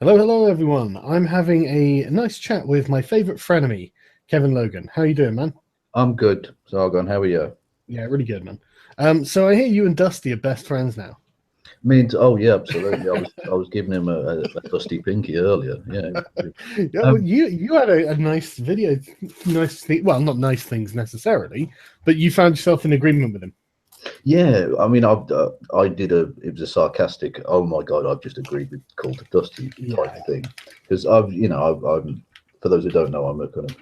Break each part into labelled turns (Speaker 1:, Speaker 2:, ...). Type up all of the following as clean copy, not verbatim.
Speaker 1: Hello, hello, everyone. I'm having a nice chat with my favorite frenemy, Kevin Logan. How you doing, man?
Speaker 2: I'm good, Sargon. How are you?
Speaker 1: Yeah, really good, man. So I hear you and Dusty are best friends now.
Speaker 2: Oh yeah, absolutely. I was giving him a dusty pinky earlier. Yeah.
Speaker 1: Yeah, well,
Speaker 2: Um,
Speaker 1: you had a nice video, well, not nice things necessarily, but you found yourself in agreement with him.
Speaker 2: yeah. I did it was a sarcastic. Oh my God, I've just agreed with Cult of Dusty type
Speaker 1: Yeah,
Speaker 2: thing because I'm for those who don't know, I'm a kind of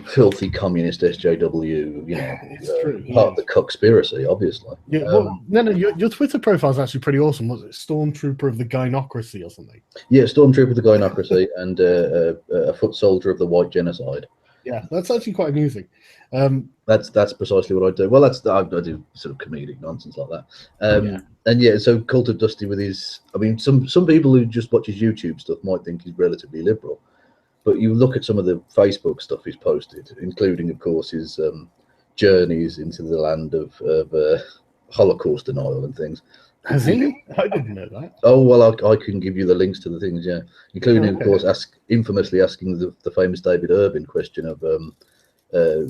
Speaker 2: filthy communist SJW.
Speaker 1: it's true. He
Speaker 2: Part of the
Speaker 1: is.
Speaker 2: conspiracy, obviously.
Speaker 1: Yeah, well, no, your Twitter profile is actually pretty awesome. Was it Stormtrooper of the Gynocracy or something?
Speaker 2: Yeah, Stormtrooper of the Gynocracy and a foot soldier of the White Genocide.
Speaker 1: Yeah, that's actually quite amusing. Um,
Speaker 2: That's precisely what I do. Well, I do sort of comedic nonsense like that.
Speaker 1: yeah.
Speaker 2: And yeah, so Cult of Dusty with his, I mean, some people who just watch his YouTube stuff might think he's relatively liberal, but you look at some of the Facebook stuff he's posted, including, of course, his journeys into the land of Holocaust denial and things.
Speaker 1: Has he? I didn't know that.
Speaker 2: Oh well, I can give you the links to the things, yeah, including, of
Speaker 1: Okay.
Speaker 2: course, infamously asking the famous David Irving question of uh,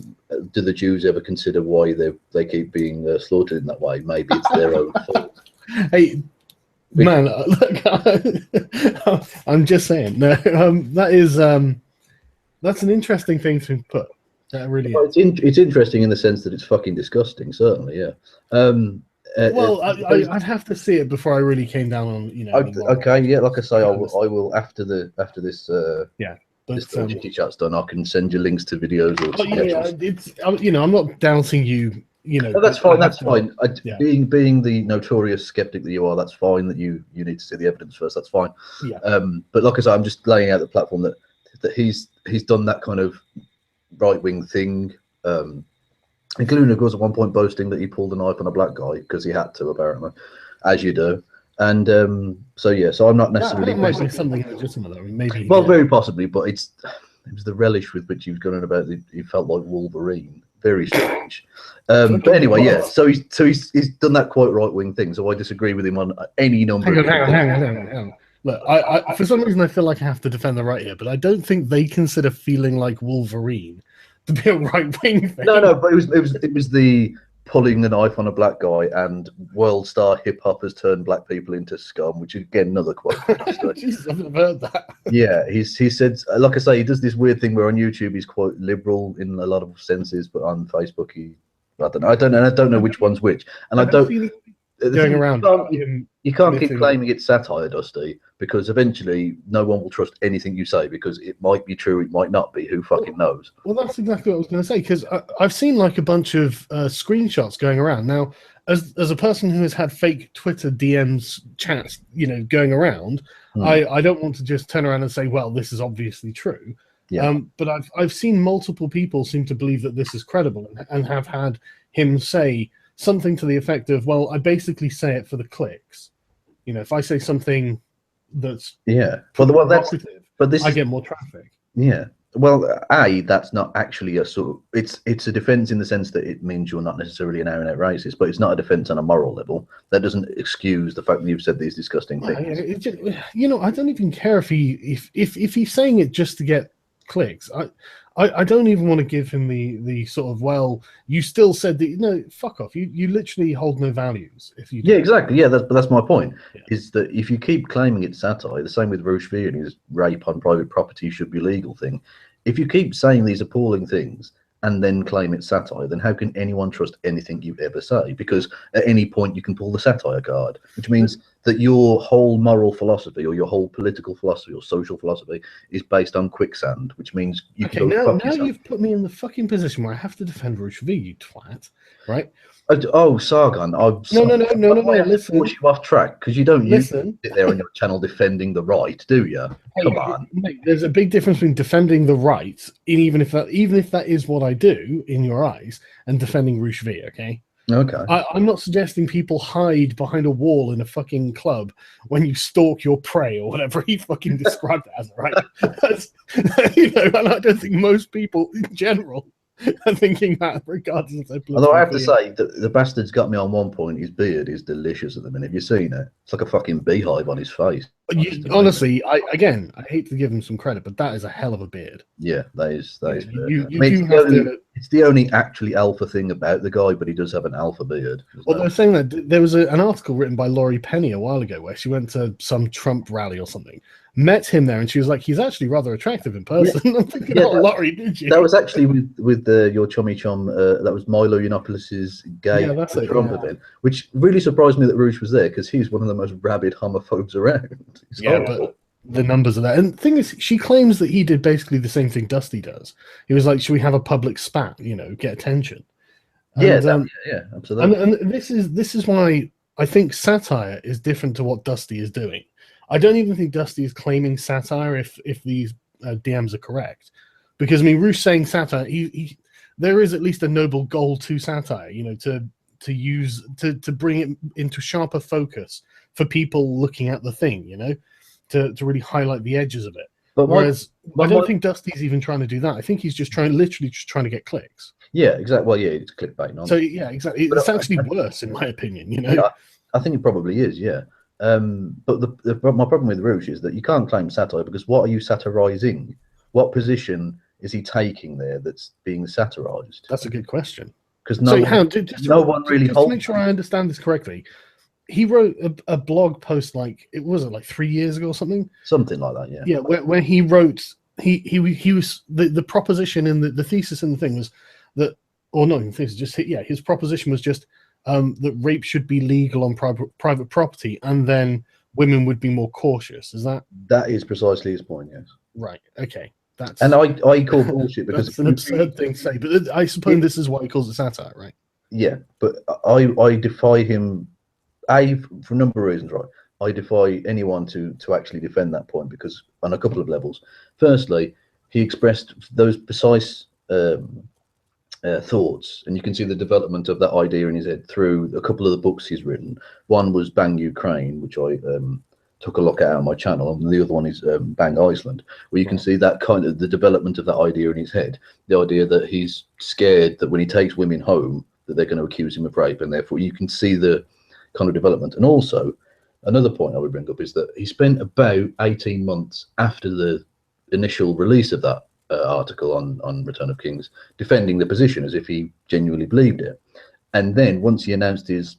Speaker 2: do the Jews ever consider why they keep being slaughtered in that way? Maybe it's their own fault.
Speaker 1: Hey, man, look, I'm just saying. No, that's an interesting thing to put. That really
Speaker 2: Well,
Speaker 1: is.
Speaker 2: it's interesting in the sense that it's fucking disgusting, certainly, yeah. Um,
Speaker 1: Well,
Speaker 2: those,
Speaker 1: I'd have to see it before I really came down on any moral
Speaker 2: okay, yeah, like I say,
Speaker 1: kind of
Speaker 2: I
Speaker 1: stuff.
Speaker 2: will after this
Speaker 1: Yeah,
Speaker 2: this
Speaker 1: but
Speaker 2: little chitty chat's done. I can send you links to videos or
Speaker 1: oh yeah,
Speaker 2: suggestions.
Speaker 1: it's I'm not doubting you.
Speaker 2: No, that's
Speaker 1: But I
Speaker 2: fine.
Speaker 1: have
Speaker 2: That's
Speaker 1: to.
Speaker 2: fine.
Speaker 1: Yeah,
Speaker 2: Being the notorious skeptic that you are, that's fine. That you need to see the evidence first. That's fine.
Speaker 1: yeah.
Speaker 2: But like I say, I'm just laying out the platform that he's done that kind of right wing thing, um, including of course at one point boasting that he pulled a knife on a black guy because he had to, apparently, as you do. And so yeah, so I'm not necessarily
Speaker 1: That might be something legitimate though. Maybe he
Speaker 2: well,
Speaker 1: did.
Speaker 2: very possibly, but it was the relish with which he was going on about he felt like Wolverine. Very strange. But
Speaker 1: Fucking
Speaker 2: anyway, yeah.
Speaker 1: what?
Speaker 2: So he's done that quite right wing thing. So I disagree with him on any number
Speaker 1: Hang
Speaker 2: of
Speaker 1: on, hang
Speaker 2: different
Speaker 1: on,
Speaker 2: things.
Speaker 1: hang on, hang on, hang on. Look, I for some reason I feel like I have to defend the right here, but I don't think they consider feeling like Wolverine to be a right wing
Speaker 2: No, no,
Speaker 1: thing.
Speaker 2: but it was the pulling the knife on a black guy and world star hip hop has turned black people into scum, which is again another quote from Dusty.
Speaker 1: Jesus, I've never heard that.
Speaker 2: Yeah, he said, like I say, he does this weird thing where on YouTube he's quite liberal in a lot of senses, but on Facebook I don't know which one's which, and
Speaker 1: I
Speaker 2: I
Speaker 1: have a
Speaker 2: don't.
Speaker 1: feeling
Speaker 2: The
Speaker 1: going
Speaker 2: thing is,
Speaker 1: around about him
Speaker 2: you can't keep
Speaker 1: admitting.
Speaker 2: claiming it's satire, Dusty, because eventually no one will trust anything you say because it might be true, it might not be. Who fucking
Speaker 1: Well,
Speaker 2: knows?
Speaker 1: well, that's exactly what I was going to say because I've seen like a bunch of screenshots going around now. As a person who has had fake Twitter DMs chats, going around,
Speaker 2: Hmm.
Speaker 1: I don't want to just turn around and say, well, this is obviously true.
Speaker 2: Yeah.
Speaker 1: But I've seen multiple people seem to believe that this is credible and have had him say something to the effect of, well, I basically say it for the clicks. If I say something that's
Speaker 2: Yeah. That's
Speaker 1: provocative,
Speaker 2: but this
Speaker 1: I
Speaker 2: is
Speaker 1: get more traffic.
Speaker 2: yeah. Well, that's not actually a sort of it's a defense in the sense that it means you're not necessarily an out-and-out racist, but it's not a defense on a moral level. That doesn't excuse the fact that you've said these disgusting things.
Speaker 1: I don't even care if he's saying it just to get clicks. I don't even want to give him the sort of, well, you still said that. No, fuck off. You literally hold no values if you
Speaker 2: Yeah,
Speaker 1: do that.
Speaker 2: exactly. Yeah, that's my point.
Speaker 1: Yeah.
Speaker 2: Is that if you keep claiming it's satire, the same with Roche and his rape on private property should be legal thing. If you keep saying these appalling things and then claim it's satire, then how can anyone trust anything you ever say? Because at any point you can pull the satire card, which means that your whole moral philosophy or your whole political philosophy or social philosophy is based on quicksand, which means you can
Speaker 1: Okay,
Speaker 2: go fuck
Speaker 1: now
Speaker 2: yourself.
Speaker 1: you've put me in the fucking position where I have to defend Roche V, you twat. Right?
Speaker 2: Oh, Sargon,
Speaker 1: No, no, no, no, no,
Speaker 2: I
Speaker 1: no.
Speaker 2: have to force
Speaker 1: Listen,
Speaker 2: you off track because you don't usually
Speaker 1: listen.
Speaker 2: sit there on your channel defending the right, do you? Come
Speaker 1: Hey,
Speaker 2: on.
Speaker 1: mate, there's a big difference between defending the right, and even if that is what I do in your eyes, and defending Roche V. Okay.
Speaker 2: Okay.
Speaker 1: I'm not suggesting people hide behind a wall in a fucking club when you stalk your prey or whatever he fucking described it as, right? That's, and I don't think most people in general are thinking that, regardless of their
Speaker 2: Although
Speaker 1: political
Speaker 2: I have to
Speaker 1: affiliation.
Speaker 2: say, the bastard's got me on one point. His beard is delicious at the minute. Have you seen it? It's like a fucking beehive on his face. Honestly,
Speaker 1: Honestly, I hate to give him some credit, but that is a hell of a beard.
Speaker 2: yeah, that is fair.
Speaker 1: You
Speaker 2: I mean,
Speaker 1: do have to.
Speaker 2: it's the only actually alpha thing about the guy, but he does have an alpha beard.
Speaker 1: Well, they're saying that there was an article written by Laurie Penny a while ago where she went to some Trump rally or something, met him there, and she was like, "He's actually rather attractive in person." Yeah. I'm thinking, "Oh, Laurie, did you?"
Speaker 2: That was actually with your chummy chum. That was Milo Yiannopoulos' gay Trump event, which really surprised me that Rouge was there because he's one of the most rabid homophobes around. He's horrible.
Speaker 1: But the numbers are there. And the thing is, she claims that he did basically the same thing Dusty does. He was like, "Should we have a public spat? Get attention." And,
Speaker 2: yeah, absolutely.
Speaker 1: And this is why I think satire is different to what Dusty is doing. I don't even think Dusty is claiming satire if these DMs are correct, because I mean, Rouge saying satire, there is at least a noble goal to satire, to use to bring it into sharper focus for people looking at the thing, to really highlight the edges of it. But whereas I don't think Dusty's even trying to do that. I think he's just literally trying to get clicks.
Speaker 2: Yeah, exactly. Well, yeah, it's clickbait.
Speaker 1: So yeah, exactly. It's actually worse, in my opinion.
Speaker 2: Yeah, I think it probably is. Yeah. But my problem with Rouge is that you can't claim satire because what are you satirizing? What position is he taking there that's being satirized?
Speaker 1: That's a good question.
Speaker 2: Because no one really
Speaker 1: holds. To make sure I understand this correctly, he wrote a blog post like 3 years ago or something.
Speaker 2: Something like that, yeah.
Speaker 1: Yeah, where he wrote he was the proposition in the thesis in the thing was that, or not even thesis, just his proposition was just that rape should be legal on private property, and then women would be more cautious. Is that?
Speaker 2: That is precisely his point. Yes.
Speaker 1: Right. Okay.
Speaker 2: And I call bullshit because
Speaker 1: it's an absurd thing to say, but I suppose this is why he calls it satire, right?
Speaker 2: Yeah, but I defy him. For a number of reasons, right? I defy anyone to actually defend that point because on a couple of levels. Firstly, he expressed those precise thoughts, and you can see the development of that idea in his head through a couple of the books he's written. One was Bang Ukraine, which I took a look at on my channel, and the other one is Bang Iceland, where you can see that kind of the development of that idea in his head. The idea that he's scared that when he takes women home that they're going to accuse him of rape, and therefore you can see the kind of development. And also another point I would bring up is that he spent about 18 months after the initial release of that article on Return of Kings defending the position as if he genuinely believed it. And then once he announced his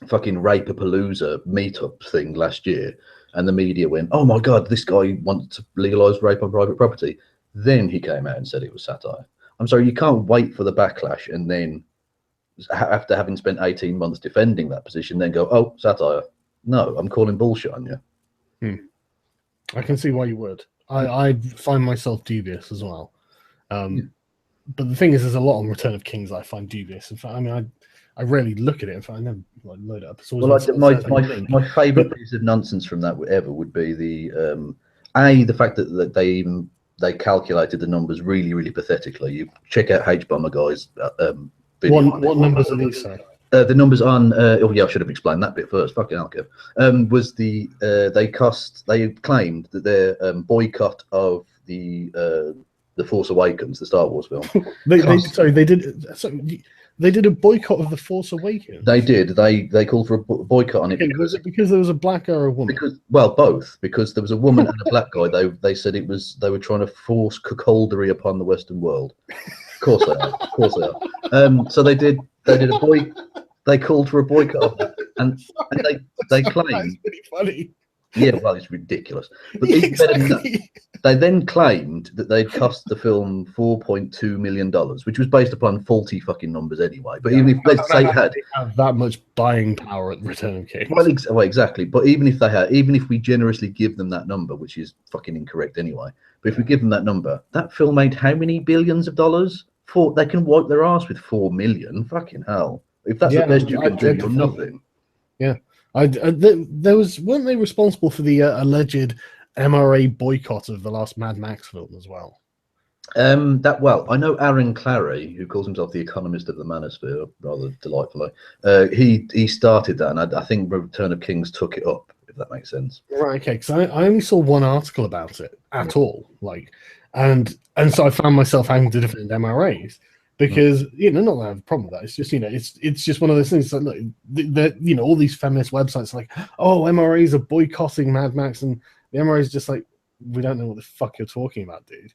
Speaker 2: fucking Rape-a-Palooza meetup thing last year and the media went, "Oh my god, this guy wants to legalize rape on private property," then he came out and said it was satire. I'm sorry, you can't wait for the backlash and then after having spent 18 months defending that position then go, "Oh, satire." No, I'm calling bullshit on you.
Speaker 1: I can see why you would. I find myself dubious as well. But the thing is, there's a lot on Return of Kings that I find dubious. In fact, I mean, I rarely look at it. In fact, I never load it up.
Speaker 2: My favourite piece of nonsense from that ever would be the fact that they calculated the numbers really, really pathetically. You check out H-Bomber guys.
Speaker 1: What numbers are these? Sorry?
Speaker 2: The numbers on I should have explained that bit first. Fucking hell, Kev. Was they claimed that their boycott of the Force Awakens, the Star Wars film. They did a boycott of the Force Awakens. They did. They called for a boycott on it.
Speaker 1: Was it because there was a black or a woman?
Speaker 2: Both. Because there was a woman and a black guy. They said they were trying to force cuckoldery upon the Western world. Of course they are. So they did a they called for a boycott of it, and they claimed. That's pretty funny. Yeah, well, it's ridiculous. But exactly. They then claimed that they'd cost the film $4.2 million, which was based upon faulty fucking numbers anyway. But even if let's say it had
Speaker 1: have that much buying power at Return of Kings.
Speaker 2: Well, exactly. But even if we generously give them that number, which is fucking incorrect anyway, but if we give them that number, that film made how many billions of dollars? They can wipe their ass with 4 million. Fucking hell! If that's the best you can do, you're nothing.
Speaker 1: Yeah. Weren't they responsible for the alleged MRA boycott of the last Mad Max film as well?
Speaker 2: I know Aaron Clary, who calls himself the economist of the manosphere, rather delightfully. He started that, and I think Return of Kings took it up, if that makes sense.
Speaker 1: Right. Okay. Because I only saw one article about it at all, and so I found myself having to defend MRAs, because not that I have a problem with that. It's just it's just one of those things that look, all these feminist websites are like, oh, MRAs are boycotting Mad Max, and the MRA is just like, we don't know what the fuck you're talking about, dude.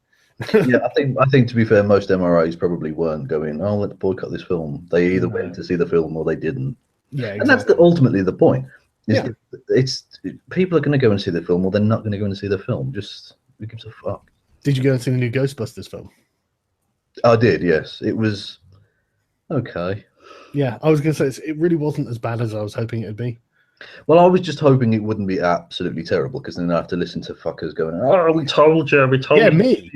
Speaker 2: Yeah, I think to be fair, most MRAs probably weren't going, oh, let's boycott this film. They either went to see the film or they didn't.
Speaker 1: Yeah, exactly.
Speaker 2: And that's ultimately the point. It's people are going to go and see the film, or they're not going to go and see the film. Just who gives a fuck?
Speaker 1: Did you go and see the new Ghostbusters film?
Speaker 2: I did, yes. It was okay.
Speaker 1: Yeah, I was going to say it really wasn't as bad as I was hoping it'd be.
Speaker 2: Well, I was just hoping it wouldn't be absolutely terrible, because then I have to listen to fuckers going, "Oh, we told you, we told you."
Speaker 1: Yeah, me.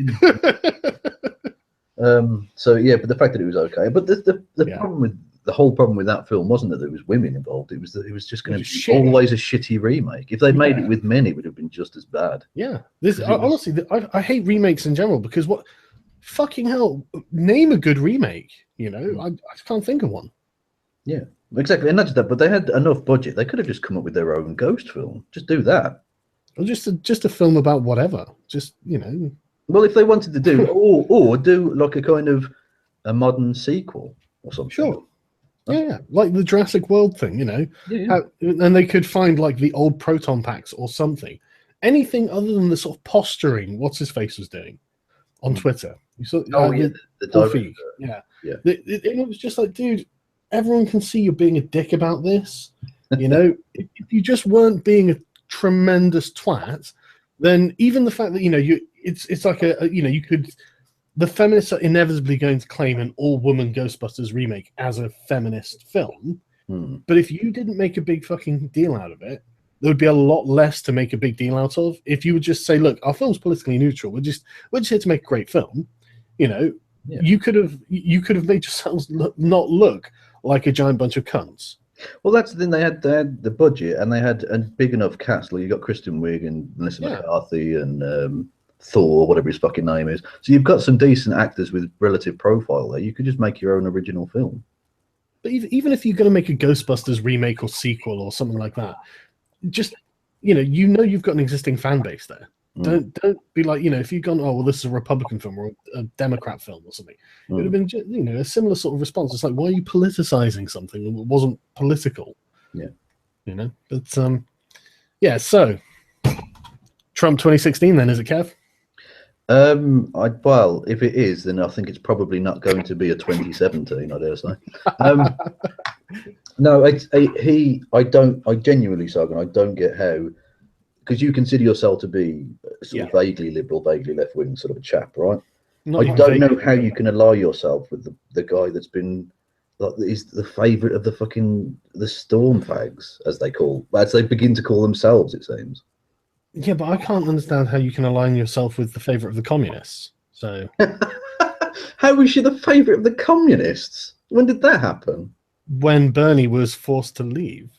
Speaker 2: So yeah, but the fact that it was okay, but the problem with the whole problem with that film wasn't that there was women involved. It was that it was just going to be always a shitty remake. If they'd made it with men, it would have been just as bad.
Speaker 1: Yeah, honestly, I hate remakes in general, because what fucking hell? Name a good remake. I just can't think of one.
Speaker 2: Yeah, exactly, and that's that. But they had enough budget; they could have just come up with their own ghost film. Just do that.
Speaker 1: Or just a film about whatever. Just
Speaker 2: Well, if they wanted to do, or do like a kind of a modern sequel or something.
Speaker 1: Sure. Yeah, like the Jurassic World thing, and they could find like the old proton packs or something. Anything other than the sort of posturing what's his face was doing on Twitter. You saw, the feed. Yeah. It was just like, dude, everyone can see you're being a dick about this. If you just weren't being a tremendous twat, then even the fact that it's like you could. The feminists are inevitably going to claim an all-woman Ghostbusters remake as a feminist film. But if you didn't make a big fucking deal out of it, there would be a lot less to make a big deal out of. If you would just say, look, our film's politically neutral. We're just here to make a great film. You could have made yourselves not look like a giant bunch of cunts.
Speaker 2: Well, that's the thing. They had the budget, and they had a big enough cast. Like you got Kristen Wiig and Melissa McCarthy and Thor, whatever his fucking name is. So you've got some decent actors with relative profile there. You could just make your own original film.
Speaker 1: But even if you're going to make a Ghostbusters remake or sequel or something like that, just you've got an existing fan base there. Don't be like, if you've gone, oh well, this is a Republican film or a Democrat film or something. It would have been a similar sort of response. It's like, why are you politicizing something that wasn't political? Yeah. But so Trump 2016 then, is it, Kev?
Speaker 2: Well, if it is, then I think it's probably not going to be a 2017. I dare say. No, I genuinely, Sargon, I don't get how, because you consider yourself to be sort of vaguely liberal, vaguely left wing sort of a chap, right? I don't know how you can ally yourself with the guy that's been is the favourite of the storm fags, as they begin to call themselves, it seems.
Speaker 1: Yeah, but I can't understand how you can align yourself with the favourite of the communists. So,
Speaker 2: how was she the favourite of the communists? When did that happen?
Speaker 1: When Bernie was forced to leave.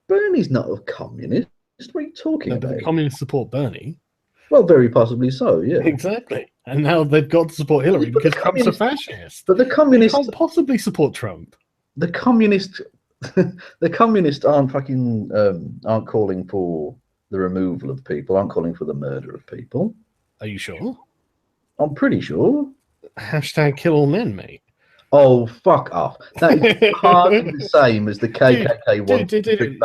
Speaker 2: Bernie's not a communist. What are you talking about?
Speaker 1: But the communists support Bernie.
Speaker 2: Well, very possibly so. Yeah,
Speaker 1: exactly. And now they've got to support Hillary because Trump's a fascist.
Speaker 2: But the communists
Speaker 1: can't possibly support Trump.
Speaker 2: The communists aren't fucking aren't calling for the removal of people, aren't calling for the murder of people.
Speaker 1: Are you sure?
Speaker 2: I'm pretty sure.
Speaker 1: Hashtag kill all men, mate.
Speaker 2: Oh, fuck off. That is hardly the same as the KKK one.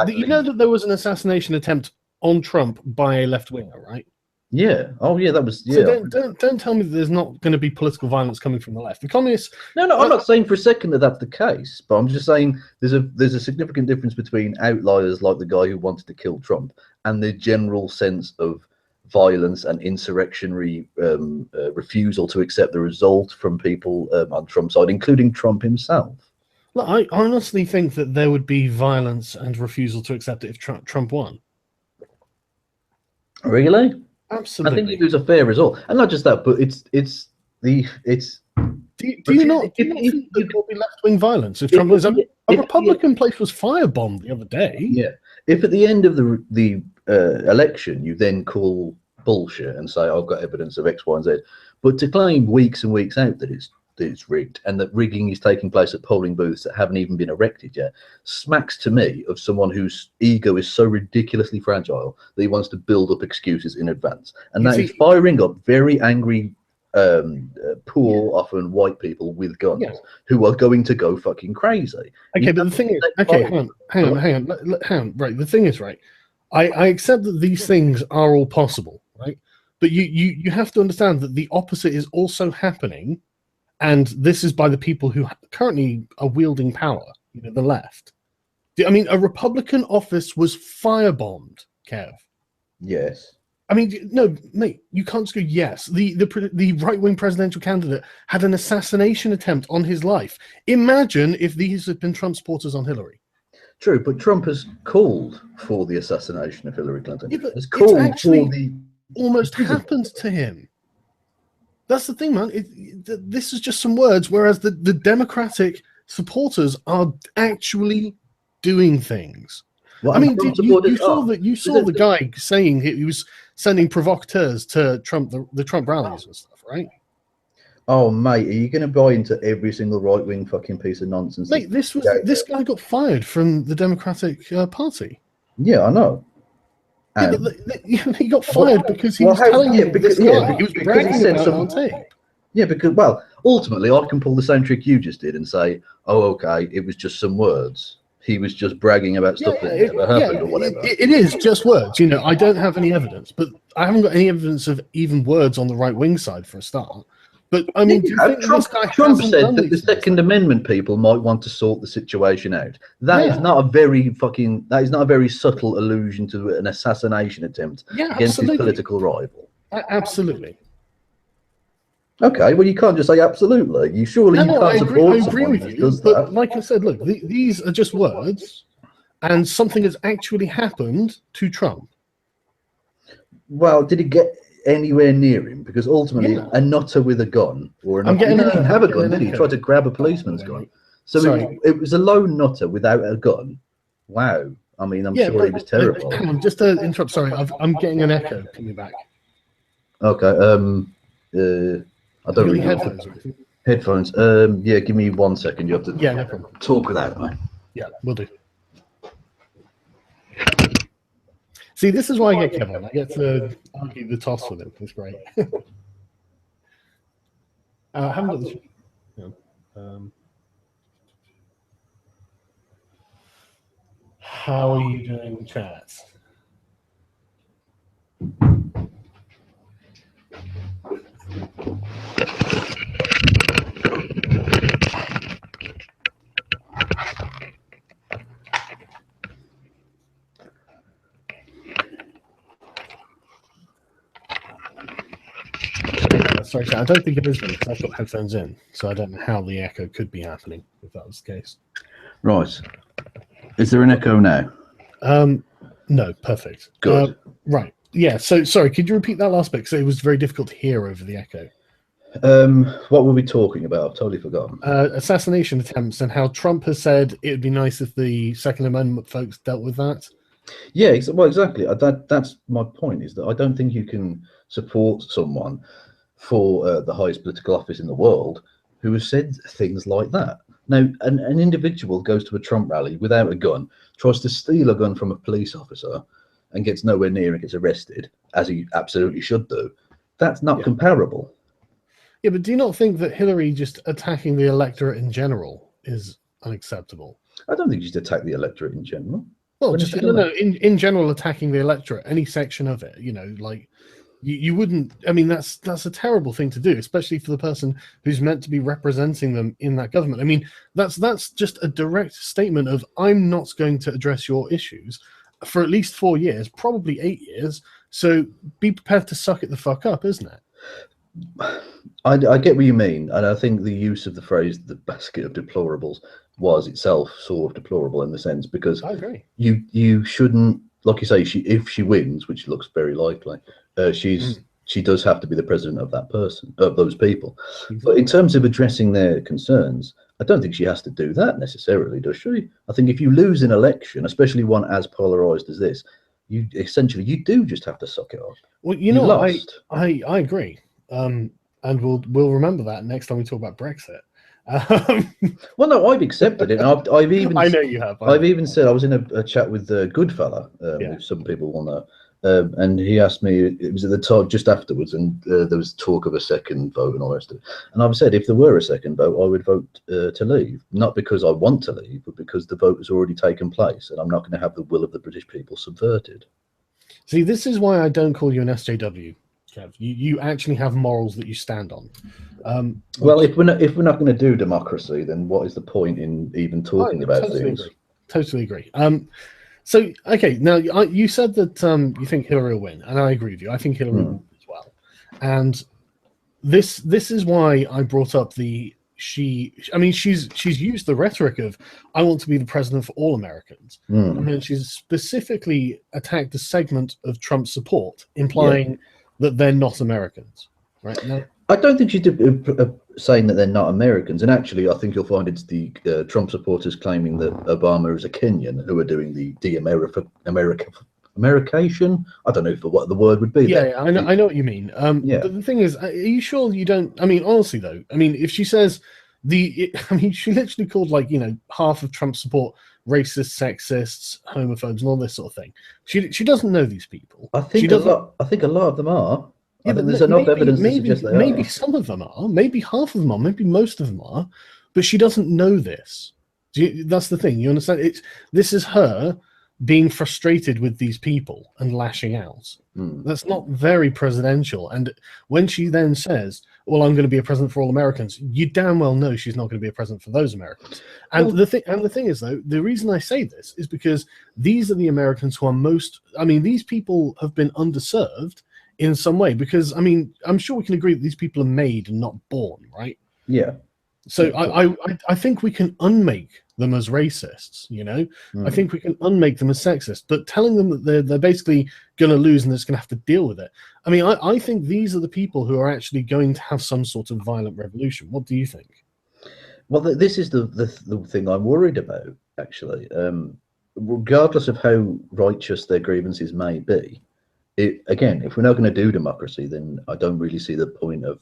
Speaker 1: You know that there was an assassination attempt on Trump by a left-winger, right?
Speaker 2: Yeah. Oh, yeah, that was...
Speaker 1: Yeah. So don't tell me that there's not going to be political violence coming from the left. The communists...
Speaker 2: No, I'm not saying for a second that that's the case, but I'm just saying there's a significant difference between outliers like the guy who wanted to kill Trump and the general sense of violence and insurrectionary refusal to accept the result from people on Trump's side, including Trump himself.
Speaker 1: Look, I honestly think that there would be violence and refusal to accept it if Trump won.
Speaker 2: Really?
Speaker 1: Absolutely.
Speaker 2: I think it was a fair result, and not just that, but it's. Do
Speaker 1: you not think there will be left-wing violence if Trump was a Republican place was firebombed the other day?
Speaker 2: Yeah. If at the end of the election you then call bullshit and say I've got evidence of X, Y, and Z, but to claim weeks and weeks out that it's rigged and that rigging is taking place at polling booths that haven't even been erected yet smacks to me of someone whose ego is so ridiculously fragile that he wants to build up excuses in advance, and that is firing up very angry poor, often white people with guns who are going to go fucking crazy.
Speaker 1: Okay, but the thing is, okay, hang on. Right, the thing is, right, I accept that these things are all possible, right? But you have to understand that the opposite is also happening, and this is by the people who currently are wielding power, the left. I mean, a Republican office was firebombed, Kev.
Speaker 2: Yes.
Speaker 1: I mean, no, mate, you can't just go, yes. The right-wing presidential candidate had an assassination attempt on his life. Imagine if these had been Trump supporters on Hillary.
Speaker 2: True, but Trump has called for the assassination of Hillary Clinton.
Speaker 1: Yeah, but
Speaker 2: has called
Speaker 1: it's actually
Speaker 2: for the
Speaker 1: almost happened to him. That's the thing, man. This is just some words, whereas the Democratic supporters are actually doing things.
Speaker 2: Well,
Speaker 1: I mean, you saw the guy saying he was sending provocateurs to Trump, the Trump rallies and stuff, right?
Speaker 2: Oh, mate, are you going to buy into every single right-wing fucking piece of nonsense?
Speaker 1: Mate, this guy got fired from the Democratic Party.
Speaker 2: Yeah, I know.
Speaker 1: Yeah, but he got fired because he was telling you this guy. He was bragging about it on tape.
Speaker 2: Yeah, because, well, ultimately, I can pull the same trick you just did and say, oh, okay, it was just some words. He was just bragging about stuff that never happened or whatever.
Speaker 1: It is just words. I don't have any evidence, but I haven't got any evidence of even words on the right-wing side for a start. But, I mean, do you think Trump
Speaker 2: said that the Second Amendment people might want to sort the situation out. That is not a very subtle allusion to an assassination attempt against his political rival.
Speaker 1: Absolutely.
Speaker 2: Okay, well, you can't just say absolutely. You can't support someone who does that.
Speaker 1: But like I said, look, these are just words, and something has actually happened to Trump.
Speaker 2: Well, did it get anywhere near him? Because ultimately, a nutter with a gun, or he didn't have a gun, did he? He tried to grab a policeman's gun. So it was a lone nutter without a gun. Wow. I mean, I'm sure he was terrible.
Speaker 1: Hang on, just to interrupt. Sorry, I'm getting an echo coming back.
Speaker 2: Okay. I don't really
Speaker 1: headphones.
Speaker 2: Headphones. Yeah, give me 1 second. You have to
Speaker 1: no problem.
Speaker 2: Talk without me.
Speaker 1: Yeah, we'll do. See, this is why I get Kevin. I get to argue the toss with him. It's great. I haven't got this. No. How are you doing, chat? Sorry, I don't think it is because I've got headphones in, so I don't know how the echo could be happening if that was the case.
Speaker 2: Right. Is there an echo now?
Speaker 1: No, perfect.
Speaker 2: Good.
Speaker 1: Right. Yeah, so sorry, could you repeat that last bit? Because it was very difficult to hear over the echo.
Speaker 2: What were we talking about? I've totally forgotten.
Speaker 1: Assassination attempts and how Trump has said it would be nice if the Second Amendment folks dealt with that.
Speaker 2: Yeah, well, exactly. That's my point, is that I don't think you can support someone for the highest political office in the world who has said things like that. Now, an individual goes to a Trump rally without a gun, tries to steal a gun from a police officer and gets nowhere near and gets arrested, as he absolutely should do. That's not comparable.
Speaker 1: Yeah, but do you not think that Hillary just attacking the electorate in general is unacceptable?
Speaker 2: I don't think she's attacked the electorate in general.
Speaker 1: Well, just in general, attacking the electorate, any section of it, like you wouldn't. I mean, that's a terrible thing to do, especially for the person who's meant to be representing them in that government. I mean, that's just a direct statement of I'm not going to address your issues for at least 4 years, probably 8 years. So be prepared to suck it the fuck up, isn't it?
Speaker 2: I get what you mean, and I think the use of the phrase "the basket of deplorables" was itself sort of deplorable in the sense, because
Speaker 1: I agree.
Speaker 2: You shouldn't, like you say, if she wins, which looks very likely, she does have to be the president of that person, of those people. Exactly. But in terms of addressing their concerns, I don't think she has to do that necessarily, does she? I think if you lose an election, especially one as polarized as this, you do just have to suck it up.
Speaker 1: Well, you know, I agree. And we'll remember that next time we talk about Brexit.
Speaker 2: Well, no, I've accepted it. And I've even
Speaker 1: I know you have.
Speaker 2: I've even said I was in a chat with Goodfella, who some people will know, And he asked me, it was at the time just afterwards, and there was talk of a second vote and all the rest of it. And I've said if there were a second vote, I would vote to leave, not because I want to leave, but because the vote has already taken place, and I'm not going to have the will of the British people subverted.
Speaker 1: See, this is why I don't call you an SJW, Kev. You actually have morals that you stand on.
Speaker 2: Well, if we're not going to do democracy, then what is the point in even talking about things?
Speaker 1: Totally agree. So, okay, now you said that you think Hillary will win, and I agree with you. I think Hillary will as well. And this is why I brought up she's used the rhetoric of I want to be the president for all Americans. And then she's specifically attacked a segment of Trump's support, implying that they're not Americans. Right now,
Speaker 2: I don't think she's saying that they're not Americans, and actually, I think you'll find it's the Trump supporters claiming that Obama is a Kenyan who are doing the Americation. I don't know what the word would be.
Speaker 1: Yeah, I know what you mean. But the thing is, are you sure you don't? I mean, honestly, though, I mean, if she says she literally called half of Trump's support racists, sexists, homophobes, and all this sort of thing. She doesn't know these people.
Speaker 2: I think a lot of them are.
Speaker 1: Yeah,
Speaker 2: I think there's enough evidence to suggest they are.
Speaker 1: Maybe some of them are. Maybe half of them are. Maybe most of them are. But she doesn't know this. That's the thing. You understand? This is her being frustrated with these people and lashing out. That's not very presidential. And when she then says, well, I'm going to be a president for all Americans, you damn well know she's not going to be a president for those Americans. And the thing is, though, the reason I say this is because these are the Americans who are these people have been underserved in some way, because I'm sure we can agree that these people are made and not born, right?
Speaker 2: Yeah.
Speaker 1: So I think we can unmake them as racists, I think we can unmake them as sexist, but telling them that they're basically going to lose and they're just going to have to deal with it. I think these are the people who are actually going to have some sort of violent revolution. What do you think?
Speaker 2: Well, this is the thing I'm worried about, actually. Regardless of how righteous their grievances may be, again, if we're not going to do democracy, then I don't really see the point of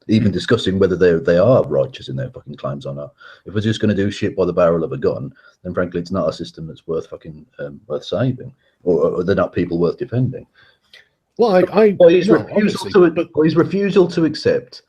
Speaker 2: even discussing whether they are righteous in their fucking claims or not. If we're just going to do shit by the barrel of a gun, then frankly, it's not a system that's worth saving, or they're not people worth defending.
Speaker 1: Well,
Speaker 2: his refusal to accept,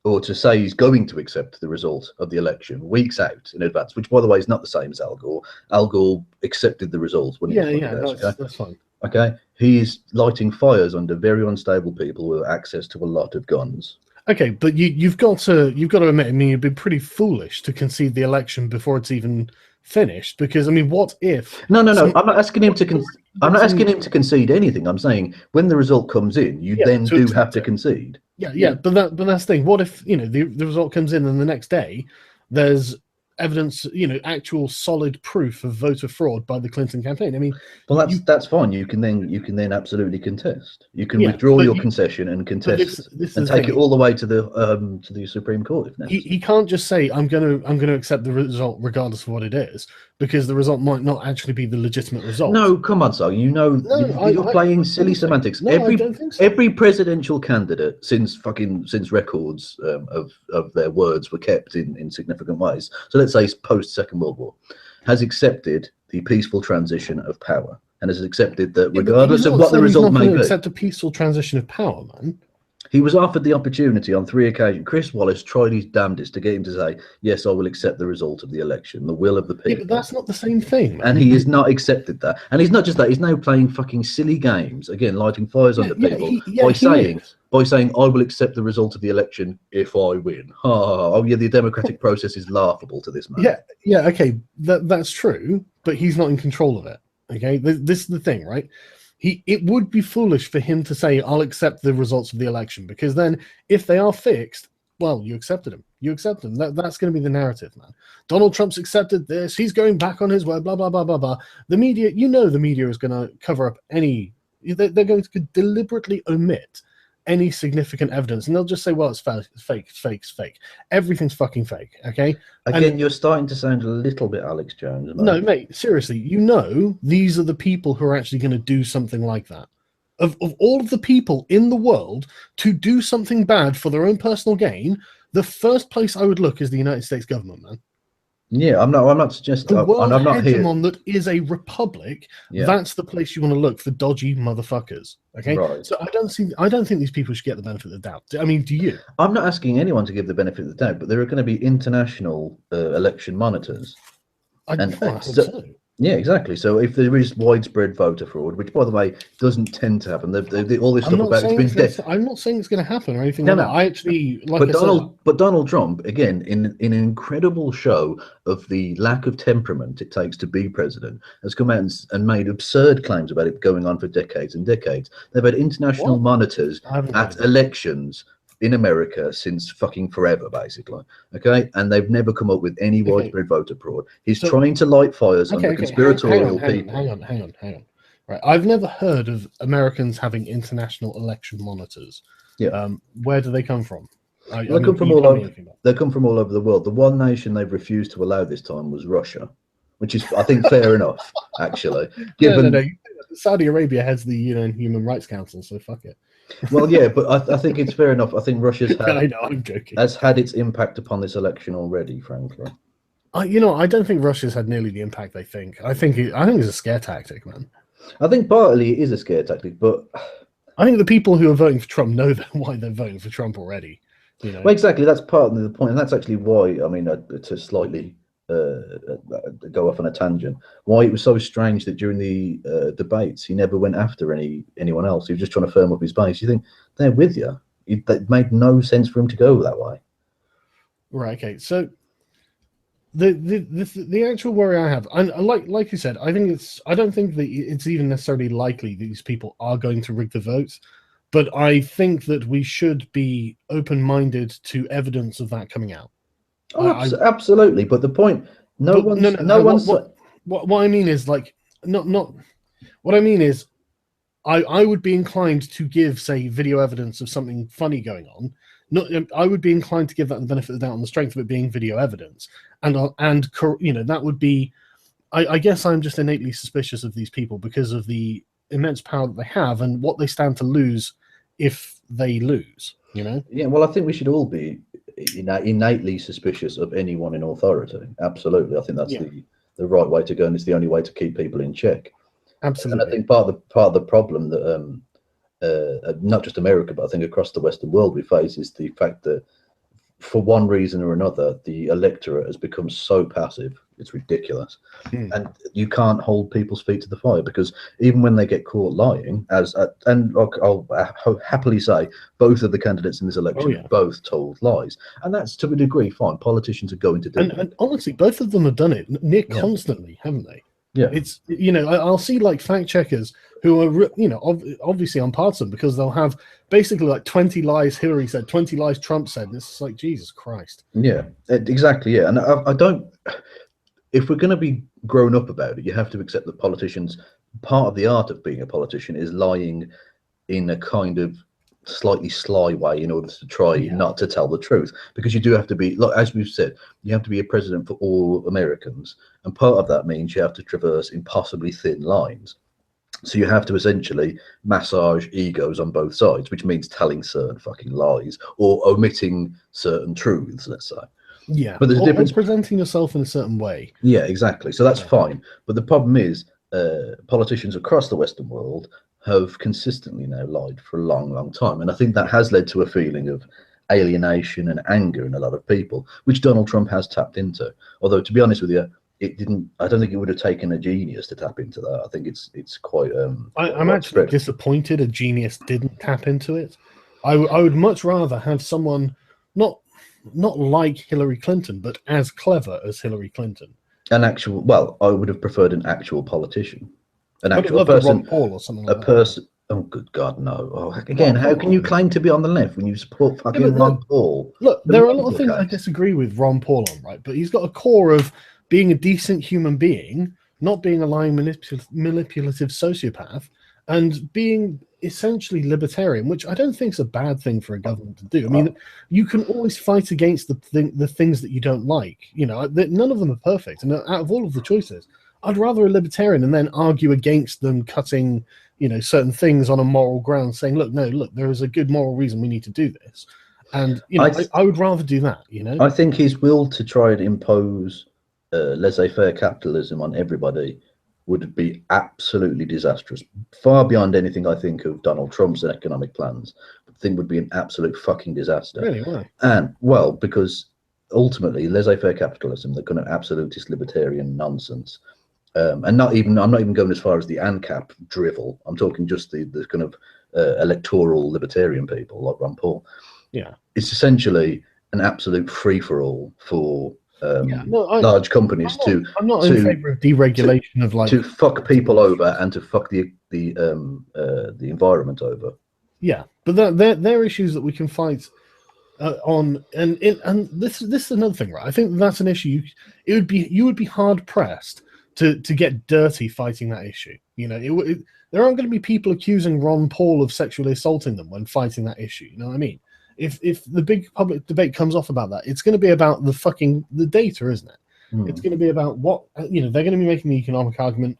Speaker 2: or to say he's going to accept the result of the election weeks out in advance, which, by the way, is not the same as Al Gore. Al Gore accepted the result when he was
Speaker 1: that's fine.
Speaker 2: Okay, he's lighting fires under very unstable people with access to a lot of guns.
Speaker 1: Okay, but you've got to admit, it'd be pretty foolish to concede the election before it's even finished. Because what if?
Speaker 2: No. I'm not asking him to. I'm not asking him to concede anything. I'm saying when the result comes in, you then do have to concede.
Speaker 1: Yeah. But that's the thing. What if the result comes in and the next day there's evidence, actual solid proof of voter fraud by the Clinton campaign?
Speaker 2: Well, that's fine. You can then absolutely contest. You can withdraw your concession and contest and take it all the way to the Supreme Court if necessary.
Speaker 1: He can't just say I'm going to accept the result regardless of what it is, because the result might not actually be the legitimate result.
Speaker 2: No, come on, son. You're playing silly semantics.
Speaker 1: No, I don't think so.
Speaker 2: Every presidential candidate since records of their words were kept in significant ways. So let's say post Second World War, has accepted the peaceful transition of power, and has accepted that regardless of what the result may be,
Speaker 1: accept a peaceful transition of power, man.
Speaker 2: He was offered the opportunity on 3 occasions. Chris Wallace tried his damnedest to get him to say, yes, I will accept the result of the election, the will of the people.
Speaker 1: Yeah, but that's not the same thing, man.
Speaker 2: And he has not accepted that. And he's not just that, he's now playing fucking silly games, again, lighting fires under people by saying, I will accept the result of the election if I win. Oh, yeah, the democratic process is laughable to this man.
Speaker 1: Yeah, okay, that's true, but he's not in control of it, okay? This is the thing, right? It would be foolish for him to say, I'll accept the results of the election, because then if they are fixed, well, you accepted them. You accept them. That's going to be the narrative, man. Donald Trump's accepted this. He's going back on his word, blah, blah, blah, blah, blah. The media, the media is going to cover up they're going to deliberately omit any significant evidence, and they'll just say, well, it's fake. Everything's fucking fake, okay?
Speaker 2: Again, you're starting to sound a little bit Alex Jones.
Speaker 1: No, mate, seriously, these are the people who are actually going to do something like that. Of all of the people in the world to do something bad for their own personal gain, the first place I would look is the United States government, man.
Speaker 2: Yeah, I'm not suggesting.
Speaker 1: The world
Speaker 2: I'm not here.
Speaker 1: hegemon that is a republic,
Speaker 2: Yeah,
Speaker 1: that's the place you want to look for dodgy motherfuckers. Okay,
Speaker 2: right.
Speaker 1: so I don't think these people should get the benefit of the doubt. I mean, do you?
Speaker 2: I'm not asking anyone to give the benefit of the doubt, but there are going to be international election monitors, and
Speaker 1: Well, I hope
Speaker 2: so
Speaker 1: so.
Speaker 2: yeah, exactly. So if there is widespread voter fraud, which by the way doesn't tend to happen, all this stuff about it's been
Speaker 1: I'm not saying it's going to happen or anything
Speaker 2: no,
Speaker 1: like that.
Speaker 2: no.
Speaker 1: I actually, like
Speaker 2: But
Speaker 1: I said,
Speaker 2: Donald Trump, again, in an incredible show of the lack of temperament it takes to be president, has come out and made absurd claims about it going on for decades and decades. They've had international
Speaker 1: what?
Speaker 2: monitors
Speaker 1: I haven't
Speaker 2: at
Speaker 1: heard that.
Speaker 2: elections in America since fucking forever, basically. Okay, and they've never come up with any
Speaker 1: Okay,
Speaker 2: widespread voter fraud. He's
Speaker 1: so
Speaker 2: trying to light fires under
Speaker 1: okay, hang
Speaker 2: conspiratorial people.
Speaker 1: hang on. Right, I've never heard of Americans having international election monitors.
Speaker 2: Yeah.
Speaker 1: Where do they come from? I
Speaker 2: They
Speaker 1: mean,
Speaker 2: come
Speaker 1: can
Speaker 2: from
Speaker 1: you
Speaker 2: all
Speaker 1: tell me
Speaker 2: over.
Speaker 1: anything about
Speaker 2: They come from all over the world. The one nation they've refused to allow this time was Russia, which is, I think, fair enough. Actually, given
Speaker 1: no. Saudi Arabia has the UN Human Rights Council, so fuck it.
Speaker 2: well, yeah, but I think it's fair enough. I think Russia's
Speaker 1: I know, I'm joking.
Speaker 2: has had its impact upon this election already. Frankly,
Speaker 1: I don't think Russia's had nearly the impact they think. I think it's a scare tactic, man.
Speaker 2: I think partly it is a scare tactic, but
Speaker 1: I think the people who are voting for Trump know why they're voting for Trump already.
Speaker 2: well, exactly, that's part of the point, and that's actually why. I mean, to slightly go off on a tangent, why it was so strange that during the debates he never went after anyone else. He was just trying to firm up his base. You think they're with you? It made no sense for him to go that way.
Speaker 1: Right. Okay. So the actual worry I have, and like you said, I don't think that it's even necessarily likely these people are going to rig the votes, but I think that we should be open-minded to evidence of that coming out.
Speaker 2: Oh, absolutely. But the point, no one's.
Speaker 1: What I mean is, like, not what I mean is, I would be inclined to give, say, video evidence of something funny going on. I would be inclined to give that the benefit of the doubt on the strength of it being video evidence, and that would be. I guess I'm just innately suspicious of these people because of the immense power that they have and what they stand to lose if they lose.
Speaker 2: Yeah, well, I think we should all be innately suspicious of anyone in authority. Absolutely, I think that's the right way to go, and it's the only way to keep people in check.
Speaker 1: Absolutely,
Speaker 2: and I think part of the problem that not just America, but I think across the Western world we face is the fact that for one reason or another, the electorate has become so passive. It's ridiculous. And you can't hold people's feet to the fire, because even when they get caught lying, and I'll happily say, both of the candidates in this election both told lies. And that's, to a degree, fine. Politicians are going to do it.
Speaker 1: And honestly, both of them have done it near constantly, haven't they?
Speaker 2: Yeah.
Speaker 1: It's, I'll see like fact checkers who are, obviously unpartisan, because they'll have basically like 20 lies Hillary said, 20 lies Trump said. And it's like, Jesus Christ.
Speaker 2: Yeah, exactly. Yeah. And I don't, if we're going to be grown up about it, you have to accept that politicians, part of the art of being a politician is lying in a kind of slightly sly way in order to try not to tell the truth, because you do have to be, like, as we've said, you have to be a president for all Americans, and part of that means you have to traverse impossibly thin lines. So you have to essentially massage egos on both sides, which means telling certain fucking lies or omitting certain truths, let's say.
Speaker 1: Yeah,
Speaker 2: but there's a difference.
Speaker 1: Presenting yourself in a certain way.
Speaker 2: Yeah, exactly. So that's fine. But the problem is, politicians across the Western world have consistently now lied for a long, long time. And I think that has led to a feeling of alienation and anger in a lot of people, which Donald Trump has tapped into. Although, to be honest with you, I don't think it would have taken a genius to tap into that. I think it's quite.
Speaker 1: I'm actually disappointed a genius didn't tap into it. I would much rather have someone not like Hillary Clinton, but as clever as Hillary Clinton.
Speaker 2: I would have preferred an actual politician, an actual person,
Speaker 1: Ron Paul or something like
Speaker 2: a person. Oh, good God, no! Oh, again, how can you claim to be on the left when you support fucking Ron Paul?
Speaker 1: Look, there are a lot of things I disagree with Ron Paul on, right? But he's got a core of being a decent human being, not being a lying, manipulative sociopath, and being essentially libertarian, which I don't think is a bad thing for a government to do. I mean, you can always fight against the things that you don't like. None of them are perfect, and out of all of the choices, I'd rather a libertarian and then argue against them cutting, certain things on a moral ground, saying, look, there is a good moral reason we need to do this. And, I would rather do that,
Speaker 2: I think his will to try and impose laissez-faire capitalism on everybody would be absolutely disastrous, far beyond anything I think of Donald Trump's economic plans. The thing would be an absolute fucking disaster.
Speaker 1: Really? Why?
Speaker 2: And, well, because ultimately laissez-faire capitalism, the kind of absolutist libertarian nonsense, and not even, I'm not even going as far as the ANCAP drivel. I'm talking just the kind of electoral libertarian people like Ron Paul.
Speaker 1: Yeah.
Speaker 2: It's essentially an absolute free-for-all for large companies
Speaker 1: I'm not in favor of deregulation of like
Speaker 2: to fuck people over and to fuck the environment over.
Speaker 1: Yeah, but they're issues that we can fight on, and this is another thing, right? I think that's an issue. You would be hard pressed to get dirty fighting that issue. You know, there aren't going to be people accusing Ron Paul of sexually assaulting them when fighting that issue. You know what I mean? If the big public debate comes off about that, it's going to be about the data, isn't it? It's going to be about what, you know, they're going to be making the economic argument.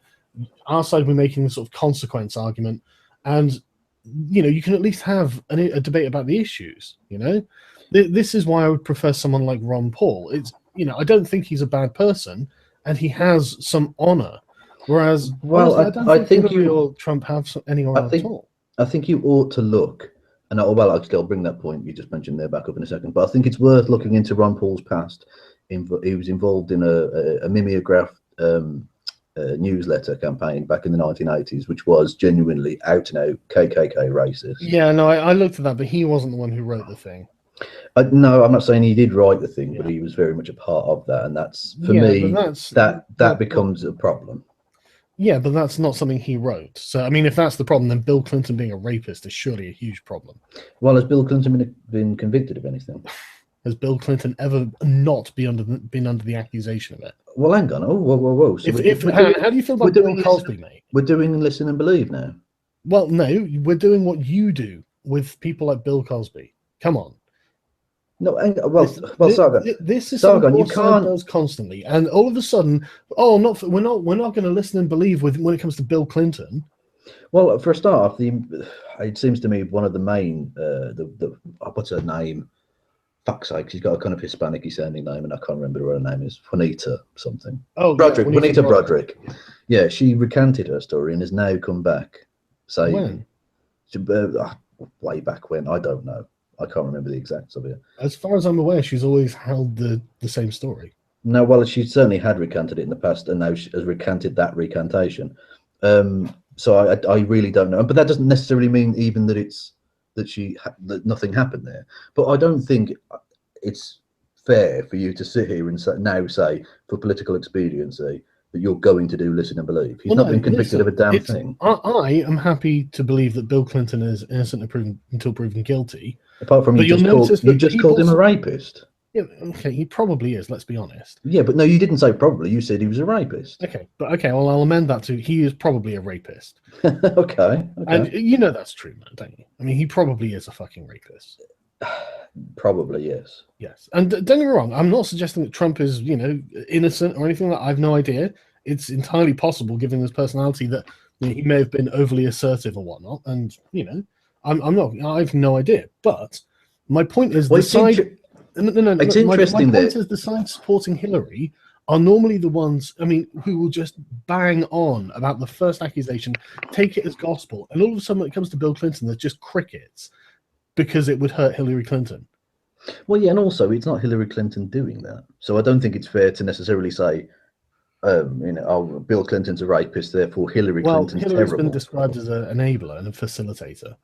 Speaker 1: Our side will be making the sort of consequence argument, and you know, you can at least have a debate about the issues. You know, this is why I would prefer someone like Ron Paul. It's, you know, I don't think he's a bad person, and he has some honor. Whereas,
Speaker 2: well,
Speaker 1: honestly, I don't think Hillary or Trump have any honor at all.
Speaker 2: I think you ought to look. And I'll bring that point you just mentioned there back up in a second. But I think it's worth looking into Ron Paul's past. He was involved in a mimeograph newsletter campaign back in the 1980s, which was genuinely out and out KKK racist.
Speaker 1: Yeah, no, I looked at that, but he wasn't the one who wrote the thing.
Speaker 2: No, I'm not saying he did write the thing, but he was very much a part of that, and that's for me. That becomes a problem.
Speaker 1: Yeah, but that's not something he wrote. So, I mean, if that's the problem, then Bill Clinton being a rapist is surely a huge problem.
Speaker 2: Well, has Bill Clinton been convicted of anything?
Speaker 1: Has Bill Clinton ever not been under the accusation of it?
Speaker 2: Well, hang on. Oh, whoa. So
Speaker 1: how do you feel about Bill Cosby, mate?
Speaker 2: We're doing Listen and Believe now.
Speaker 1: Well, no, we're doing what you do with people like Bill Cosby. Come on.
Speaker 2: No, Sargon.
Speaker 1: This is something you can't does constantly, and all of a sudden, we're not going to listen and believe when it comes to Bill Clinton.
Speaker 2: Well, for a start, it seems to me one of the main what's her name? Fuck's sake, she's got a kind of Hispanic sounding name, and I can't remember what her name is. Juanita something.
Speaker 1: Oh,
Speaker 2: Broderick. Yeah, Juanita Broderick. Yeah, she recanted her story and has now come back saying, way back when, I don't know. I can't remember the exacts of it.
Speaker 1: As far as I'm aware, she's always held the same story.
Speaker 2: No, well, she certainly had recanted it in the past, and now she has recanted that recantation. So I really don't know. But that doesn't necessarily mean even that nothing happened there. But I don't think it's fair for you to sit here and say for political expediency that you're going to do Listen and Believe. He's not been convicted of a damn thing.
Speaker 1: I am happy to believe that Bill Clinton is innocent until proven guilty.
Speaker 2: Apart from you just called him a rapist.
Speaker 1: Yeah, okay, he probably is, let's be honest.
Speaker 2: Yeah, but no, you didn't say probably. You said he was a rapist.
Speaker 1: Okay, well, I'll amend that to he is probably a rapist.
Speaker 2: Okay.
Speaker 1: And you know that's true, man, don't you? I mean, he probably is a fucking rapist.
Speaker 2: Probably, yes.
Speaker 1: Yes, and don't get me wrong, I'm not suggesting that Trump is, you know, innocent or anything like that. I have no idea. It's entirely possible, given his personality, that he may have been overly assertive or whatnot, and, you know, I have no idea. But my point is,
Speaker 2: it's interesting
Speaker 1: that the side supporting Hillary are normally the ones, I mean, who will just bang on about the first accusation, take it as gospel, and all of a sudden when it comes to Bill Clinton, there's just crickets because it would hurt Hillary Clinton.
Speaker 2: Well, yeah, and also it's not Hillary Clinton doing that, so I don't think it's fair to necessarily say, Bill Clinton's a rapist, therefore Hillary's
Speaker 1: Hillary's
Speaker 2: terrible.
Speaker 1: Been described as an enabler and a facilitator.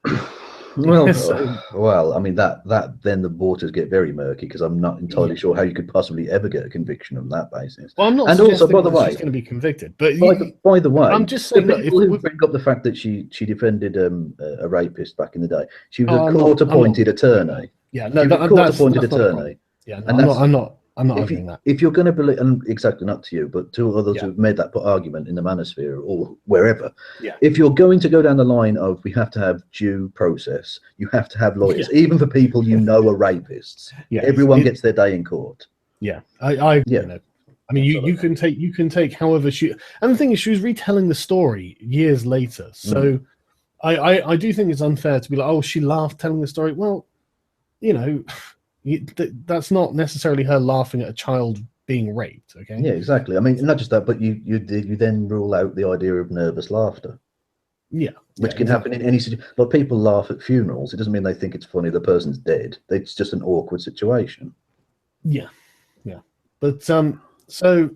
Speaker 2: Well, I mean that then the waters get very murky, because I'm not entirely sure how you could possibly ever get a conviction on that basis.
Speaker 1: Well, I'm not.
Speaker 2: And also, by the way,
Speaker 1: she's going to be convicted. But
Speaker 2: by the way,
Speaker 1: I'm just saying that if
Speaker 2: we bring up the fact that she defended a rapist back in the day, she was a court-appointed attorney.
Speaker 1: Yeah, no,
Speaker 2: court-appointed attorney.
Speaker 1: Yeah, no, I'm not arguing that.
Speaker 2: If you're going to believe, and exactly not to you, but to others who've made that argument in the manosphere or wherever, if you're going to go down the line of we have to have due process, you have to have lawyers, even for people you know are rapists. Yeah, everyone gets their day in court.
Speaker 1: Yeah, I you know, I mean, you can take however she. And the thing is, she was retelling the story years later, so I do think it's unfair to be like, oh, she laughed telling the story. Well, you know. That's not necessarily her laughing at a child being raped. Okay.
Speaker 2: Yeah, exactly. I mean, not just that, but you then rule out the idea of nervous laughter,
Speaker 1: Yeah.
Speaker 2: which
Speaker 1: Yeah,
Speaker 2: can happen in any situation. Like people laugh at funerals. It doesn't mean they think it's funny the person's dead. It's just an awkward situation.
Speaker 1: Yeah. Yeah. But so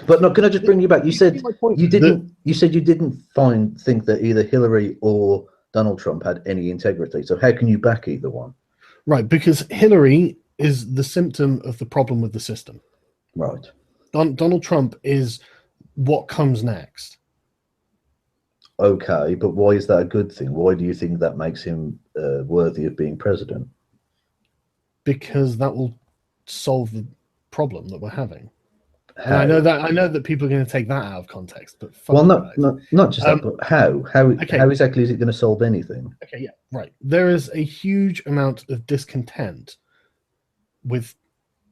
Speaker 2: But no, can I just bring you back? You
Speaker 1: see
Speaker 2: said
Speaker 1: my point.
Speaker 2: you didn't. You said you didn't think that either Hillary or Donald Trump had any integrity. So how can you back either one?
Speaker 1: Right, because Hillary is the symptom of the problem with the system.
Speaker 2: Right.
Speaker 1: Donald Trump is what comes next.
Speaker 2: Okay, but why is that a good thing? Why do you think that makes him worthy of being president?
Speaker 1: Because that will solve the problem that we're having. And
Speaker 2: How?
Speaker 1: I know that people are going to take that out of context, but fuck
Speaker 2: Well,
Speaker 1: you
Speaker 2: not
Speaker 1: guys.
Speaker 2: not just that, but how?
Speaker 1: Okay.
Speaker 2: How exactly is it going to solve anything?
Speaker 1: Okay, yeah, right. There is a huge amount of discontent with,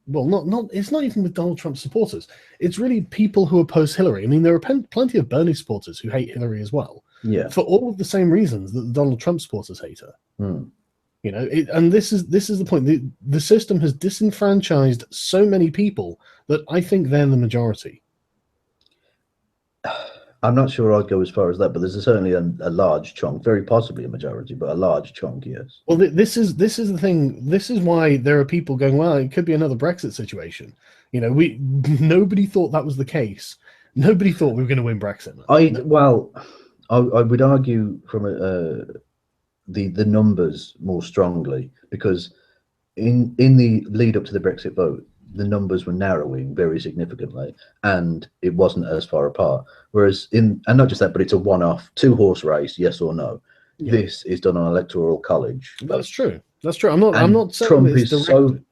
Speaker 1: well, not it's not even with Donald Trump supporters. It's really people who oppose Hillary. I mean, there are plenty of Bernie supporters who hate Hillary as well,
Speaker 2: Yeah.
Speaker 1: for all of the same reasons that the Donald Trump supporters hate her. You know, and this is the point. The system has disenfranchised so many people that I think they're the majority.
Speaker 2: I'm not sure I'd go as far as that, but there's certainly a large chunk, very possibly a majority, but a large chunk, yes.
Speaker 1: Well, this is the thing. This is why there are people going, well, it could be another Brexit situation. You know, nobody thought that was the case. Nobody thought we were going to win Brexit.
Speaker 2: Well, I would argue from the numbers more strongly, because in the lead up to the Brexit vote, the numbers were narrowing very significantly, and it wasn't as far apart. Whereas and not just that, but it's a one-off 2-horse race, yes or no. Yeah. This is done on electoral college.
Speaker 1: That's true. That's true. I'm not saying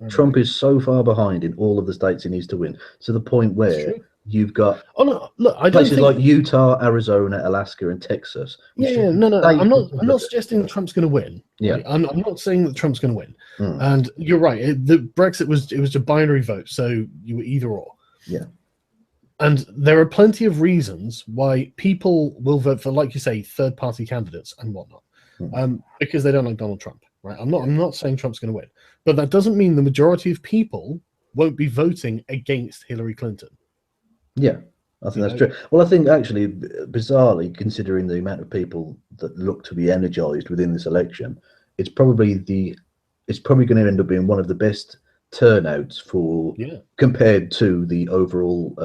Speaker 2: Trump is so far behind in all of the states he needs to win, to the point where you've got
Speaker 1: look, I
Speaker 2: places like Utah, Arizona, Alaska, and Texas.
Speaker 1: No. I'm not suggesting that Trump's going to win.
Speaker 2: Yeah,
Speaker 1: right? I'm not saying that Trump's going to win. And you're right. The Brexit was a binary vote, so you were either or.
Speaker 2: Yeah.
Speaker 1: And there are plenty of reasons why people will vote for, like you say, third-party candidates and whatnot, because they don't like Donald Trump. Right? I'm not saying Trump's going to win, but that doesn't mean the majority of people won't be voting against Hillary Clinton.
Speaker 2: Yeah, I think that's true. Well, I think actually, bizarrely, considering the amount of people that look to be energized within this election, it's probably going to end up being one of the best turnouts for compared to the overall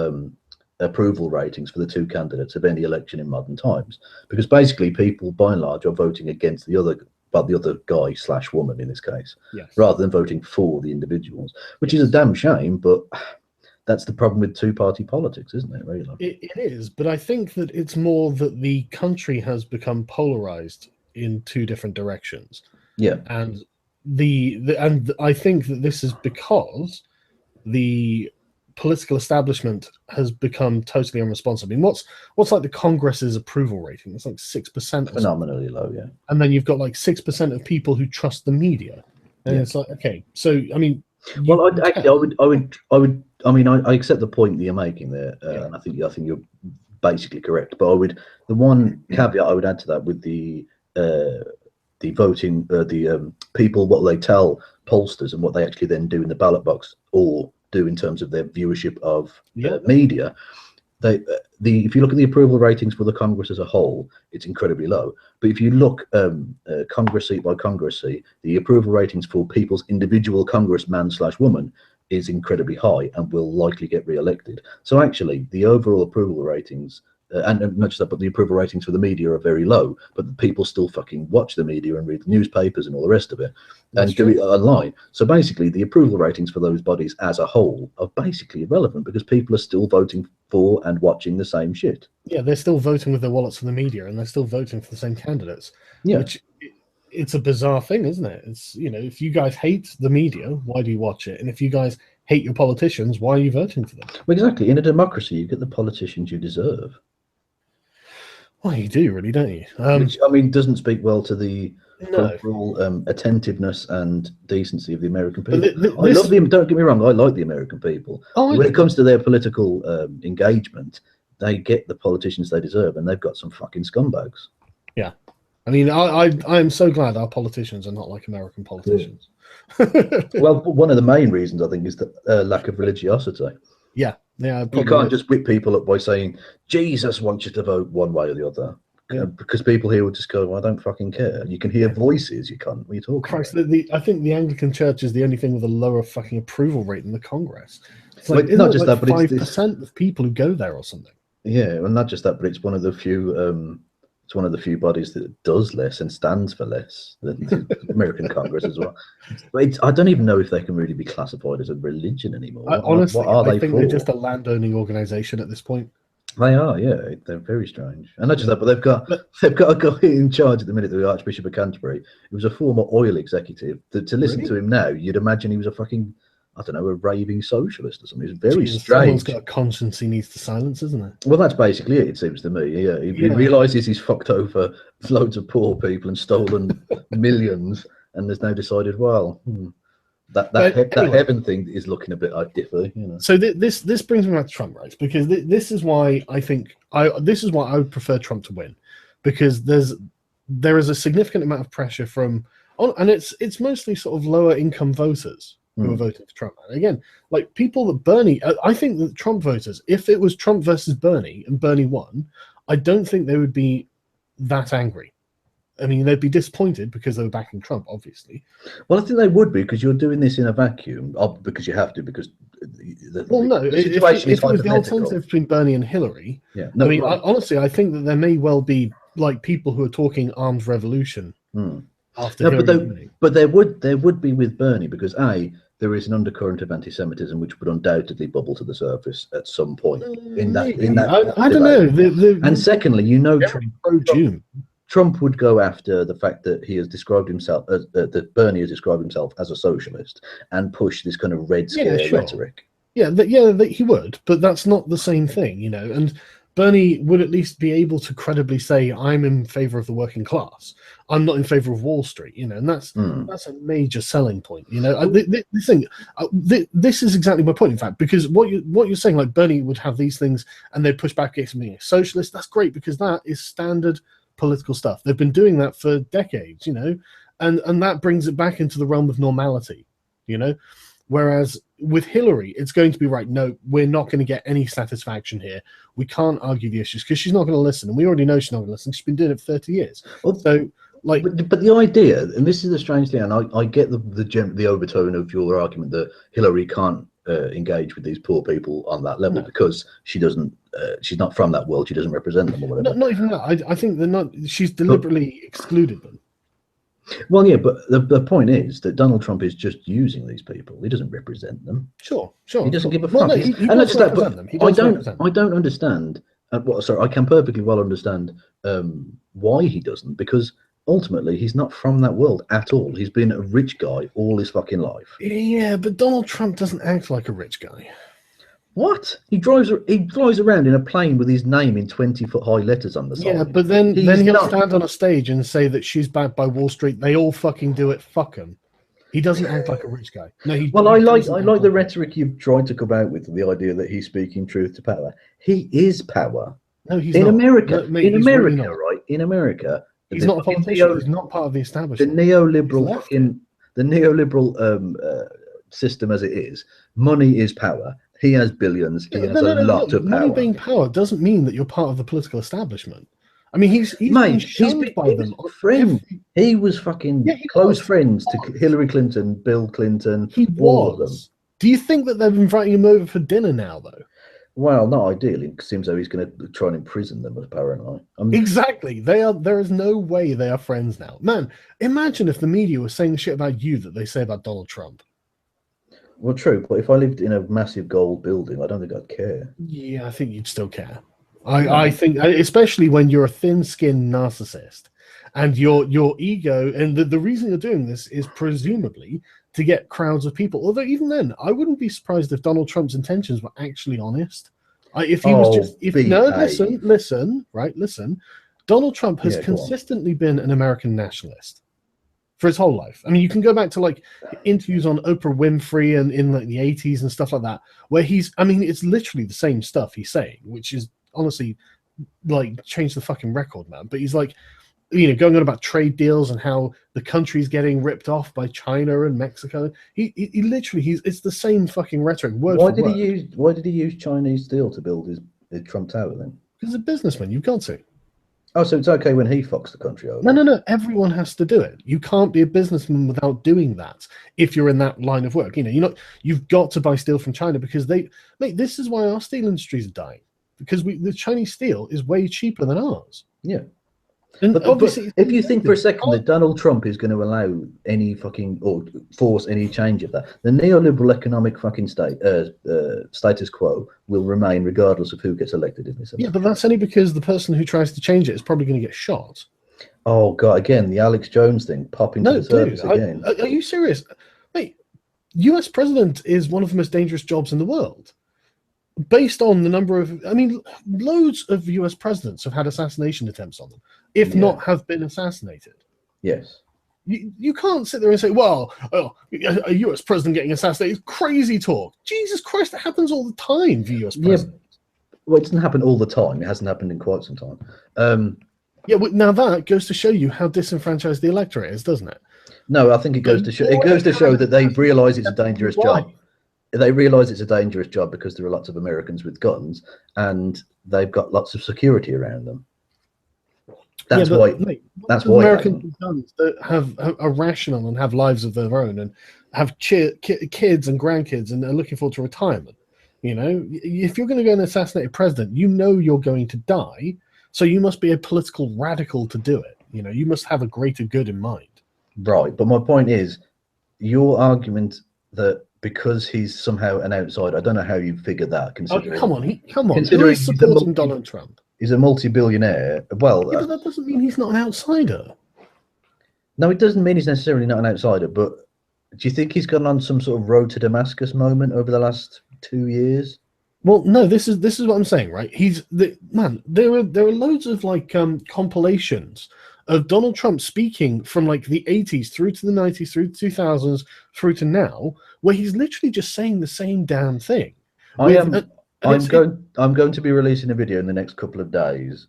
Speaker 2: approval ratings for the two candidates of any election in modern times, because basically people by and large are voting against the other guy / woman in this case, rather than voting for the individuals, which is a damn shame, but that's the problem with two-party politics, isn't it, really?
Speaker 1: It is, but I think that it's more that the country has become polarized in two different directions.
Speaker 2: Yeah.
Speaker 1: And and I think that this is because the political establishment has become totally unresponsive. I mean, what's like the Congress's approval rating? It's like 6%.
Speaker 2: Phenomenally low, yeah.
Speaker 1: And then you've got like 6% of people who trust the media. And it's like, okay, so I mean,
Speaker 2: well, I accept the point that you're making there, and I think you're basically correct. But the one caveat I would add to that with the voting, people, what they tell pollsters and what they actually then do in the ballot box or do in terms of their viewership of media. If you look at the approval ratings for the Congress as a whole, it's incredibly low. But if you look Congress seat by Congress seat, the approval ratings for people's individual congressman / woman is incredibly high and will likely get re-elected. So actually, the overall approval ratings, and not just that, but the approval ratings for the media are very low. But people still fucking watch the media and read the newspapers and all the rest of it, and do it online. So basically, the approval ratings for those bodies as a whole are basically irrelevant because people are still voting for and watching the same shit.
Speaker 1: Yeah, they're still voting with their wallets for the media, and they're still voting for the same candidates.
Speaker 2: Yeah,
Speaker 1: which it's a bizarre thing, isn't it? It's, you know, if you guys hate the media, why do you watch it? And if you guys hate your politicians, why are you voting for them?
Speaker 2: Well, exactly. In a democracy, you get the politicians you deserve.
Speaker 1: Well, you do, really, don't you?
Speaker 2: Which, I mean, doesn't speak well to the overall attentiveness and decency of the American people. I love them. Don't get me wrong. I like the American people. When it comes to their political engagement, they get the politicians they deserve, and they've got some fucking scumbags.
Speaker 1: Yeah, I mean, I am so glad our politicians are not like American politicians.
Speaker 2: Well, one of the main reasons I think is the lack of religiosity.
Speaker 1: Yeah,
Speaker 2: you can't just whip people up by saying Jesus wants you to vote one way or the other, because people here will just go, well, I don't fucking care. You can hear voices, you can't. What are you talking
Speaker 1: Christ,
Speaker 2: about?
Speaker 1: I think the Anglican Church is the only thing with a lower fucking approval rate than the Congress. It's like,
Speaker 2: not just that, but
Speaker 1: 5% of people who go there or something.
Speaker 2: Yeah, well, not just that, but it's one of the few. It's one of the few bodies that does less and stands for less than the American Congress as well. But I don't even know if they can really be classified as a religion anymore.
Speaker 1: Honestly,
Speaker 2: what are they
Speaker 1: I think
Speaker 2: for?
Speaker 1: they're just a landowning organization at this point.
Speaker 2: They are, yeah. They're very strange. And not just that, but they've got a guy in charge at the minute, the Archbishop of Canterbury. He was a former oil executive. To listen to him now, you'd imagine he was a fucking, I don't know, a raving socialist or something. It's very strange.
Speaker 1: Someone's got a conscience he needs to silence, isn't it?
Speaker 2: Well, that's basically it seems to me. Yeah, he realizes he's fucked over loads of poor people and stolen millions, and there's now decided, well, that heaven thing is looking a bit different, you know.
Speaker 1: So this brings me back to Trump, right? Because this is why I think this is why I would prefer Trump to win, because there is a significant amount of pressure from, and it's mostly sort of lower income voters who are voting for Trump. And again, like people that Bernie, I think that Trump voters, if it was Trump versus Bernie and Bernie won, I don't think they would be that angry. I mean, they'd be disappointed because they were backing Trump, obviously.
Speaker 2: Well, I think they would be, because you're doing this in a vacuum, because you have to, because
Speaker 1: the situation if it was the alternative between Bernie and Hillary, I mean, honestly, I think that there may well be like people who are talking armed revolution after Hillary.
Speaker 2: But there would be with Bernie, because there is an undercurrent of anti-Semitism which would undoubtedly bubble to the surface at some point in that.
Speaker 1: I don't know.
Speaker 2: And secondly,
Speaker 1: Trump
Speaker 2: would go after the fact that he has described himself that Bernie has described himself as a socialist and push this kind of red scare rhetoric.
Speaker 1: Yeah, he would, but that's not the same thing, you know. And Bernie would at least be able to credibly say, "I'm in favor of the working class. I'm not in favor of Wall Street," you know, and that's a major selling point, you know. This is exactly my point, in fact, because what you're saying, like Bernie would have these things and they'd push back against being a socialist. That's great, because that is standard political stuff. They've been doing that for decades, you know, and that brings it back into the realm of normality, you know. Whereas with Hillary, it's going to be right. No, we're not going to get any satisfaction here. We can't argue the issues because she's not going to listen, and we already know she's not going to listen. She's been doing it for 30 years. Well, so, like,
Speaker 2: but the idea, and this is the strange thing, and I get the overtone of your argument that Hillary can't engage with these poor people on that level because she doesn't. She's not from that world. She doesn't represent them or whatever.
Speaker 1: Not even that. I think they're not. She's deliberately excluded them.
Speaker 2: Well, yeah, but the point is that Donald Trump is just using these people. He doesn't represent them.
Speaker 1: Sure.
Speaker 2: He doesn't give a fuck.
Speaker 1: Well, no, he does represent them.
Speaker 2: I don't understand. I can perfectly well understand why he doesn't, because ultimately he's not from that world at all. He's been a rich guy all his fucking life.
Speaker 1: Yeah, but Donald Trump doesn't act like a rich guy.
Speaker 2: What? He flies around in a plane with his name in 20-foot high letters on the side.
Speaker 1: Yeah, but then he'll stand on a stage and say that she's backed by Wall Street. They all fucking do it. Fuck him. He doesn't act like a rich guy. No,
Speaker 2: I like the rhetoric you've tried to come out with, the idea that he's speaking truth to power. He is power.
Speaker 1: No, he's
Speaker 2: in
Speaker 1: not.
Speaker 2: America.
Speaker 1: No, mate,
Speaker 2: in America,
Speaker 1: really
Speaker 2: right? In America,
Speaker 1: he's not a politician. He's not part of the establishment.
Speaker 2: The neoliberal system as it is, money is power. He has billions. He has a lot of power.
Speaker 1: Money being power doesn't mean that you're part of the political establishment. I mean, he's been shunned by them.
Speaker 2: He was fucking close friends to Hillary Clinton, Bill Clinton.
Speaker 1: He
Speaker 2: all of them.
Speaker 1: Do you think that they're inviting him over for dinner now, though?
Speaker 2: Well, not ideally. It seems though he's going to try and imprison them, apparently.
Speaker 1: Exactly. There is no way they are friends now. Man, imagine if the media was saying the shit about you that they say about Donald Trump.
Speaker 2: Well, true, but if I lived in a massive gold building, I don't think I'd care.
Speaker 1: Yeah, I think you'd still care. I think, especially when you're a thin-skinned narcissist, and your ego, and the reason you're doing this is presumably to get crowds of people. Although even then, I wouldn't be surprised if Donald Trump's intentions were actually honest. If he was just, listen. Donald Trump has consistently been an American nationalist for his whole life. I mean, you can go back to like interviews on Oprah Winfrey and in like the 80s and stuff like that, where it's literally the same stuff he's saying, which is honestly like change the fucking record, man. But he's like, going on about trade deals and how the country's getting ripped off by China and Mexico. He literally, it's the same fucking rhetoric, word for word.
Speaker 2: Why did he use Chinese steel to build his Trump Tower then?
Speaker 1: Because a businessman, you've got to.
Speaker 2: Oh, so it's okay when he fucks the country over?
Speaker 1: No. Everyone has to do it. You can't be a businessman without doing that. If you're in that line of work, you've got to buy steel from China because this is why our steel industry is dying, because the Chinese steel is way cheaper than ours.
Speaker 2: Yeah.
Speaker 1: And obviously,
Speaker 2: but if you think for a second that Donald Trump is going to allow any fucking or force any change of that, the neoliberal economic fucking status quo will remain regardless of who gets elected in this election.
Speaker 1: Yeah, but that's only because the person who tries to change it is probably going to get shot.
Speaker 2: Oh god, again, the Alex Jones thing popping to the surface again.
Speaker 1: Are you serious? Mate, US president is one of the most dangerous jobs in the world. Based on the number of, loads of US presidents have had assassination attempts on them, if not have been assassinated.
Speaker 2: Yes.
Speaker 1: You can't sit there and say, well, a US president getting assassinated is crazy talk. Jesus Christ, that happens all the time for US presidents.
Speaker 2: Yeah. Well, it doesn't happen all the time. It hasn't happened in quite some time.
Speaker 1: Now that goes to show you how disenfranchised the electorate is, doesn't it?
Speaker 2: No, I think it goes to show that they realise it's a dangerous job. They realise it's a dangerous job because there are lots of Americans with guns and they've got lots of security around them. That's why. That's why
Speaker 1: Americans with guns that are rational and have lives of their own and have kids and grandkids and are looking forward to retirement. If you're going to go and assassinate a president, you're going to die. So you must be a political radical to do it. You must have a greater good in mind.
Speaker 2: Right, but my point is, your argument that because he's somehow an outsider, I don't know how you figure that. Considering,
Speaker 1: come on. Considering he's supporting Donald Trump.
Speaker 2: He's a multi-billionaire. Well,
Speaker 1: but that doesn't mean he's not an outsider.
Speaker 2: No, it doesn't mean he's necessarily not an outsider. But do you think he's gone on some sort of road to Damascus moment over the last 2 years?
Speaker 1: Well, no. This is what I'm saying, right? There are loads of compilations of Donald Trump speaking from the 80s through to the 90s, through the 2000s, through to now, where he's literally just saying the same damn thing.
Speaker 2: I'm going to be releasing a video in the next couple of days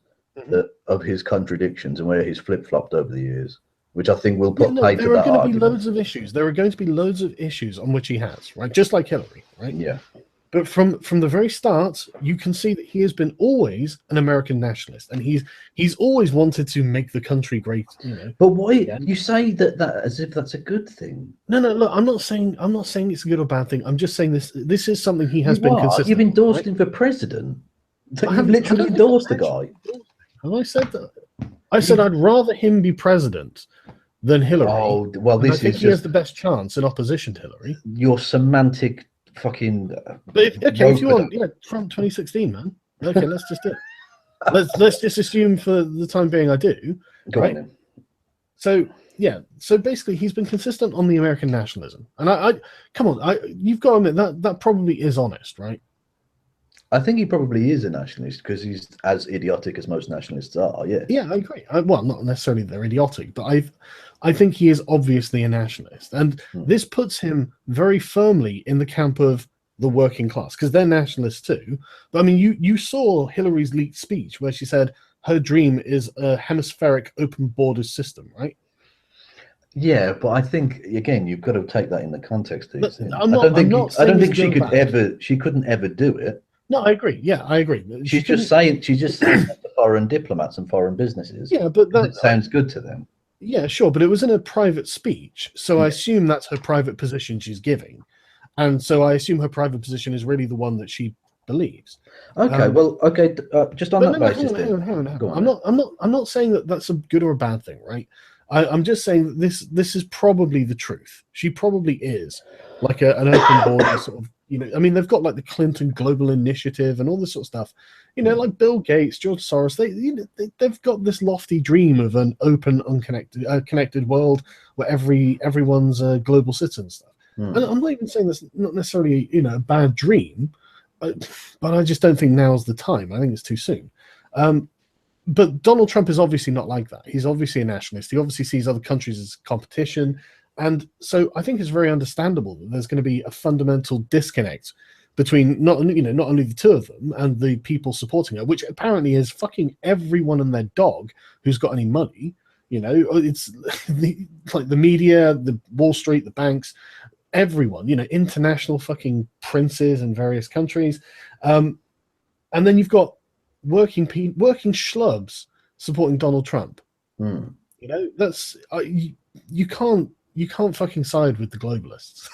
Speaker 2: of his contradictions and where he's flip-flopped over the years, which I think will put paid to that argument. There are going to be loads of issues.
Speaker 1: There are going to be loads of issues on which he has, right? Just like Hillary, right?
Speaker 2: Yeah.
Speaker 1: But from the very start, you can see that he has been always an American nationalist, and he's always wanted to make the country great.
Speaker 2: But why you say that as if that's a good thing?
Speaker 1: No. Look, I'm not saying it's a good or bad thing. I'm just saying this is something he has been consistent.
Speaker 2: You've endorsed him for president. You've literally endorsed the guy.
Speaker 1: Have I said that? I said I'd rather him be president than Hillary.
Speaker 2: Oh well,
Speaker 1: I think he has the best chance in opposition to Hillary.
Speaker 2: Your semantic. Fucking
Speaker 1: if you want, Trump 2016, man. Okay, let's just do it. Let's just assume for the time being I do.
Speaker 2: Go on then.
Speaker 1: So basically he's been consistent on the American nationalism. And I come on, you've got to admit that probably is honest, right?
Speaker 2: I think he probably is a nationalist because he's as idiotic as most nationalists are, yeah.
Speaker 1: Yeah, I agree. Well, not necessarily they're idiotic, but I think he is obviously a nationalist. And this puts him very firmly in the camp of the working class, because they're nationalists too. But you saw Hillary's leaked speech where she said her dream is a hemispheric open borders system, right?
Speaker 2: Yeah, but I think again you've got to take that in the context. I
Speaker 1: don't think
Speaker 2: she couldn't ever do it.
Speaker 1: No, I agree. Yeah, I agree.
Speaker 2: She's just saying that to foreign diplomats and foreign businesses.
Speaker 1: Yeah, but
Speaker 2: that sounds good to them.
Speaker 1: Yeah, sure, but it was in a private speech, so I assume that's her private position she's giving, and so I assume her private position is really the one that she believes.
Speaker 2: Okay, just on that basis.
Speaker 1: Hang on. I'm not saying that that's a good or a bad thing, right? I'm just saying that this is probably the truth. She probably is like an open border sort of. They've got the Clinton Global Initiative and all this sort of stuff. Like Bill Gates, George Soros. They've got this lofty dream of an open, connected world where everyone's a global citizen and stuff. And I'm not even saying that's not necessarily a bad dream, but I just don't think now's the time. I think it's too soon. But Donald Trump is obviously not like that. He's obviously a nationalist. He obviously sees other countries as competition. And so I think it's very understandable that there's going to be a fundamental disconnect between not only the two of them and the people supporting her, which apparently is fucking everyone and their dog who's got any money. You know, it's like the media, the Wall Street, the banks, everyone. You know, international fucking princes in various countries, and then you've got working schlubs supporting Donald Trump.
Speaker 2: Hmm.
Speaker 1: You know, that's you can't fucking side with the globalists.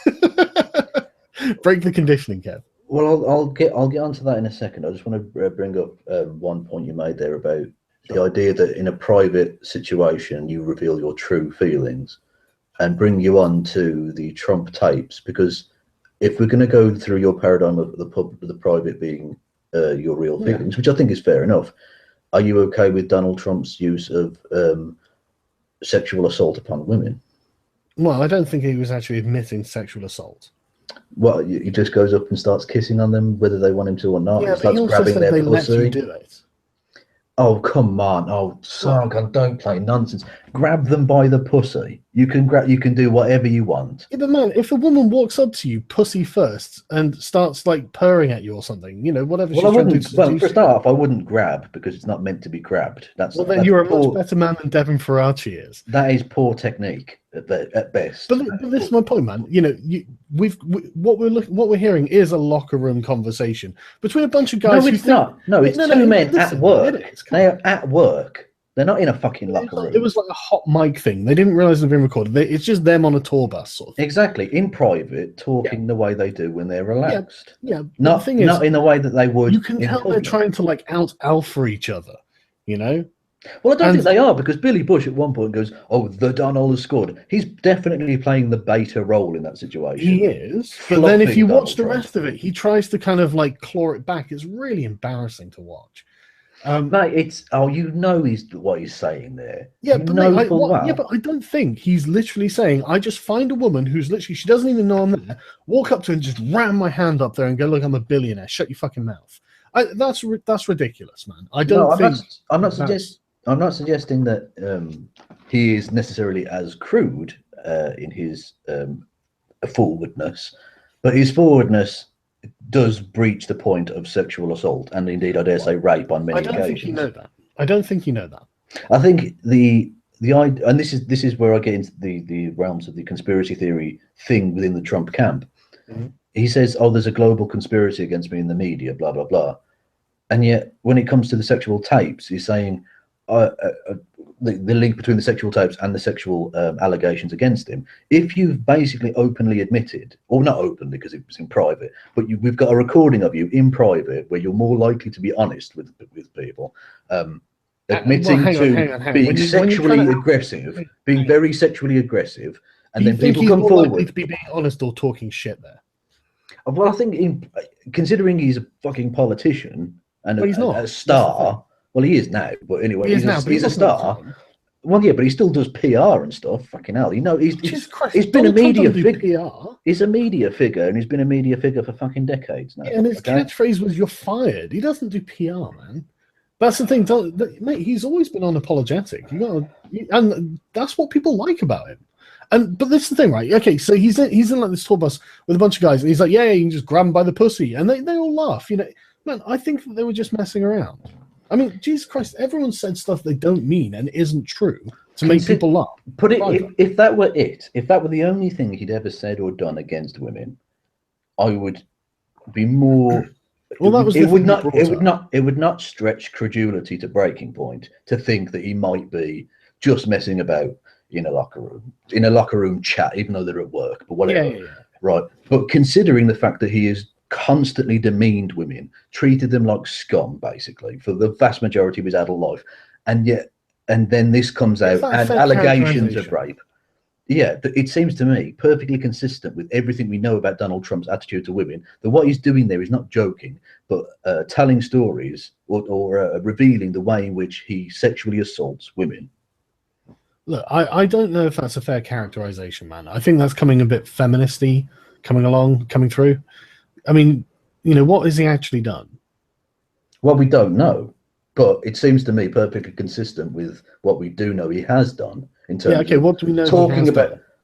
Speaker 1: Break the conditioning, Kev.
Speaker 2: Well, I'll get onto that in a second. I just want to bring up one point you made there about the idea that in a private situation you reveal your true feelings, and bring you on to the Trump tapes, because if we're going to go through your paradigm of the private being your real feelings, which I think is fair enough, are you okay with Donald Trump's use of sexual assault upon women?
Speaker 1: Well, I don't think he was actually admitting sexual assault.
Speaker 2: Well, he just goes up and starts kissing on them, whether they want him to or not.
Speaker 1: Yeah,
Speaker 2: He starts grabbing their
Speaker 1: let you
Speaker 2: pussy.
Speaker 1: do it.
Speaker 2: Oh, come on. Oh, Sargon, don't play nonsense. Grab them by the pussy. You can do whatever you want.
Speaker 1: Yeah, but man, if a woman walks up to you, pussy first, and starts like purring at you or something, you know, whatever she's trying to do.
Speaker 2: Well, for a start off, I wouldn't grab, because it's not meant to be grabbed.
Speaker 1: Then you're a much better man than Devin Faraci is.
Speaker 2: That is poor technique at best.
Speaker 1: But this is my point, man. You know, what we're hearing is a locker room conversation between a bunch of guys.
Speaker 2: No, it's not. No, it's two men at work. They are at work. They're not in a fucking locker room.
Speaker 1: It was like a hot mic thing. They didn't realize they've been recorded. It's just them on a tour bus, sort of.
Speaker 2: Exactly, in private, talking the way they do when they're relaxed.
Speaker 1: Yeah.
Speaker 2: Not in the way that they would.
Speaker 1: You can tell they're trying to like out alpha each other. You know.
Speaker 2: Well, I don't think they are, because Billy Bush at one point goes, "Oh, the Donald has scored." He's definitely playing the beta role in that situation.
Speaker 1: He is, but then if you watch the rest of it, he tries to kind of like claw it back. It's really embarrassing to watch.
Speaker 2: Mate, it's he's what he's saying there.
Speaker 1: Yeah, but but I don't think he's literally saying, "I just find a woman who's literally she doesn't even know I'm there, walk up to her and just ram my hand up there and go, look, I'm a billionaire. Shut your fucking mouth." That's ridiculous, man.
Speaker 2: I'm not suggesting that he is necessarily as crude in his forwardness, but his forwardness does breach the point of sexual assault, and indeed, I dare say, rape on many occasions.
Speaker 1: I don't think you know that.
Speaker 2: I think the idea, and this is where I get into the realms of the conspiracy theory thing within the Trump camp.
Speaker 1: Mm-hmm.
Speaker 2: He says, "Oh, there's a global conspiracy against me in the media, blah blah blah," and yet when it comes to the sexual tapes, he's saying the link between the sexual tapes and the sexual allegations against him. If you've basically openly admitted, or not openly because it was in private, but we've got a recording of you in private where you're more likely to be honest with people, admitting to being sexually aggressive, being very sexually aggressive, and then people come forward
Speaker 1: to be being honest or talking shit there.
Speaker 2: Well, I think considering he's a fucking politician and
Speaker 1: he's not
Speaker 2: a star. Well, he is now, but anyway, he's a star. Well, yeah, but he still does PR and stuff. Fucking hell, you know, he's been a media figure. He's a media figure, and he's been a media figure for fucking decades now.
Speaker 1: Yeah, and his catchphrase was "You're fired." He doesn't do PR, man. That's the thing, mate. He's always been unapologetic. And that's what people like about him. But this is the thing, right? Okay, so he's in like this tour bus with a bunch of guys, and he's like, "Yeah, you can just grab him by the pussy," and they all laugh. You know, man, I think that they were just messing around. I mean, Jesus Christ, everyone said stuff they don't mean and isn't true to make people laugh.
Speaker 2: If that were the only thing he'd ever said or done against women, I would be more.
Speaker 1: Well,
Speaker 2: it would not stretch credulity to breaking point to think that he might be just messing about in a locker room chat, even though they're at work, but whatever.
Speaker 1: Yeah.
Speaker 2: Right. But considering the fact that he is constantly demeaned women, treated them like scum, basically, for the vast majority of his adult life, and then this comes out and allegations of rape. Yeah, it seems to me perfectly consistent with everything we know about Donald Trump's attitude to women, that what he's doing there is not joking, but telling stories or revealing the way in which he sexually assaults women.
Speaker 1: Look, I don't know if that's a fair characterization, man. I think that's coming a bit feministy, coming through. I mean, you know, what has he actually done?
Speaker 2: Well, we don't know, but it seems to me perfectly consistent with what we do know he has done in terms of
Speaker 1: what do we know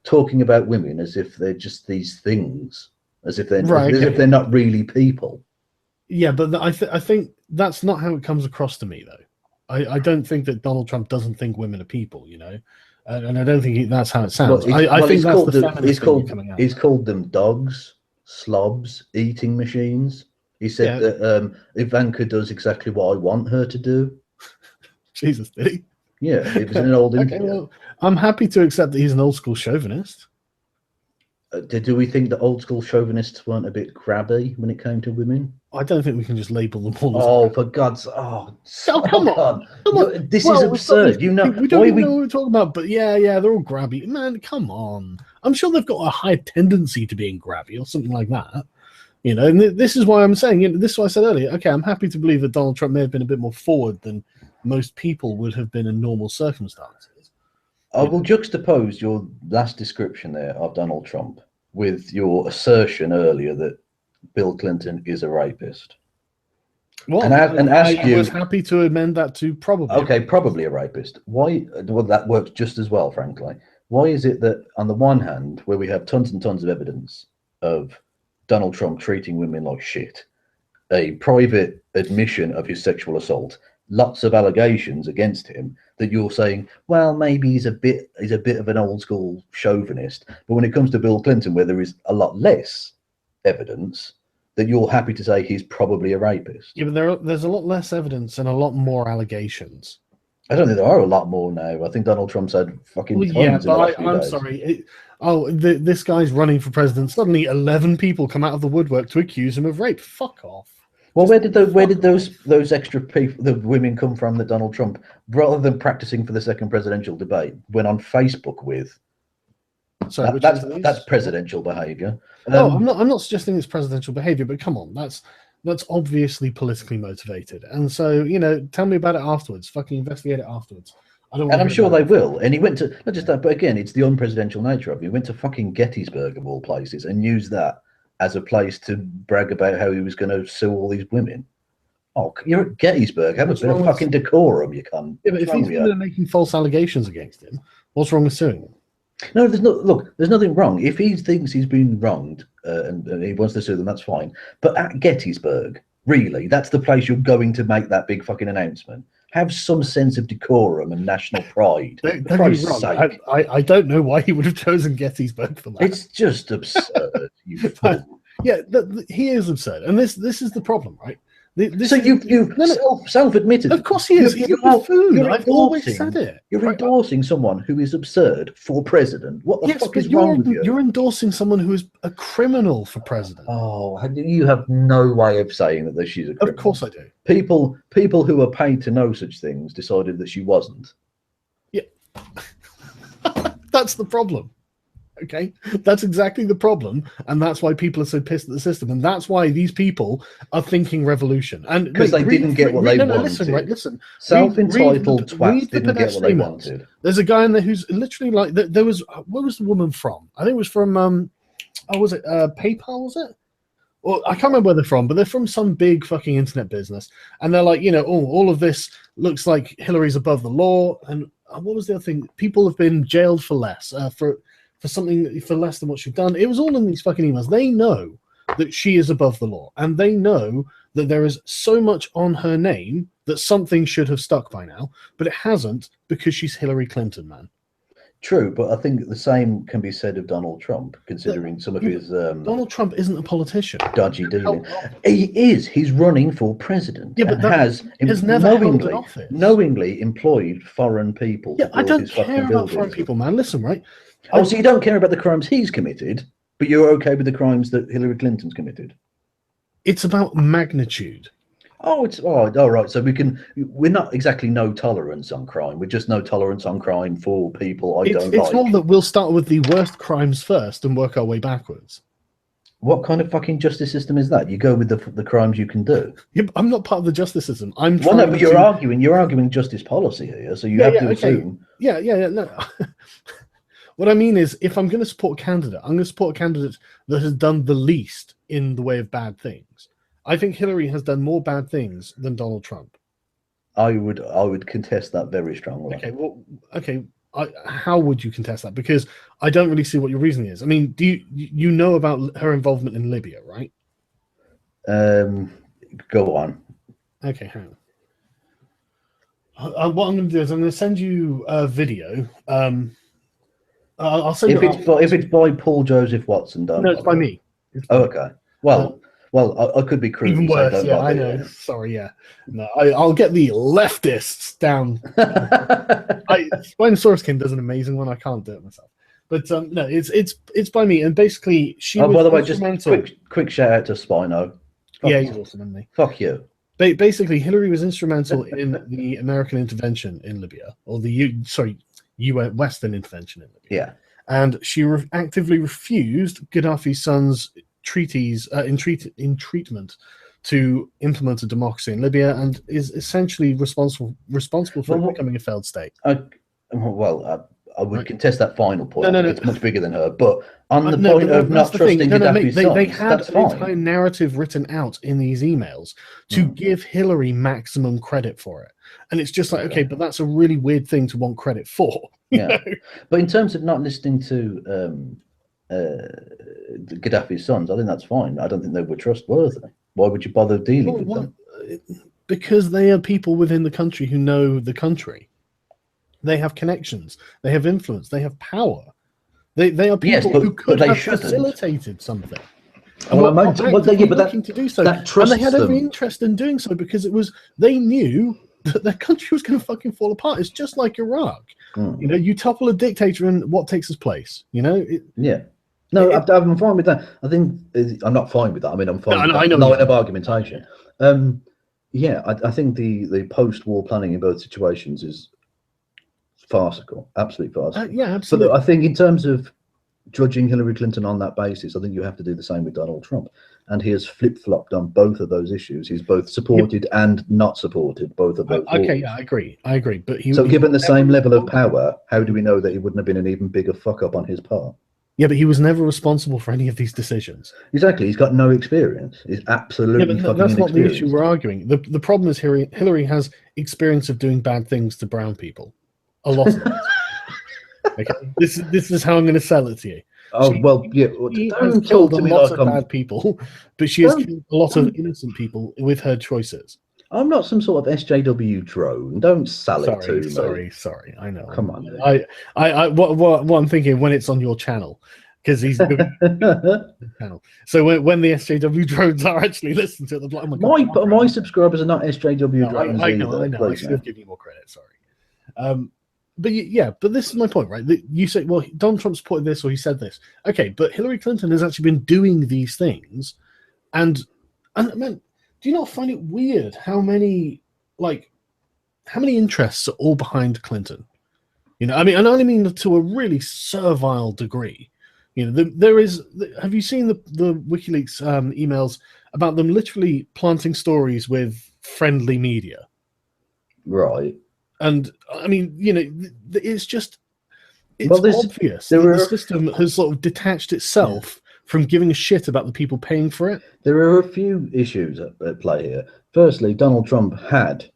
Speaker 2: talking about women as if they're just these things, as if they're not really people.
Speaker 1: Yeah, but I think that's not how it comes across to me, though. I don't think that Donald Trump doesn't think women are people, you know, and I don't think that's how it sounds.
Speaker 2: Well,
Speaker 1: I think
Speaker 2: he's
Speaker 1: that's
Speaker 2: called
Speaker 1: the
Speaker 2: them.
Speaker 1: feminist thing coming out.
Speaker 2: He's called them dogs, slobs, eating machines. He said
Speaker 1: Yeah.
Speaker 2: that Ivanka does exactly what I want her to do.
Speaker 1: Jesus, did he?
Speaker 2: Yeah, it was in an old
Speaker 1: Okay,
Speaker 2: interview.
Speaker 1: well, I'm happy to accept that he's an old school chauvinist.
Speaker 2: Do we think that old school chauvinists weren't a bit crabby when it came to women?
Speaker 1: I don't think we can just label them all as.
Speaker 2: Oh, for God's oh,
Speaker 1: Come on, come on.
Speaker 2: This
Speaker 1: Well,
Speaker 2: is absurd. You know
Speaker 1: we don't
Speaker 2: why
Speaker 1: even know what we're talking about, but yeah, they're all grabby. Man, come on. I'm sure they've got a high tendency to being grabby or something like that. You know, and this is why I'm saying, this is what I said earlier. Okay, I'm happy to believe that Donald Trump may have been a bit more forward than most people would have been in normal circumstances.
Speaker 2: I will juxtapose your last description there of Donald Trump with your assertion earlier that Bill Clinton is a rapist.
Speaker 1: Well, I was happy to amend that to probably.
Speaker 2: Okay, probably a rapist. Why? Well, that works just as well, frankly. Why is it that on the one hand, where we have tons and tons of evidence of Donald Trump treating women like shit, a private admission of his sexual assault, lots of allegations against him, that you're saying, well, maybe he's a bit of an old school chauvinist, but when it comes to Bill Clinton, where there is a lot less evidence, that you're happy to say he's probably a rapist.
Speaker 1: Yeah, but there's a lot less evidence and a lot more allegations.
Speaker 2: I don't think there are a lot more now. I think Donald Trump's had fucking tons in the last few days.
Speaker 1: Sorry. This guy's running for president. Suddenly, 11 people come out of the woodwork to accuse him of rape. Fuck off.
Speaker 2: Well, where did those extra people, the women, come from that Donald Trump, rather than practicing for the second presidential debate, went on Facebook with?
Speaker 1: Sorry,
Speaker 2: that's presidential behaviour.
Speaker 1: I'm not suggesting it's presidential behaviour, but come on, that's obviously politically motivated. And so, tell me about it afterwards. Fucking investigate it afterwards.
Speaker 2: And I'm sure they will. And he went to, not just that, but again, it's the unpresidential nature of it. He went to fucking Gettysburg, of all places, and used that as a place to brag about how he was going to sue all these women. Oh, you're at Gettysburg. Have a bit of fucking decorum, you cunt.
Speaker 1: Yeah, but if he's making false allegations against him, what's wrong with suing him?
Speaker 2: No, there's nothing wrong. If he thinks he's been wronged and he wants to sue them, that's fine. But at Gettysburg, really, that's the place you're going to make that big fucking announcement. Have some sense of decorum and national pride.
Speaker 1: Don't be wrong. I don't know why he would have chosen Gettysburg for that.
Speaker 2: It's just absurd. You fool.
Speaker 1: Yeah, he is absurd, and this is the problem, right?
Speaker 2: So you self-admitted.
Speaker 1: Of course he is. He's a buffoon. I've always said it.
Speaker 2: You're endorsing someone who is absurd for president. What the fuck is wrong with you?
Speaker 1: You're endorsing someone who is a criminal for president.
Speaker 2: Oh, you have no way of saying that she's a criminal.
Speaker 1: Of course I do.
Speaker 2: People who are paid to know such things decided that she wasn't.
Speaker 1: Yeah. That's the problem. Okay, that's exactly the problem, and that's why people are so pissed at the system, and that's why these people are thinking revolution. And
Speaker 2: because they didn't get what they wanted.
Speaker 1: Listen.
Speaker 2: Self-entitled twats didn't get what they wanted.
Speaker 1: There's a guy in there who's literally like, there was, where was the woman from? I think it was from, was it PayPal? Was it? Well, I can't remember where they're from, but they're from some big fucking internet business, and they're like, all of this looks like Hillary's above the law, and what was the other thing? People have been jailed for less, for something for less than what she's done. It was all in these fucking emails. They know that she is above the law, and they know that there is so much on her name that something should have stuck by now, but it hasn't, because she's Hillary Clinton, man.
Speaker 2: True, but I think the same can be said of Donald Trump, considering some of his...
Speaker 1: Donald Trump isn't a politician.
Speaker 2: Dodgy dealing. He is. He's running for president.
Speaker 1: Yeah, but
Speaker 2: has
Speaker 1: never held an office.
Speaker 2: Knowingly employed foreign people.
Speaker 1: Yeah, I don't care about foreign people, man. Listen, right?
Speaker 2: Oh, so you don't care about the crimes he's committed, but you're okay with the crimes that Hillary Clinton's committed?
Speaker 1: It's about magnitude.
Speaker 2: Oh, all right. So we're not exactly no tolerance on crime. We're just no tolerance on crime for people don't like.
Speaker 1: It's more that we'll start with the worst crimes first and work our way backwards.
Speaker 2: What kind of fucking justice system is that? You go with the crimes you can do.
Speaker 1: Yeah, I'm not part of the justice system.
Speaker 2: But you're arguing justice policy here, so you have to assume.
Speaker 1: Yeah. No. What I mean is, if I'm going to support a candidate, I'm going to support a candidate that has done the least in the way of bad things. I think Hillary has done more bad things than Donald Trump.
Speaker 2: I would contest that very strongly.
Speaker 1: Okay. How would you contest that? Because I don't really see what your reasoning is. I mean, do you know about her involvement in Libya, right?
Speaker 2: Go on.
Speaker 1: Okay, hang What I'm going to do is I'm going to send you a video. I'll send
Speaker 2: If
Speaker 1: you.
Speaker 2: it's by Paul Joseph Watson, don't
Speaker 1: No, it's by
Speaker 2: bother.
Speaker 1: me. It's by me.
Speaker 2: Okay. Well, I could be crude
Speaker 1: Even
Speaker 2: and say
Speaker 1: worse.
Speaker 2: don't
Speaker 1: Yeah,
Speaker 2: bother.
Speaker 1: I know.
Speaker 2: Yeah.
Speaker 1: Sorry. Yeah. No, I'll get the leftists down. Spinosaurus does an amazing one. I can't do it myself. But no, it's by me, and basically she was
Speaker 2: by the way, just
Speaker 1: instrumental.
Speaker 2: quick shout out to Spino.
Speaker 1: Yeah, he's awesome, isn't he?
Speaker 2: Fuck you.
Speaker 1: Basically, Hillary was instrumental in the American intervention in Libya, or the U.S. Western intervention in Libya.
Speaker 2: Yeah.
Speaker 1: And she actively refused Gaddafi's son's treaties in treatment to implement a democracy in Libya, and is essentially responsible for it becoming a failed state.
Speaker 2: I would contest that final point.
Speaker 1: No.
Speaker 2: It's much bigger than her. But on the point of not trusting Gaddafi's sons,
Speaker 1: they had
Speaker 2: that's
Speaker 1: an
Speaker 2: fine.
Speaker 1: entire narrative written out in these emails to give Hillary maximum credit for it. And it's just like, okay, but that's a really weird thing to want credit for.
Speaker 2: Yeah. But in terms of not listening to Gaddafi's sons, I think that's fine. I don't think they were trustworthy. Why would you bother dealing with them?
Speaker 1: Because they are people within the country who know the country. They have connections. They have influence. They have power. They are people who could have facilitated something.
Speaker 2: But
Speaker 1: looking to do so, and they had every
Speaker 2: them.
Speaker 1: interest in doing so because they knew that their country was going to fucking fall apart. It's just like Iraq. You know, you topple a dictator, and what takes its place? You know.
Speaker 2: I'm fine with that. I think I'm not fine with that. I mean, I'm fine with that line of argumentation. I think the post-war planning in both situations is farcical, absolutely farcical.
Speaker 1: Yeah, absolutely.
Speaker 2: But I think in terms of judging Hillary Clinton on that basis, I think you have to do the same with Donald Trump. And he has flip-flopped on both of those issues. He's both supported and not supported both of those.
Speaker 1: Okay, yeah, I agree. But
Speaker 2: given the same level of power, how do we know that it wouldn't have been an even bigger fuck-up on his part?
Speaker 1: Yeah, but he was never responsible for any of these decisions.
Speaker 2: Exactly. He's got no experience. He's absolutely fucking
Speaker 1: that's not the
Speaker 2: inexperienced.
Speaker 1: issue we're arguing. The problem is Hillary has experience of doing bad things to brown people. A lot of it. Okay, this is how I'm going to sell it to you.
Speaker 2: She
Speaker 1: has killed a lot of bad people, but she has killed a lot of innocent people with her choices.
Speaker 2: I'm not some sort of SJW drone. Don't sell it to me.
Speaker 1: Sorry. I know.
Speaker 2: Come on.
Speaker 1: What I'm thinking when it's on your channel, because he's channel. So when the SJW drones are actually listening to it, I'm like,
Speaker 2: my subscribers are not SJW drones.
Speaker 1: I know. I should have given you more credit. Sorry. But this is my point, right? You say, well, Donald Trump supported this or he said this. Okay, but Hillary Clinton has actually been doing these things, and man, do you not find it weird how many interests are all behind Clinton? You know, I mean, and I only mean to a really servile degree. You know, there is. Have you seen the WikiLeaks emails about them literally planting stories with friendly media?
Speaker 2: Right.
Speaker 1: And I mean, you know, it's obvious that the system has sort of detached itself from giving a shit about the people paying for it.
Speaker 2: There are a few issues at play here. Firstly, Donald Trump had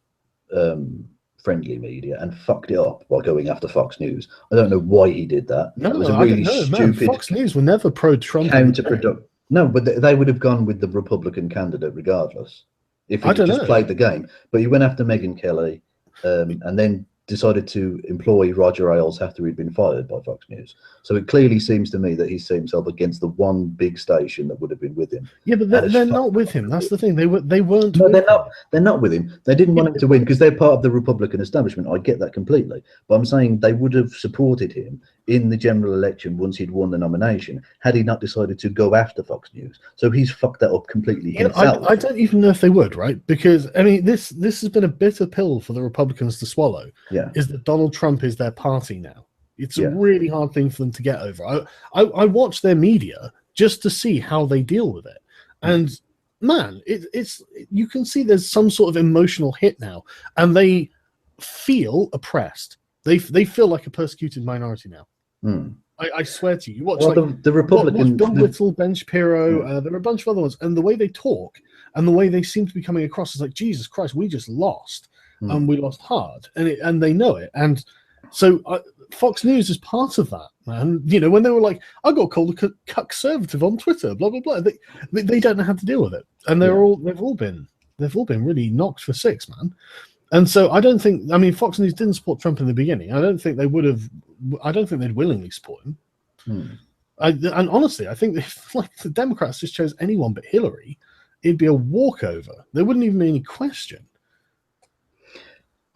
Speaker 2: friendly media and fucked it up by going after Fox News. I don't know why he did that.
Speaker 1: No,
Speaker 2: it was a really stupid.
Speaker 1: Fox News were never pro-Trump.
Speaker 2: Counterproductive. No, but they would have gone with the Republican candidate regardless if he just played the game. But he went after Megyn Kelly. And then decided to employ Roger Ailes after he'd been fired by Fox News. So it clearly seems to me that he set himself against the one big station that would have been with him.
Speaker 1: Yeah, but they're not with him. That's the thing. They weren't.
Speaker 2: No, they're not with him. They didn't want him to win because they're part of the Republican establishment. I get that completely. But I'm saying they would have supported him in the general election once he'd won the nomination, had he not decided to go after Fox News. So he's fucked that up completely himself.
Speaker 1: I don't even know if they would, right? Because I mean, this has been a bitter pill for the Republicans to swallow.
Speaker 2: Yeah,
Speaker 1: is that Donald Trump is their party now? It's a really hard thing for them to get over. I watch their media just to see how they deal with it, and man, it's you can see there's some sort of emotional hit now, and they feel oppressed. They feel like a persecuted minority now. I swear to you. You watch
Speaker 2: the Republicans,
Speaker 1: Bill Whittle, Ben Shapiro. There are a bunch of other ones, and the way they talk and the way they seem to be coming across is like, Jesus Christ, we just lost, and we lost hard, and they know it. And so Fox News is part of that, man. You know, when they were like, I got called a conservative on Twitter, blah blah blah. They don't know how to deal with it, and they've all been really knocked for six, man. And so I don't think. I mean, Fox News didn't support Trump in the beginning. I don't think they would have. I don't think they'd willingly support him. And honestly, I think if like the Democrats just chose anyone but Hillary, it'd be a walkover. There wouldn't even be any question.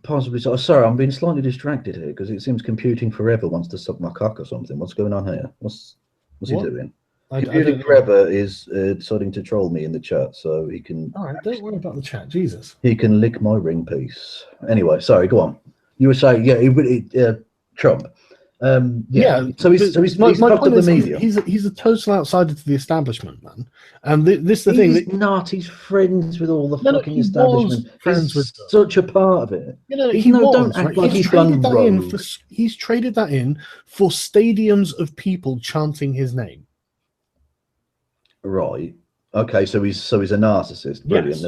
Speaker 2: Possibly so. Sorry, I'm being slightly distracted here because it seems Computing Forever wants to suck my cock or something. What's going on here? What's he doing? Computing Forever is deciding to troll me in the chat, so he can.
Speaker 1: All right, don't worry about the chat, Jesus.
Speaker 2: He can lick my ring piece. Anyway, sorry, go on. You were saying, Trump. So he's fucked up the media.
Speaker 1: He's a total outsider to the establishment, man. And this is the thing.
Speaker 2: He's not. He's friends with all the fucking establishment.
Speaker 1: Friends with
Speaker 2: such a part of it.
Speaker 1: Don't act like he's gone rogue. He's traded that in for stadiums of people chanting his name.
Speaker 2: Right. Okay. So he's a narcissist. Brilliant.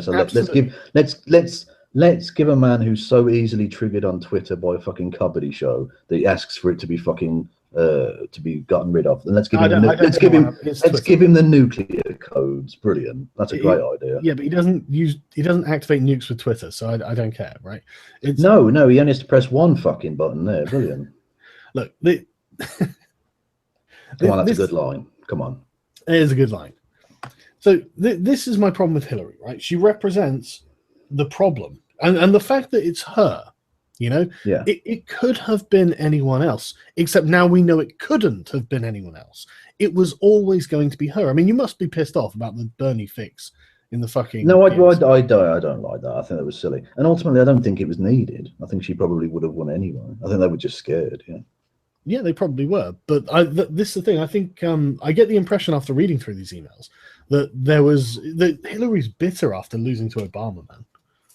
Speaker 1: Yes,
Speaker 2: Let's give a man who's so easily triggered on Twitter by a fucking comedy show that he asks for it to be fucking to be gotten rid of. And let's give him the nuclear codes. Brilliant. That's a great idea.
Speaker 1: Yeah, but he doesn't activate nukes with Twitter, so I don't care, right?
Speaker 2: No, he only has to press one fucking button there. Brilliant.
Speaker 1: Look,
Speaker 2: come on, that's a good line. Come on.
Speaker 1: It is a good line. So this is my problem with Hillary, right? She represents the problem. And the fact that it's her, it could have been anyone else, except now we know it couldn't have been anyone else. It was always going to be her. I mean, you must be pissed off about the Bernie fix in the fucking...
Speaker 2: No, I don't like that. I think that was silly. And ultimately, I don't think it was needed. I think she probably would have won anyway. I think they were just scared,
Speaker 1: Yeah, they probably were. But this is the thing. I think I get the impression after reading through these emails that Hillary's bitter after losing to Obama, man.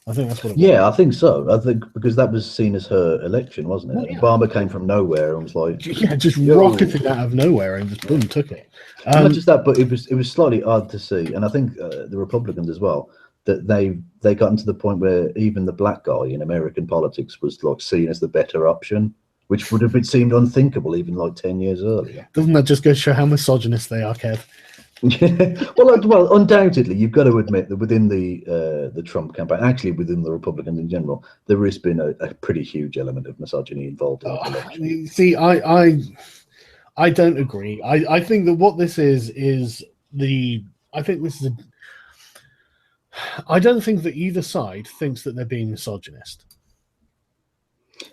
Speaker 1: I think that's what it was.
Speaker 2: Yeah, I think so. I think because that was seen as her election, wasn't it?
Speaker 1: Well, yeah.
Speaker 2: Obama came from nowhere and was like...
Speaker 1: Yeah, just rocketed out of nowhere and just boom, took it.
Speaker 2: Not just that, but it was slightly odd to see. And I think the Republicans as well, that they got into the point where even the black guy in American politics was like seen as the better option, which would have seemed unthinkable even like 10 years earlier.
Speaker 1: Doesn't that just go to show how misogynist they are, Kev?
Speaker 2: well, undoubtedly, you've got to admit that within the Trump campaign, actually within the Republicans in general, there has been a pretty huge element of misogyny involved in the election.
Speaker 1: See, I don't agree. I think that what this is I think this is I don't think that either side thinks that they're being misogynist.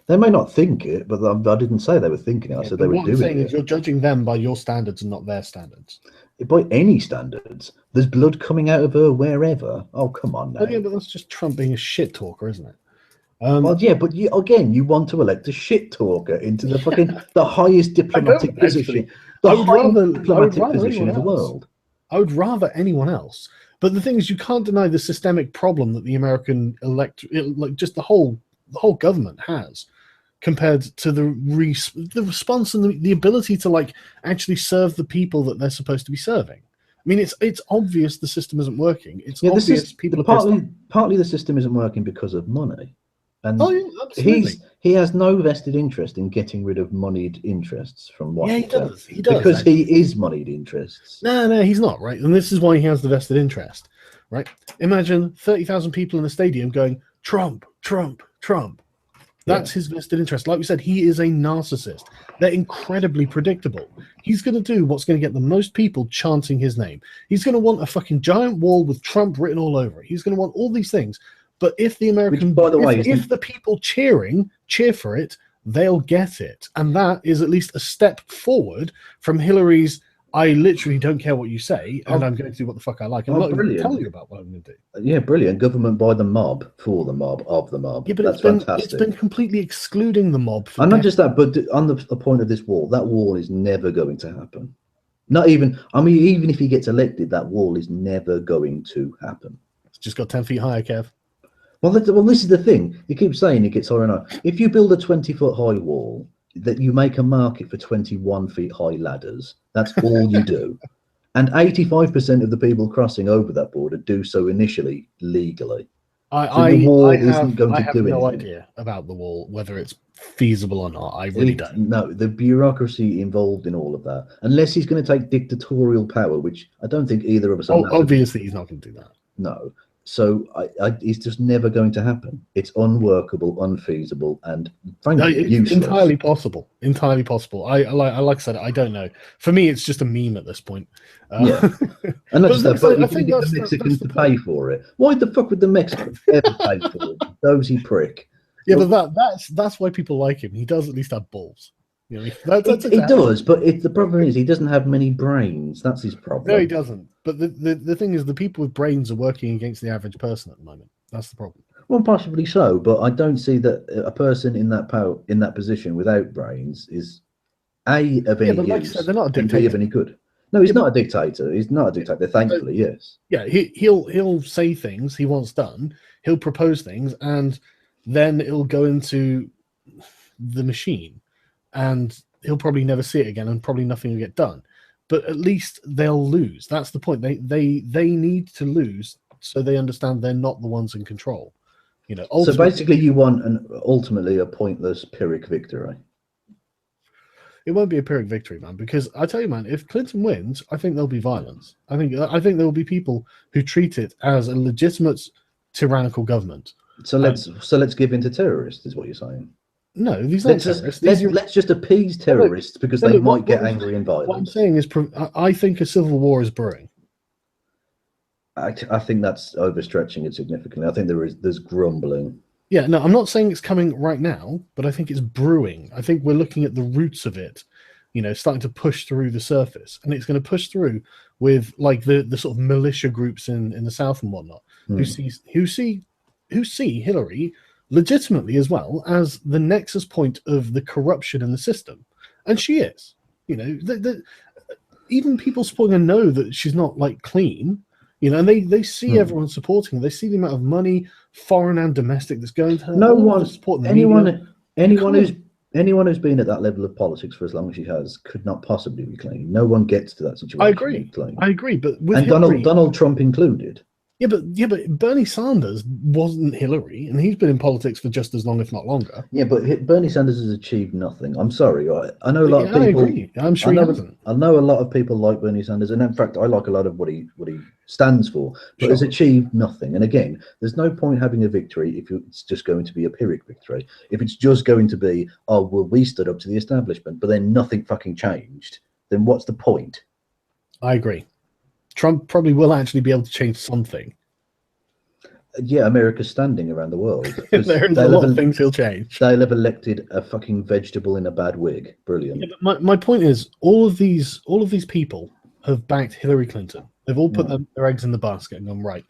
Speaker 2: They may not think it, but I didn't say they were thinking it. I said they were doing it. What I'm saying is
Speaker 1: you're judging them by your standards and not their standards.
Speaker 2: By any standards, there's blood coming out of her wherever. Oh, come on now.
Speaker 1: Oh, yeah, but that's just Trump being a shit talker, isn't it?
Speaker 2: Well, yeah, but you want to elect a shit talker into the fucking the highest diplomatic position, position in the world.
Speaker 1: I would rather anyone else. But the thing is, you can't deny the systemic problem that the American just the whole government has, compared to the response and the ability to actually serve the people that they're supposed to be serving. I mean, it's obvious the system isn't working. It's obvious people are
Speaker 2: partly the system isn't working because of money, and
Speaker 1: he
Speaker 2: has no vested interest in getting rid of moneyed interests from what
Speaker 1: he does
Speaker 2: because he is moneyed interests.
Speaker 1: No, he's not, right? And this is why he has the vested interest, right? Imagine 30,000 people in a stadium going Trump, Trump, Trump. That's his vested interest. Like we said, he is a narcissist. They're incredibly predictable. He's going to do what's going to get the most people chanting his name. He's going to want a fucking giant wall with Trump written all over it. He's going to want all these things. But if the American, if the people cheer for it, they'll get it. And that is at least a step forward from Hillary's, I literally don't care what you say, and I'm going to do what the fuck I like. I'm not going to tell you about what I'm going to do.
Speaker 2: Yeah, brilliant. Government by the mob, for the mob, of the mob.
Speaker 1: Yeah, but it's been completely excluding the mob.
Speaker 2: And not just that, but on the point of this wall, that wall is never going to happen. Not even, even if he gets elected, that wall is never going to happen.
Speaker 1: It's just got 10 feet higher, Kev.
Speaker 2: Well, this is the thing. You keep saying it gets higher and higher. If you build a 20-foot high wall, that you make a market for 21 feet high ladders. That's all you do. And 85% of the people crossing over that border do so initially legally.
Speaker 1: I have no idea about the wall, whether it's feasible or not. I really don't.
Speaker 2: No, the bureaucracy involved in all of that. Unless he's going to take dictatorial power, which I don't think either of us are.
Speaker 1: Obviously, he's not going to do that.
Speaker 2: No. So it's just never going to happen. It's unworkable, unfeasible, and
Speaker 1: No,
Speaker 2: frankly
Speaker 1: it's
Speaker 2: useless.
Speaker 1: entirely possible. Entirely possible. Like I said, I don't know. For me, it's just a meme at this point.
Speaker 2: Yeah. And not just that, but
Speaker 1: I
Speaker 2: you're going
Speaker 1: think
Speaker 2: to get
Speaker 1: that's
Speaker 2: the Mexicans
Speaker 1: the
Speaker 2: to pay
Speaker 1: point.
Speaker 2: for it. Why the fuck would the Mexicans ever pay for it? Dozy prick.
Speaker 1: Yeah, but that's why people like him. He does at least have balls. You know, that's
Speaker 2: He does, but the problem is he doesn't have many brains. That's his problem.
Speaker 1: No, he doesn't. But the thing is, the people with brains are working against the average person at the moment. That's the problem.
Speaker 2: Well, possibly so, but I don't see that a person in that position without brains is A, of any
Speaker 1: but like
Speaker 2: use,
Speaker 1: I said, they're not a
Speaker 2: and B, of
Speaker 1: dictator.
Speaker 2: any good. No, he's not a dictator. He's not a dictator. Thankfully, yes.
Speaker 1: Yeah, he'll say things he wants done. He'll propose things, and then it'll go into the machine, and he'll probably never see it again, and probably nothing will get done. But at least they'll lose. That's the point. They need to lose so they understand they're not the ones in control. You know.
Speaker 2: So basically, you want ultimately a pointless Pyrrhic victory.
Speaker 1: It won't be a Pyrrhic victory, man, because I tell you, man, if Clinton wins, I think there'll be violence. I think there will be people who treat it as a legitimate tyrannical government.
Speaker 2: So let's give in to terrorists, is what you're saying.
Speaker 1: No, these aren't terrorists.
Speaker 2: Let's just appease terrorists because they might get angry and violent.
Speaker 1: What I'm saying is, I think a civil war is brewing.
Speaker 2: I think that's overstretching it significantly. I think there's grumbling.
Speaker 1: Yeah, no, I'm not saying it's coming right now, but I think it's brewing. I think we're looking at the roots of it, you know, starting to push through the surface, and it's going to push through with like the sort of militia groups in the South and whatnot, who see Hillary legitimately as well as the nexus point of the corruption in the system, and she is. You know, even people supporting her know that she's not like clean. You know, and they see everyone supporting her. They see the amount of money, foreign and domestic, that's going to her.
Speaker 2: Anyone who's been at that level of politics for as long as she has could not possibly be clean. No one gets to that situation.
Speaker 1: I agree, but with
Speaker 2: Hillary, Donald Trump included.
Speaker 1: Yeah, but Bernie Sanders wasn't Hillary, and he's been in politics for just as long, if not longer.
Speaker 2: Yeah, but Bernie Sanders has achieved nothing. I'm sorry. I know a lot of people.
Speaker 1: I agree. I'm sure he hasn't.
Speaker 2: I know a lot of people like Bernie Sanders, and in fact, I like a lot of what he stands for, but has achieved nothing. And again, there's no point having a victory if it's just going to be a Pyrrhic victory. If it's just going to be, oh, well, we stood up to the establishment, but then nothing fucking changed, then what's the point?
Speaker 1: I agree. Trump probably will actually be able to change something.
Speaker 2: Yeah, America's standing around the world.
Speaker 1: There's a lot of things he'll change.
Speaker 2: They'll have elected a fucking vegetable in a bad wig. Brilliant.
Speaker 1: Yeah, but my point is, all of these people have backed Hillary Clinton. They've all put their eggs in the basket and gone, right,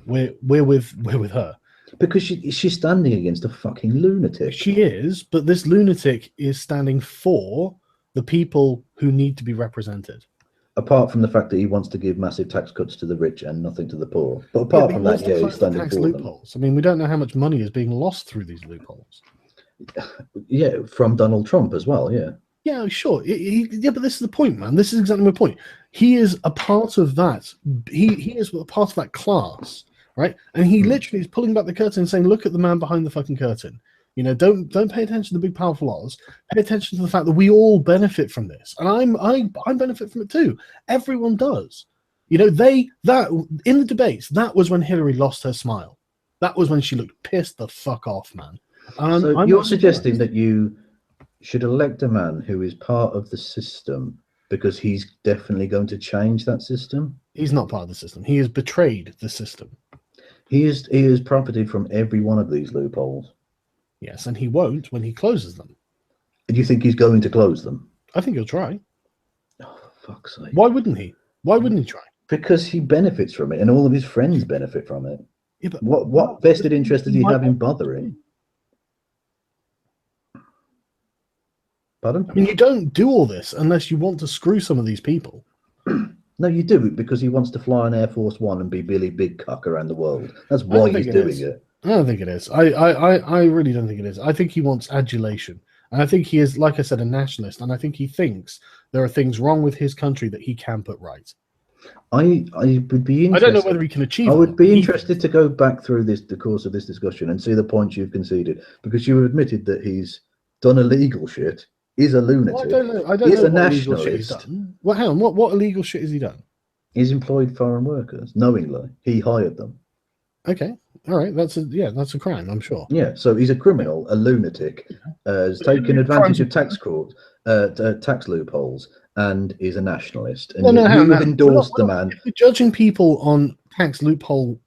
Speaker 1: we're with her.
Speaker 2: Because she's standing against a fucking lunatic.
Speaker 1: She is, but this lunatic is standing for the people who need to be represented.
Speaker 2: Apart from the fact that he wants to give massive tax cuts to the rich and nothing to the poor. But apart from that, he's standing for
Speaker 1: loopholes. I mean, we don't know how much money is being lost through these loopholes.
Speaker 2: Yeah, from Donald Trump as well, yeah.
Speaker 1: Yeah, sure. Yeah, but this is the point, man. This is exactly my point. He is a part of that. He is a part of that class, right? And he literally is pulling back the curtain and saying, look at the man behind the fucking curtain. You know, don't pay attention to the big powerful laws. Pay attention to the fact that we all benefit from this, and I benefit from it too. Everyone does. You know, that in the debates, that was when Hillary lost her smile. That was when she looked pissed the fuck off, man.
Speaker 2: So you're suggesting that you should elect a man who is part of the system because he's definitely going to change that system?
Speaker 1: He's not part of the system. He has betrayed the system.
Speaker 2: He is profited from every one of these loopholes.
Speaker 1: Yes, and he won't when he closes them.
Speaker 2: Do you think he's going to close them?
Speaker 1: I think he'll try.
Speaker 2: Oh, for fuck's sake.
Speaker 1: Why wouldn't he? Why wouldn't he try?
Speaker 2: Because he benefits from it and all of his friends benefit from it.
Speaker 1: Yeah, but
Speaker 2: what vested interest does he have in bothering? Pardon?
Speaker 1: I mean, you don't do all this unless you want to screw some of these people.
Speaker 2: No, you do it because he wants to fly on Air Force One and be Billy Big Cock around the world. That's why he's doing it.
Speaker 1: I don't think it is. I really don't think it is. I think he wants adulation. And I think he is, like I said, a nationalist. And I think he thinks there are things wrong with his country that he can put right.
Speaker 2: I would be interested.
Speaker 1: I don't know whether he can achieve.
Speaker 2: I would be interested to go back through the course of this discussion and see the points you've conceded, because you admitted that he's done illegal shit. He's a lunatic.
Speaker 1: Well, I don't know.
Speaker 2: He's a nationalist.
Speaker 1: Well, hang on. What illegal shit has he done?
Speaker 2: He's employed foreign workers knowingly. He hired them.
Speaker 1: Okay, all right, that's a crime, I'm sure.
Speaker 2: Yeah, so he's a criminal, a lunatic, has
Speaker 1: But
Speaker 2: taken
Speaker 1: crimes
Speaker 2: advantage
Speaker 1: are
Speaker 2: of tax loopholes, and is a nationalist. And
Speaker 1: no,
Speaker 2: yet
Speaker 1: no, hang
Speaker 2: you have
Speaker 1: on.
Speaker 2: endorsed the man.
Speaker 1: If we're judging people on tax loophole,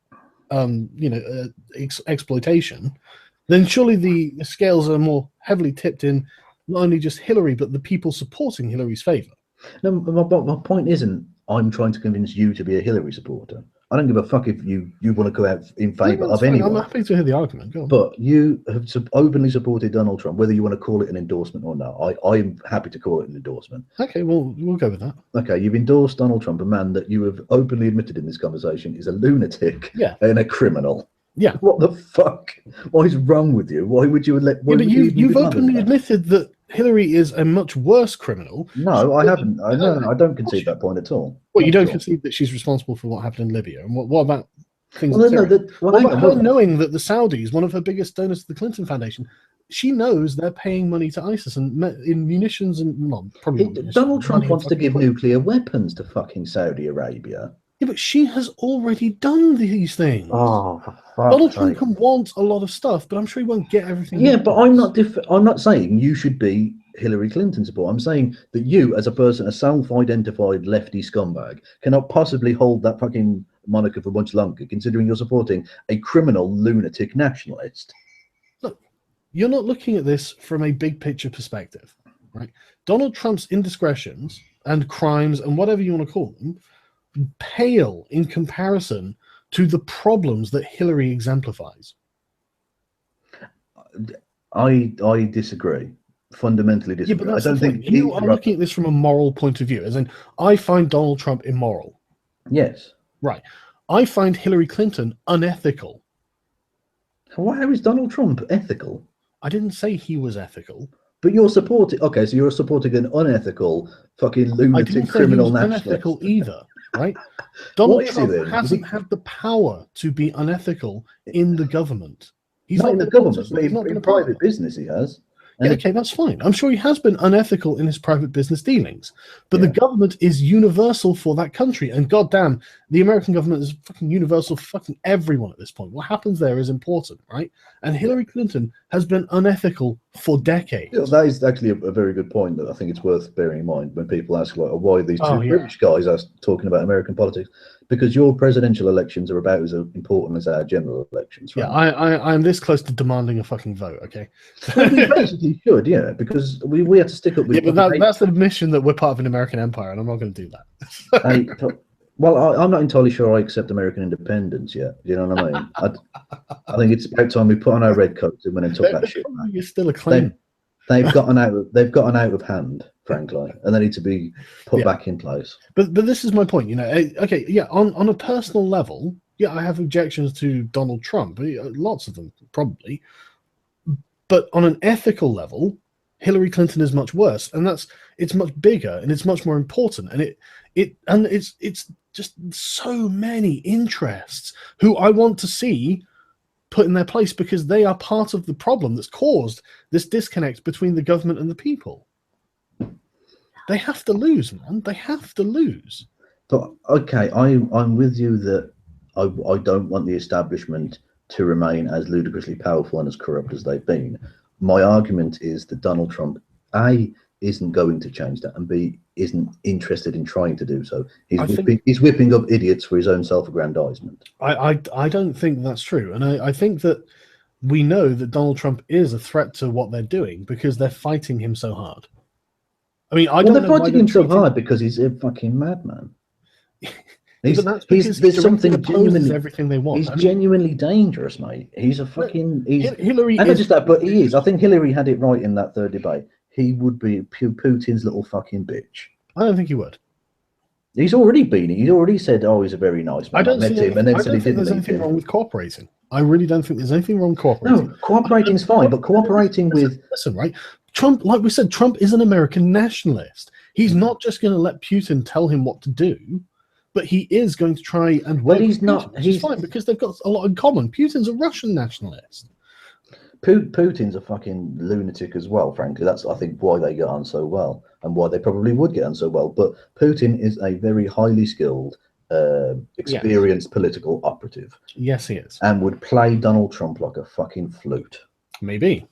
Speaker 1: exploitation, then surely the scales are more heavily tipped in not only just Hillary, but the people supporting Hillary's favor.
Speaker 2: No, my point isn't I'm trying to convince you to be a Hillary supporter. I don't give a fuck if you want to go out in favour of
Speaker 1: Fine.
Speaker 2: anyone.
Speaker 1: I'm happy to hear the argument. Go on.
Speaker 2: But you have openly supported Donald Trump, whether you want to call it an endorsement or not. I'm happy to call it an endorsement.
Speaker 1: Okay, well, we'll go with that.
Speaker 2: Okay, you've endorsed Donald Trump, a man that you have openly admitted in this conversation is a lunatic and a criminal.
Speaker 1: Yeah.
Speaker 2: What the fuck? What is wrong with you? Why would you let?
Speaker 1: But you've openly admitted that Hillary is a much worse criminal.
Speaker 2: No, I haven't. No, I don't concede that point at all.
Speaker 1: Well, you don't concede that she's responsible for what happened in Libya. And what about things? What about her knowing that the Saudis, one of her biggest donors to the Clinton Foundation, she knows they're paying money to ISIS and in munitions and
Speaker 2: Donald Trump wants to give nuclear weapons to fucking Saudi Arabia.
Speaker 1: Yeah, but she has already done these things.
Speaker 2: Oh, for fuck's
Speaker 1: Donald Trump can want a lot of stuff, but I'm sure he won't get everything.
Speaker 2: Yeah, but I'm not saying you should be Hillary Clinton support. I'm saying that you, as a person, a self-identified lefty scumbag, cannot possibly hold that fucking moniker for much longer, considering you're supporting a criminal, lunatic nationalist.
Speaker 1: Look, you're not looking at this from a big picture perspective, right? Donald Trump's indiscretions and crimes and whatever you want to call them pale in comparison to the problems that Hillary exemplifies.
Speaker 2: I disagree. Fundamentally disagree.
Speaker 1: Yeah, but
Speaker 2: I don't think
Speaker 1: you are looking at this from a moral point of view, as in I find Donald Trump immoral.
Speaker 2: Yes.
Speaker 1: Right. I find Hillary Clinton unethical.
Speaker 2: How is Donald Trump ethical?
Speaker 1: I didn't say he was ethical.
Speaker 2: But you're supporting. Okay, so you're supporting an unethical, fucking lunatic criminal nationalist.
Speaker 1: Unethical either, right? Donald Trump hasn't had the power to be unethical in the government.
Speaker 2: He's not in the government, but in private business he has.
Speaker 1: Yeah, okay, that's fine. I'm sure he has been unethical in his private business dealings, but the government is universal for that country. And goddamn, the American government is fucking universal for fucking everyone at this point. What happens there is important, right? And Hillary Clinton has been unethical for decades.
Speaker 2: Yeah, that is actually a very good point that I think it's worth bearing in mind when people ask like, why these two British guys are talking about American politics. Because your presidential elections are about as important as our general elections. Right?
Speaker 1: Yeah, I'm this close to demanding a fucking vote. Okay,
Speaker 2: well, we basically should, yeah, because we have to stick up with.
Speaker 1: Yeah, but that's the admission that we're part of an American empire, and I'm not going to do that.
Speaker 2: Well, I'm not entirely sure I accept American independence yet. You know what I mean? I think it's about time we put on our red coats and went and took that shit.
Speaker 1: You're still a claim.
Speaker 2: They've gotten out of hand, frankly, and they need to be put back in place.
Speaker 1: But this is my point, you know. Okay, yeah, on a personal level, yeah, I have objections to Donald Trump, lots of them probably. But on an ethical level, Hillary Clinton is much worse, and it's much bigger and it's much more important, and it's just so many interests who I want to see put in their place because they are part of the problem that's caused this disconnect between the government and the people. They have to lose, man. They have to lose.
Speaker 2: But okay, I'm with you that I don't want the establishment to remain as ludicrously powerful and as corrupt as they've been. My argument is that Donald Trump, A, isn't going to change that, and B, isn't interested in trying to do so. He's whipping up idiots for his own self-aggrandizement.
Speaker 1: I don't think that's true. And I think that we know that Donald Trump is a threat to what they're doing because they're fighting him so hard. I mean,
Speaker 2: they're fighting him so hard because he's a fucking madman.
Speaker 1: There's something genuinely everything they want.
Speaker 2: He's genuinely dangerous, mate. He's a fucking.
Speaker 1: Hillary.
Speaker 2: And not just that, but he is. I think Hillary had it right in that third debate. He would be Putin's little fucking bitch.
Speaker 1: I don't think he would.
Speaker 2: He's already been. He's already said, "Oh, he's a very nice man." I met him, and then said he didn't.
Speaker 1: There's anything wrong with cooperating. I really don't think there's anything wrong with cooperating.
Speaker 2: No, cooperating's fine, but cooperating with
Speaker 1: right? Trump, like we said, Trump is an American nationalist. He's not just going to let Putin tell him what to do, but he is going to try and.
Speaker 2: Well, he's not.
Speaker 1: He's fine because they've got a lot in common. Putin's a Russian nationalist.
Speaker 2: Putin's a fucking lunatic as well, frankly. That's, I think, why they get on so well and why they probably would get on so well. But Putin is a very highly skilled experienced political operative.
Speaker 1: Yes, he is.
Speaker 2: And would play Donald Trump like a fucking flute.
Speaker 1: Maybe.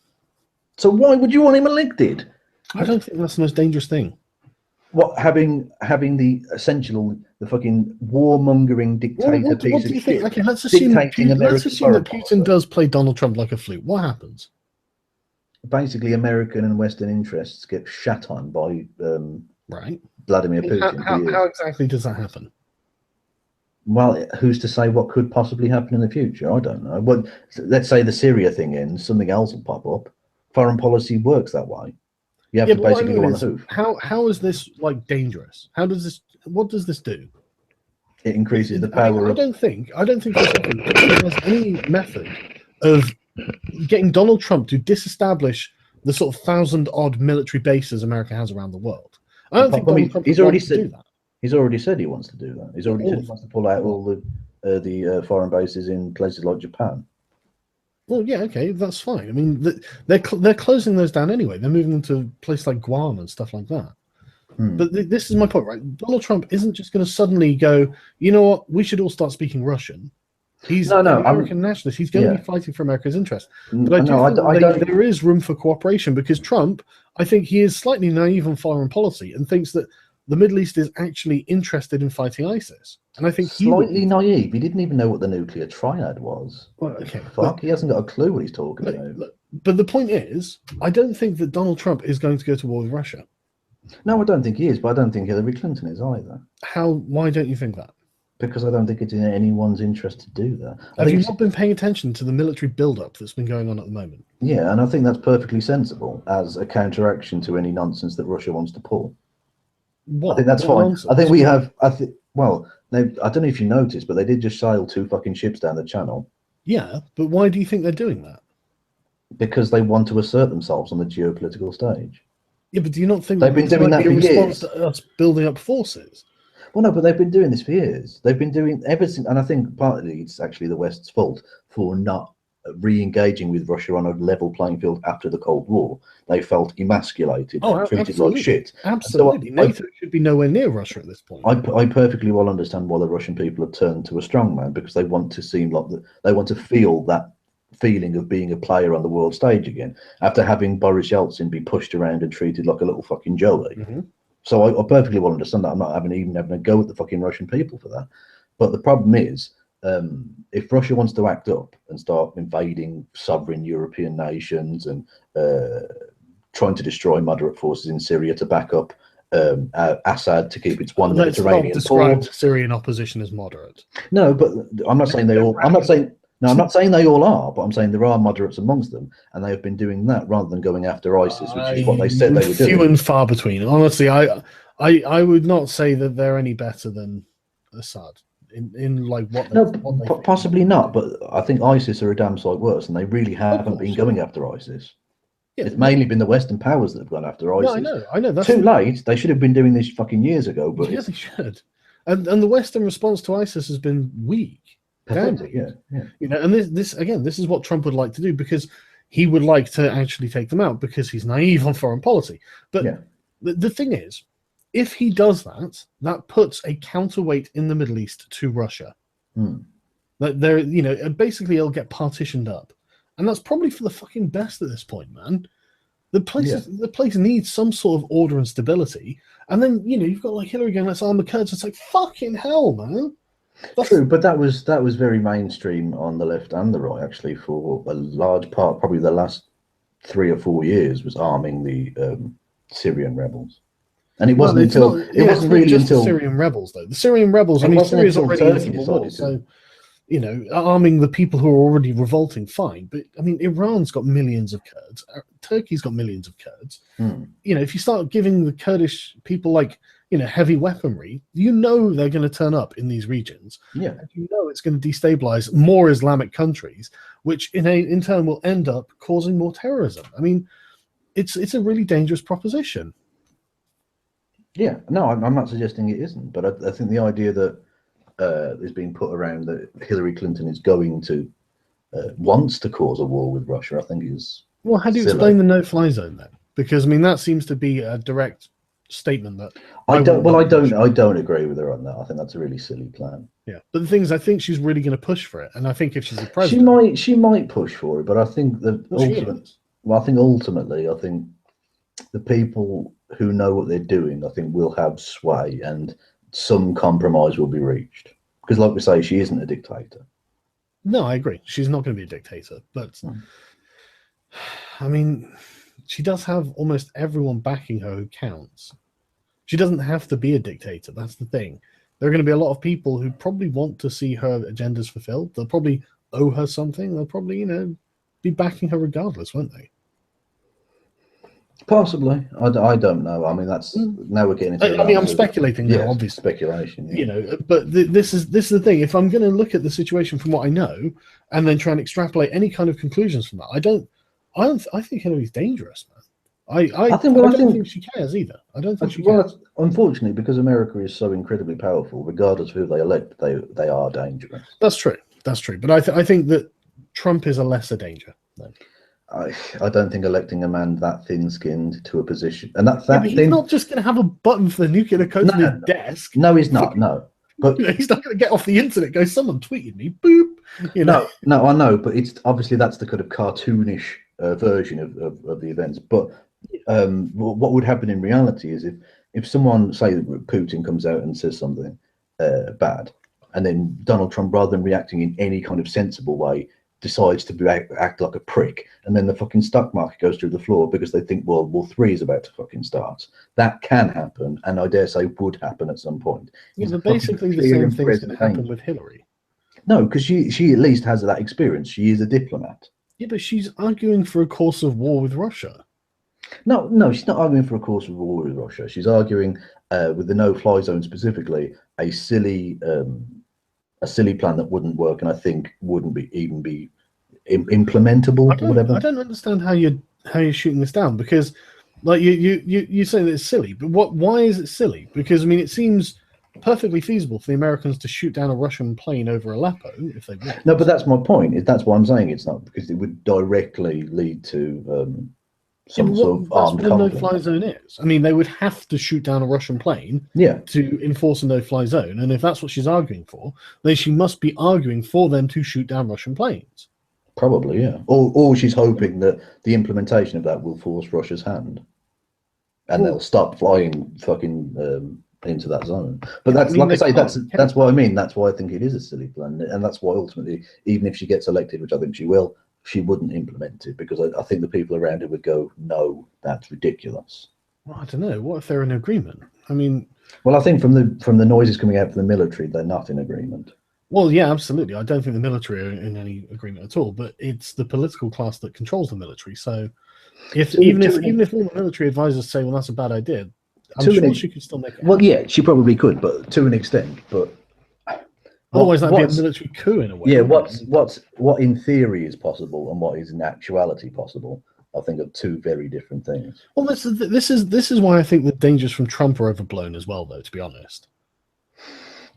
Speaker 2: So why would you want him elected?
Speaker 1: I don't think that's the most dangerous thing.
Speaker 2: What, having the essential, the fucking warmongering dictator
Speaker 1: What
Speaker 2: piece
Speaker 1: do you
Speaker 2: of
Speaker 1: think?
Speaker 2: shit
Speaker 1: Okay, let's assume that Putin does play Donald Trump like a flute. What happens?
Speaker 2: Basically, American and Western interests get shat on by
Speaker 1: right
Speaker 2: Vladimir Putin.
Speaker 1: How exactly does that happen?
Speaker 2: Well, who's to say what could possibly happen in the future? I don't know. But let's say the Syria thing ends, something else will pop up. Foreign policy works that way. You have to basically go on the hoof.
Speaker 1: How is this like dangerous? What does this do?
Speaker 2: It increases the power.
Speaker 1: I don't think there's any method of getting Donald Trump to disestablish the sort of 1,000-odd military bases America has around the world. I don't think Donald Trump
Speaker 2: he's already said
Speaker 1: do that.
Speaker 2: He's already said he wants to do that. He's already said he wants to pull out all the foreign bases in places like Japan.
Speaker 1: Well, yeah, okay, that's fine. I mean, they're closing those down anyway. They're moving them to places like Guam and stuff like that. But this is my point, right? Donald Trump isn't just going to suddenly go, you know what, we should all start speaking Russian. He's an American nationalist. He's going to be fighting for America's interest. But I think there is room for cooperation because Trump, I think he is slightly naive on foreign policy and thinks that the Middle East is actually interested in fighting ISIS. And I think
Speaker 2: slightly naive. He didn't even know what the nuclear triad was.
Speaker 1: Well, okay.
Speaker 2: Fuck, he hasn't got a clue what he's talking about.
Speaker 1: But the point is, I don't think that Donald Trump is going to go to war with Russia.
Speaker 2: No, I don't think he is, but I don't think Hillary Clinton is either.
Speaker 1: Why don't you think that?
Speaker 2: Because I don't think it's in anyone's interest to do that.
Speaker 1: Have you not been paying attention to the military build-up that's been going on at the moment?
Speaker 2: Yeah, and I think that's perfectly sensible as a counteraction to any nonsense that Russia wants to pull.
Speaker 1: What?
Speaker 2: I think that's fine.
Speaker 1: Nonsense?
Speaker 2: I think we have. I don't know if you noticed, but they did just sail 2 fucking ships down the channel.
Speaker 1: Yeah, but why do you think they're doing that?
Speaker 2: Because they want to assert themselves on the geopolitical stage.
Speaker 1: Yeah, but do you not think
Speaker 2: they've been doing that for years?
Speaker 1: To us building up forces.
Speaker 2: Well, no, but they've been doing this for years. They've been doing everything, and I think partly it's actually the West's fault for not re-engaging with Russia on a level playing field after the Cold War. They felt emasculated and treated like shit.
Speaker 1: Absolutely. NATO should be nowhere near Russia at this point.
Speaker 2: I perfectly well understand why the Russian people have turned to a strongman, because they want to seem like they want to feel that feeling of being a player on the world stage again after having Boris Yeltsin be pushed around and treated like a little fucking Joey. So I perfectly well understand that. I'm not even having a go at the fucking Russian people for that. But the problem is, if Russia wants to act up and start invading sovereign European nations and trying to destroy moderate forces in Syria to back up Assad to keep its one Mediterranean
Speaker 1: describe Syrian opposition as moderate.
Speaker 2: No, but I'm not saying they all. I'm not saying they all are, but I'm saying there are moderates amongst them, and they have been doing that rather than going after ISIS, which is what they said they were doing.
Speaker 1: Few and far between. Honestly, I would not say that they're any better than Assad. In like what?
Speaker 2: Possibly not. But I think ISIS are a damn sight worse, and they really haven't been going after ISIS. Yeah, it's mainly been the Western powers that have gone after ISIS.
Speaker 1: No, I know. That's
Speaker 2: too late. They should have been doing this fucking years ago. But
Speaker 1: yes, they should. And the Western response to ISIS has been weak.
Speaker 2: Pathetic, yeah.
Speaker 1: You know, and this is what Trump would like to do, because he would like to actually take them out because he's naive on foreign policy. But the thing is, if he does that, that puts a counterweight in the Middle East to Russia. That there, you know, basically it'll get partitioned up, and that's probably for the fucking best at this point, man. The place needs some sort of order and stability, and then you know you've got like Hillary going, "Let's arm the Kurds." It's like fucking hell, man.
Speaker 2: True, but that was very mainstream on the left and the right, actually, for a large part. Probably the last 3 or 4 years was arming the Syrian rebels, and it wasn't until the
Speaker 1: Syrian rebels, though. The Syrian rebels. I mean, Syria's already in civil war, so you know, arming the people who are already revolting, fine. But I mean, Iran's got millions of Kurds. Turkey's got millions of Kurds. You know, if you start giving the Kurdish people like, you know, heavy weaponry, you know they're going to turn up in these regions.
Speaker 2: Yeah.
Speaker 1: And you know it's going to destabilize more Islamic countries, which in turn will end up causing more terrorism. I mean, it's a really dangerous proposition.
Speaker 2: Yeah, no, I'm not suggesting it isn't, but I think the idea that is being put around that Hillary Clinton is going to wants to cause a war with Russia, I think is
Speaker 1: well. How do you explain the no-fly zone then? Because I mean that seems to be a direct statement that
Speaker 2: I don't. Well,
Speaker 1: want Russia.
Speaker 2: I don't agree with her on that. I think that's a really silly plan.
Speaker 1: Yeah, but the thing is, I think she's really going to push for it, and I think if she's the president,
Speaker 2: She might push for it, but I think that ultimately, I think the people who know what they're doing, I think, will have sway, and some compromise will be reached. Because, like we say, she isn't a dictator.
Speaker 1: No, I agree. She's not going to be a dictator, but I mean, she does have almost everyone backing her who counts. She doesn't have to be a dictator. That's the thing. There are going to be a lot of people who probably want to see her agendas fulfilled. They'll probably owe her something. They'll probably, be backing her regardless, won't they?
Speaker 2: Possibly. I don't know. I mean, that's now we're getting into.
Speaker 1: I'm speculating now, obviously.
Speaker 2: Speculation. Yeah.
Speaker 1: But this is the thing. If I'm going to look at the situation from what I know, and then try and extrapolate any kind of conclusions from that, I think Hillary's dangerous, man. I don't think she cares either. I don't think she cares.
Speaker 2: Unfortunately, because America is so incredibly powerful, regardless of who they elect, they are dangerous.
Speaker 1: That's true. But I think that Trump is a lesser danger. No.
Speaker 2: I don't think electing a man that thin-skinned to a position, and
Speaker 1: he's not just going to have a button for the nuclear code on his desk.
Speaker 2: No, he's not. No,
Speaker 1: but he's not going to get off the internet. Go, someone tweeted me. Boop.
Speaker 2: No, I know, but it's obviously that's the kind of cartoonish version of the events. But what would happen in reality is if someone, say Putin, comes out and says something bad, and then Donald Trump, rather than reacting in any kind of sensible way, decides to act like a prick, and then the fucking stock market goes through the floor because they think World War III is about to fucking start. That can happen, and I dare say would happen at some point.
Speaker 1: Yeah, but basically the same thing's going to happen with Hillary.
Speaker 2: No, because she at least has that experience. She is a diplomat.
Speaker 1: Yeah, but she's arguing for a course of war with Russia.
Speaker 2: No, she's not arguing for a course of war with Russia. She's arguing with the no-fly zone specifically, a silly plan that wouldn't work, and I think wouldn't be implementable or whatever.
Speaker 1: I don't understand how you're shooting this down, because like you say that it's silly, but why is it silly? Because I mean, it seems perfectly feasible for the Americans to shoot down a Russian plane over Aleppo if they want.
Speaker 2: No, but that's my point. That's why I'm saying it's not, because it would directly lead to some sort of armed conflict. That's what a no-fly zone is.
Speaker 1: I mean, they would have to shoot down a Russian plane to enforce a no-fly zone, and if that's what she's arguing for, then she must be arguing for them to shoot down Russian planes.
Speaker 2: Probably, yeah. Or she's hoping that the implementation of that will force Russia's hand, and they'll stop flying fucking into that zone. But that's, like I say, that's what I mean. That's why I think it is a silly plan, and that's why ultimately, even if she gets elected, which I think she will, she wouldn't implement it, because I think the people around her would go, no, that's ridiculous.
Speaker 1: Well, I don't know. What if they're in agreement? I mean,
Speaker 2: well, I think from the noises coming out from the military, they're not in agreement.
Speaker 1: Well, yeah, absolutely. I don't think the military are in any agreement at all, but it's the political class that controls the military. So even if all the military advisors say, well, that's a bad idea, I'm sure she could still make it happen.
Speaker 2: Well, yeah, she probably could, but to an extent. But
Speaker 1: otherwise, that'd be a military coup in a way.
Speaker 2: Yeah, what in theory is possible and what is in actuality possible, I think, are two very different things.
Speaker 1: Well, this is why I think the dangers from Trump are overblown as well, though, to be honest.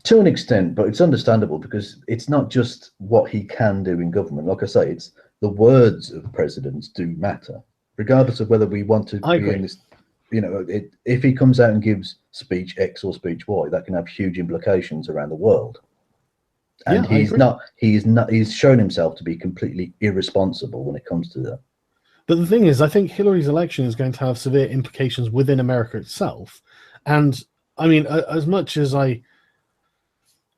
Speaker 2: To an extent, but it's understandable, because it's not just what he can do in government. Like I say, it's the words of presidents do matter, regardless of whether we want to be in this. If he comes out and gives speech X or speech Y, that can have huge implications around the world. And he's shown himself to be completely irresponsible when it comes to that.
Speaker 1: But the thing is, I think Hillary's election is going to have severe implications within America itself. And I mean, as much as I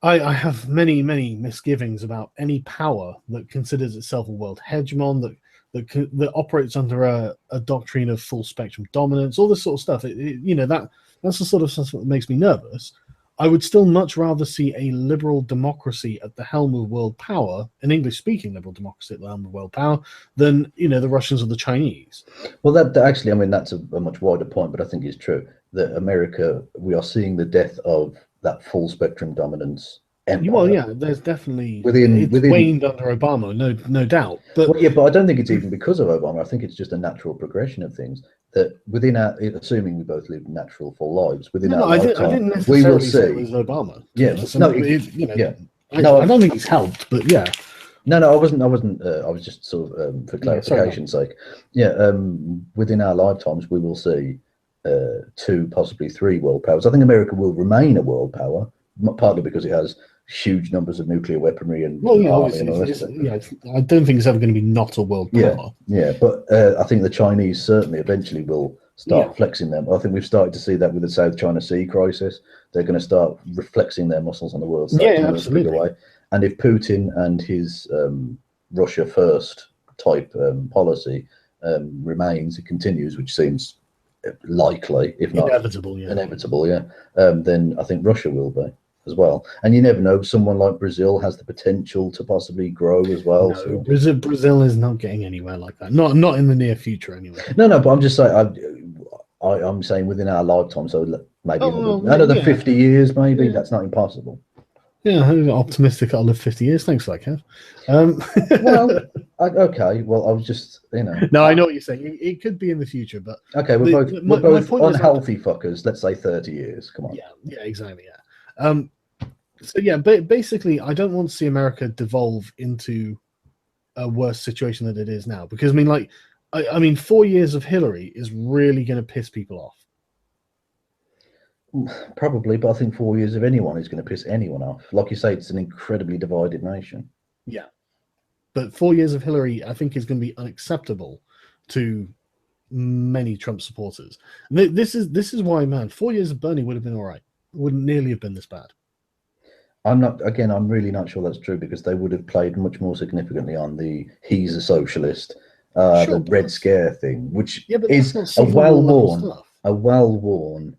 Speaker 1: have many, many misgivings about any power that considers itself a world hegemon, that operates under a doctrine of full spectrum dominance, all this sort of stuff. That's the sort of stuff that makes me nervous. I would still much rather see a liberal democracy at the helm of world power, an English-speaking liberal democracy at the helm of world power, than the Russians or the Chinese.
Speaker 2: Well, that actually, I mean, that's a much wider point, but I think it's true that America, we are seeing the death of that full spectrum dominance empire.
Speaker 1: Well, yeah, there's definitely it's waned under Obama, no doubt. But
Speaker 2: but I don't think it's even because of Obama. I think it's just a natural progression of things. That within our, assuming we both live natural full lives, within our lifetime,
Speaker 1: I didn't necessarily
Speaker 2: we will
Speaker 1: say it was Obama.
Speaker 2: Yes,
Speaker 1: I don't think it's helped, but yeah.
Speaker 2: No, I wasn't. I was just sort of for clarification's sake. Yeah, within our lifetimes, we will see 2, possibly 3 world powers. I think America will remain a world power, partly because it has huge numbers of nuclear weaponry and
Speaker 1: Well, yeah,
Speaker 2: army and all
Speaker 1: obviously,
Speaker 2: that.
Speaker 1: I don't think it's ever going to be not a world power.
Speaker 2: Yeah, but I think the Chinese certainly eventually will start flexing them. I think we've started to see that with the South China Sea crisis. They're going to start reflexing their muscles on the world stage in a bigger way. And if Putin and his Russia first type policy remains, it continues, which seems likely, if not inevitable, then I think Russia will be as well. And you never know, someone like Brazil has the potential to possibly grow as well.
Speaker 1: No, so. Brazil is not getting anywhere like that. Not in the near future, anyway.
Speaker 2: No, but I'm just saying, I'm saying within our lifetime, so maybe another 50 years, maybe. That's not impossible.
Speaker 1: Yeah, I'm optimistic I'll live 50 years. Thanks for that, Kev.
Speaker 2: Okay. Well, I was just,
Speaker 1: No, I know what you're saying. It could be in the future, but
Speaker 2: okay, we're both unhealthy fuckers. Let's say 30 years. Come on.
Speaker 1: Yeah, exactly. Yeah. So yeah, basically, I don't want to see America devolve into a worse situation than it is now, because I mean, 4 years of Hillary is really going to piss people off.
Speaker 2: Probably, but I think 4 years of anyone is going to piss anyone off. Like you say, it's an incredibly divided nation.
Speaker 1: Yeah, but 4 years of Hillary, I think, is going to be unacceptable to many Trump supporters. This is why, man, 4 years of Bernie would have been all right. It wouldn't nearly have been this bad.
Speaker 2: I'm really not sure that's true, because they would have played much more significantly on the he's a socialist, the Red Scare thing, which is a well-worn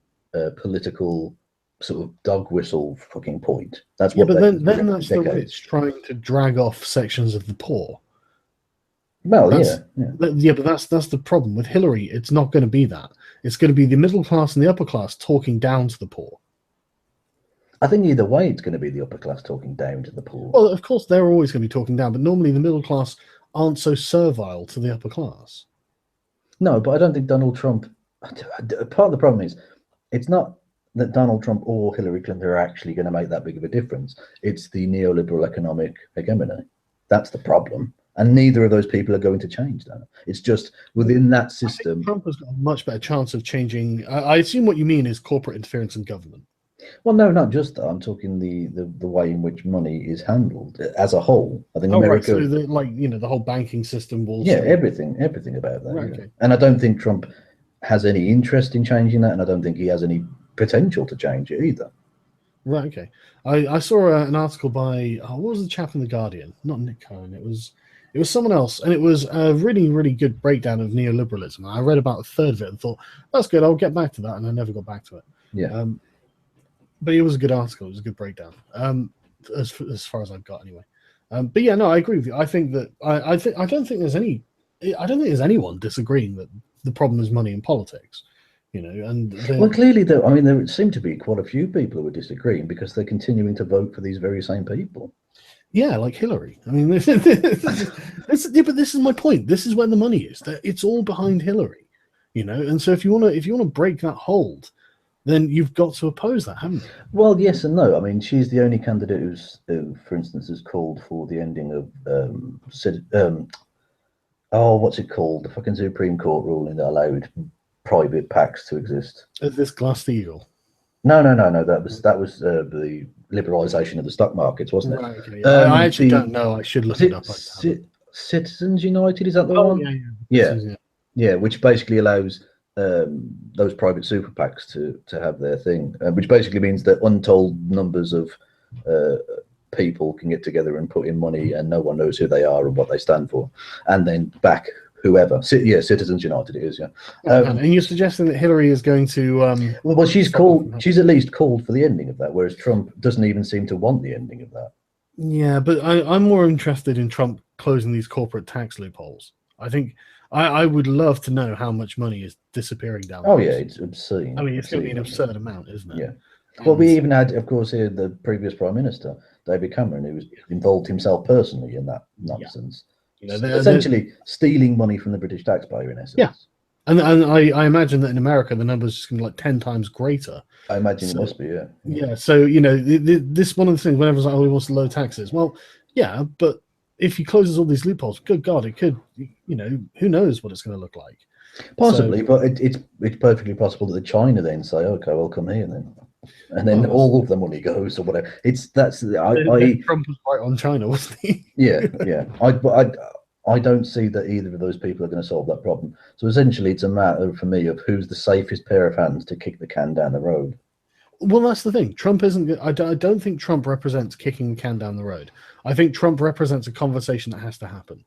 Speaker 2: political sort of dog whistle fucking point. That's what.
Speaker 1: But then that's the rich trying to drag off sections of the poor.
Speaker 2: Well,
Speaker 1: but that's the problem with Hillary. It's not going to be that. It's going to be the middle class and the upper class talking down to the poor.
Speaker 2: I think either way, it's going to be the upper class talking down to the poor.
Speaker 1: Well, of course, they're always going to be talking down, but normally the middle class aren't so servile to the upper class.
Speaker 2: No, but I don't think Donald Trump. Part of the problem is, it's not that Donald Trump or Hillary Clinton are actually going to make that big of a difference. It's the neoliberal economic hegemony. That's the problem. And neither of those people are going to change that. It's just within that system.
Speaker 1: I think Trump has got a much better chance of changing. I assume what you mean is corporate interference in government.
Speaker 2: Well, no, not just that. I'm talking the way in which money is handled as a whole. I think America,
Speaker 1: right. So the whole banking system will.
Speaker 2: Yeah, everything about that. Right, okay. And I don't think Trump has any interest in changing that, and I don't think he has any potential to change it either.
Speaker 1: Right. Okay. I saw an article by what was the chap in the Guardian? Not Nick Cohen. It was someone else, and it was a really, really good breakdown of neoliberalism. I read about a third of it and thought, that's good. I'll get back to that, and I never got back to it.
Speaker 2: Yeah.
Speaker 1: But it was a good article. It was a good breakdown. As far as I've got anyway. But yeah, no, I agree with you. I think that I don't think there's anyone disagreeing that the problem is money in politics. Well, clearly,
Speaker 2: though, I mean, there seem to be quite a few people who are disagreeing because they're continuing to vote for these very same people.
Speaker 1: Yeah, like Hillary. I mean, but this is my point. This is where the money is. It's all behind Hillary, And so if you want to break that hold, then you've got to oppose that, haven't you?
Speaker 2: Well, yes and no. I mean, she's the only candidate who, for instance, has called for the ending of what's it called? The fucking Supreme Court ruling that allowed private PACs to exist.
Speaker 1: Is this Glass-Steagall?
Speaker 2: No. That was the liberalisation of the stock markets, wasn't it?
Speaker 1: Right, okay, yeah. I actually don't know. I should look it up.
Speaker 2: Citizens United, is that the one? Yeah. Which basically allows those private super PACs to have their thing, which basically means that untold numbers of people can get together and put in money, and no one knows who they are and what they stand for, and then back whoever. Citizens United, it is. Yeah.
Speaker 1: And you're suggesting that Hillary is going to?
Speaker 2: Well, she's at least called for the ending of that, whereas Trump doesn't even seem to want the ending of that.
Speaker 1: Yeah, but I'm more interested in Trump closing these corporate tax loopholes. I think I would love to know how much money is disappearing down.
Speaker 2: Oh yeah, it's obscene.
Speaker 1: I mean, it's going to be an absurd amount, isn't it?
Speaker 2: Yeah. Well, we even had, of course, here the previous Prime Minister, David Cameron, who was involved himself personally in that nonsense. Yeah. Essentially stealing money from the British taxpayer, in essence.
Speaker 1: Yeah. And I imagine that in America, the number is just going to be like 10 times greater.
Speaker 2: I imagine it must be, yeah.
Speaker 1: Yeah. So, this one of the things, whenever it's like, he wants to lower taxes. Well, yeah, but if he closes all these loopholes, good God, it could, who knows what it's going to look like.
Speaker 2: Possibly, but it's perfectly possible that China then say, okay, well, come here then, and then
Speaker 1: Well,
Speaker 2: all of the money goes or whatever.
Speaker 1: Trump was right on China, wasn't he?
Speaker 2: Yeah. I don't see that either of those people are going to solve that problem. So essentially, it's a matter for me of who's the safest pair of hands to kick the can down the road.
Speaker 1: Well, that's the thing. Trump isn't. I don't think Trump represents kicking the can down the road. I think Trump represents a conversation that has to happen.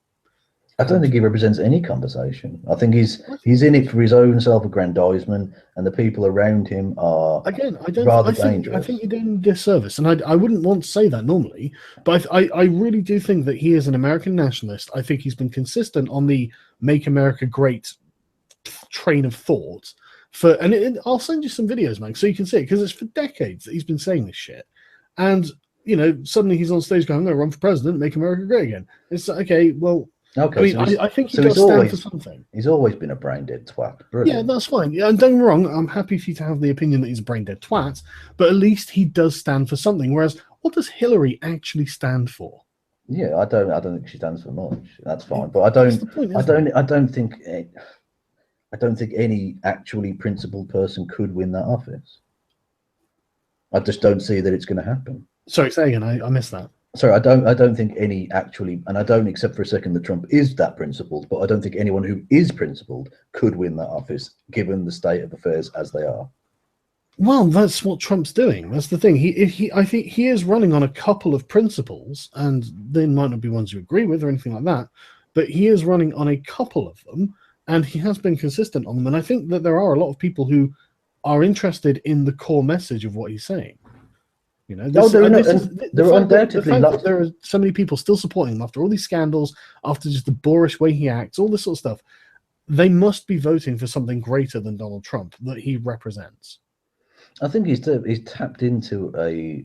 Speaker 2: I don't think he represents any conversation. I think he's in it for his own self-aggrandizement, and the people around him are rather dangerous.
Speaker 1: I think you're doing a disservice, and I wouldn't want to say that normally, but I really do think that he is an American nationalist. I think he's been consistent on the "Make America Great" train of thought. I'll send you some videos, man, so you can see it, because it's for decades that he's been saying this shit, and suddenly he's on stage going, "I'm going to run for president, make America great again." It's like, okay, well.
Speaker 2: Okay,
Speaker 1: I think he does stand for something.
Speaker 2: He's always been a brain dead twat. Brilliant.
Speaker 1: Yeah, that's fine. Yeah, and don't get me wrong, I'm happy for you to have the opinion that he's a brain dead twat, but at least he does stand for something. Whereas, what does Hillary actually stand for?
Speaker 2: Yeah, I don't think she stands for much. That's fine, but I don't think any actually principled person could win that office. I just don't see that it's going to happen.
Speaker 1: Sorry, say again. I missed that.
Speaker 2: Sorry, I don't think any actually, and I don't accept for a second that Trump is that principled, but I don't think anyone who is principled could win that office given the state of affairs as they are.
Speaker 1: Well, that's what Trump's doing. That's the thing. I think he is running on a couple of principles, and they might not be ones you agree with or anything like that, but he is running on a couple of them, and he has been consistent on them. And I think that there are a lot of people who are interested in the core message of what he's saying. There are so many people still supporting him after all these scandals, after just the boorish way he acts, all this sort of stuff. They must be voting for something greater than Donald Trump that he represents.
Speaker 2: I think he's tapped into a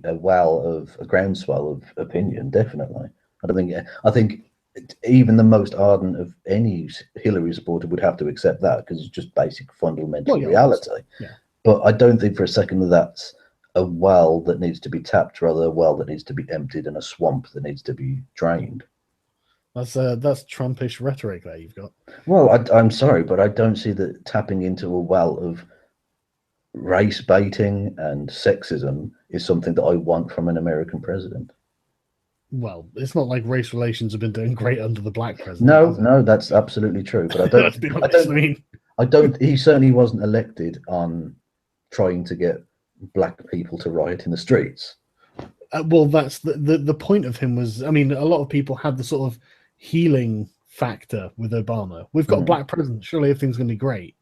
Speaker 2: groundswell of opinion. Definitely, I think even the most ardent of any Hillary supporter would have to accept that, because it's just basic fundamental reality.
Speaker 1: Yeah.
Speaker 2: But I don't think for a second that that's a well that needs to be tapped, rather a well that needs to be emptied and a swamp that needs to be drained.
Speaker 1: That's Trumpish rhetoric there you've got.
Speaker 2: Well, I'm sorry, but I don't see that tapping into a well of race baiting and sexism is something that I want from an American president.
Speaker 1: Well, it's not like race relations have been doing great under the black president.
Speaker 2: No, that's absolutely true. But I don't. He certainly wasn't elected on trying to get black people to riot in the streets.
Speaker 1: Well, that's the point of him was, I mean, a lot of people had the sort of healing factor with Obama. We've got a black president. Surely everything's going to be great.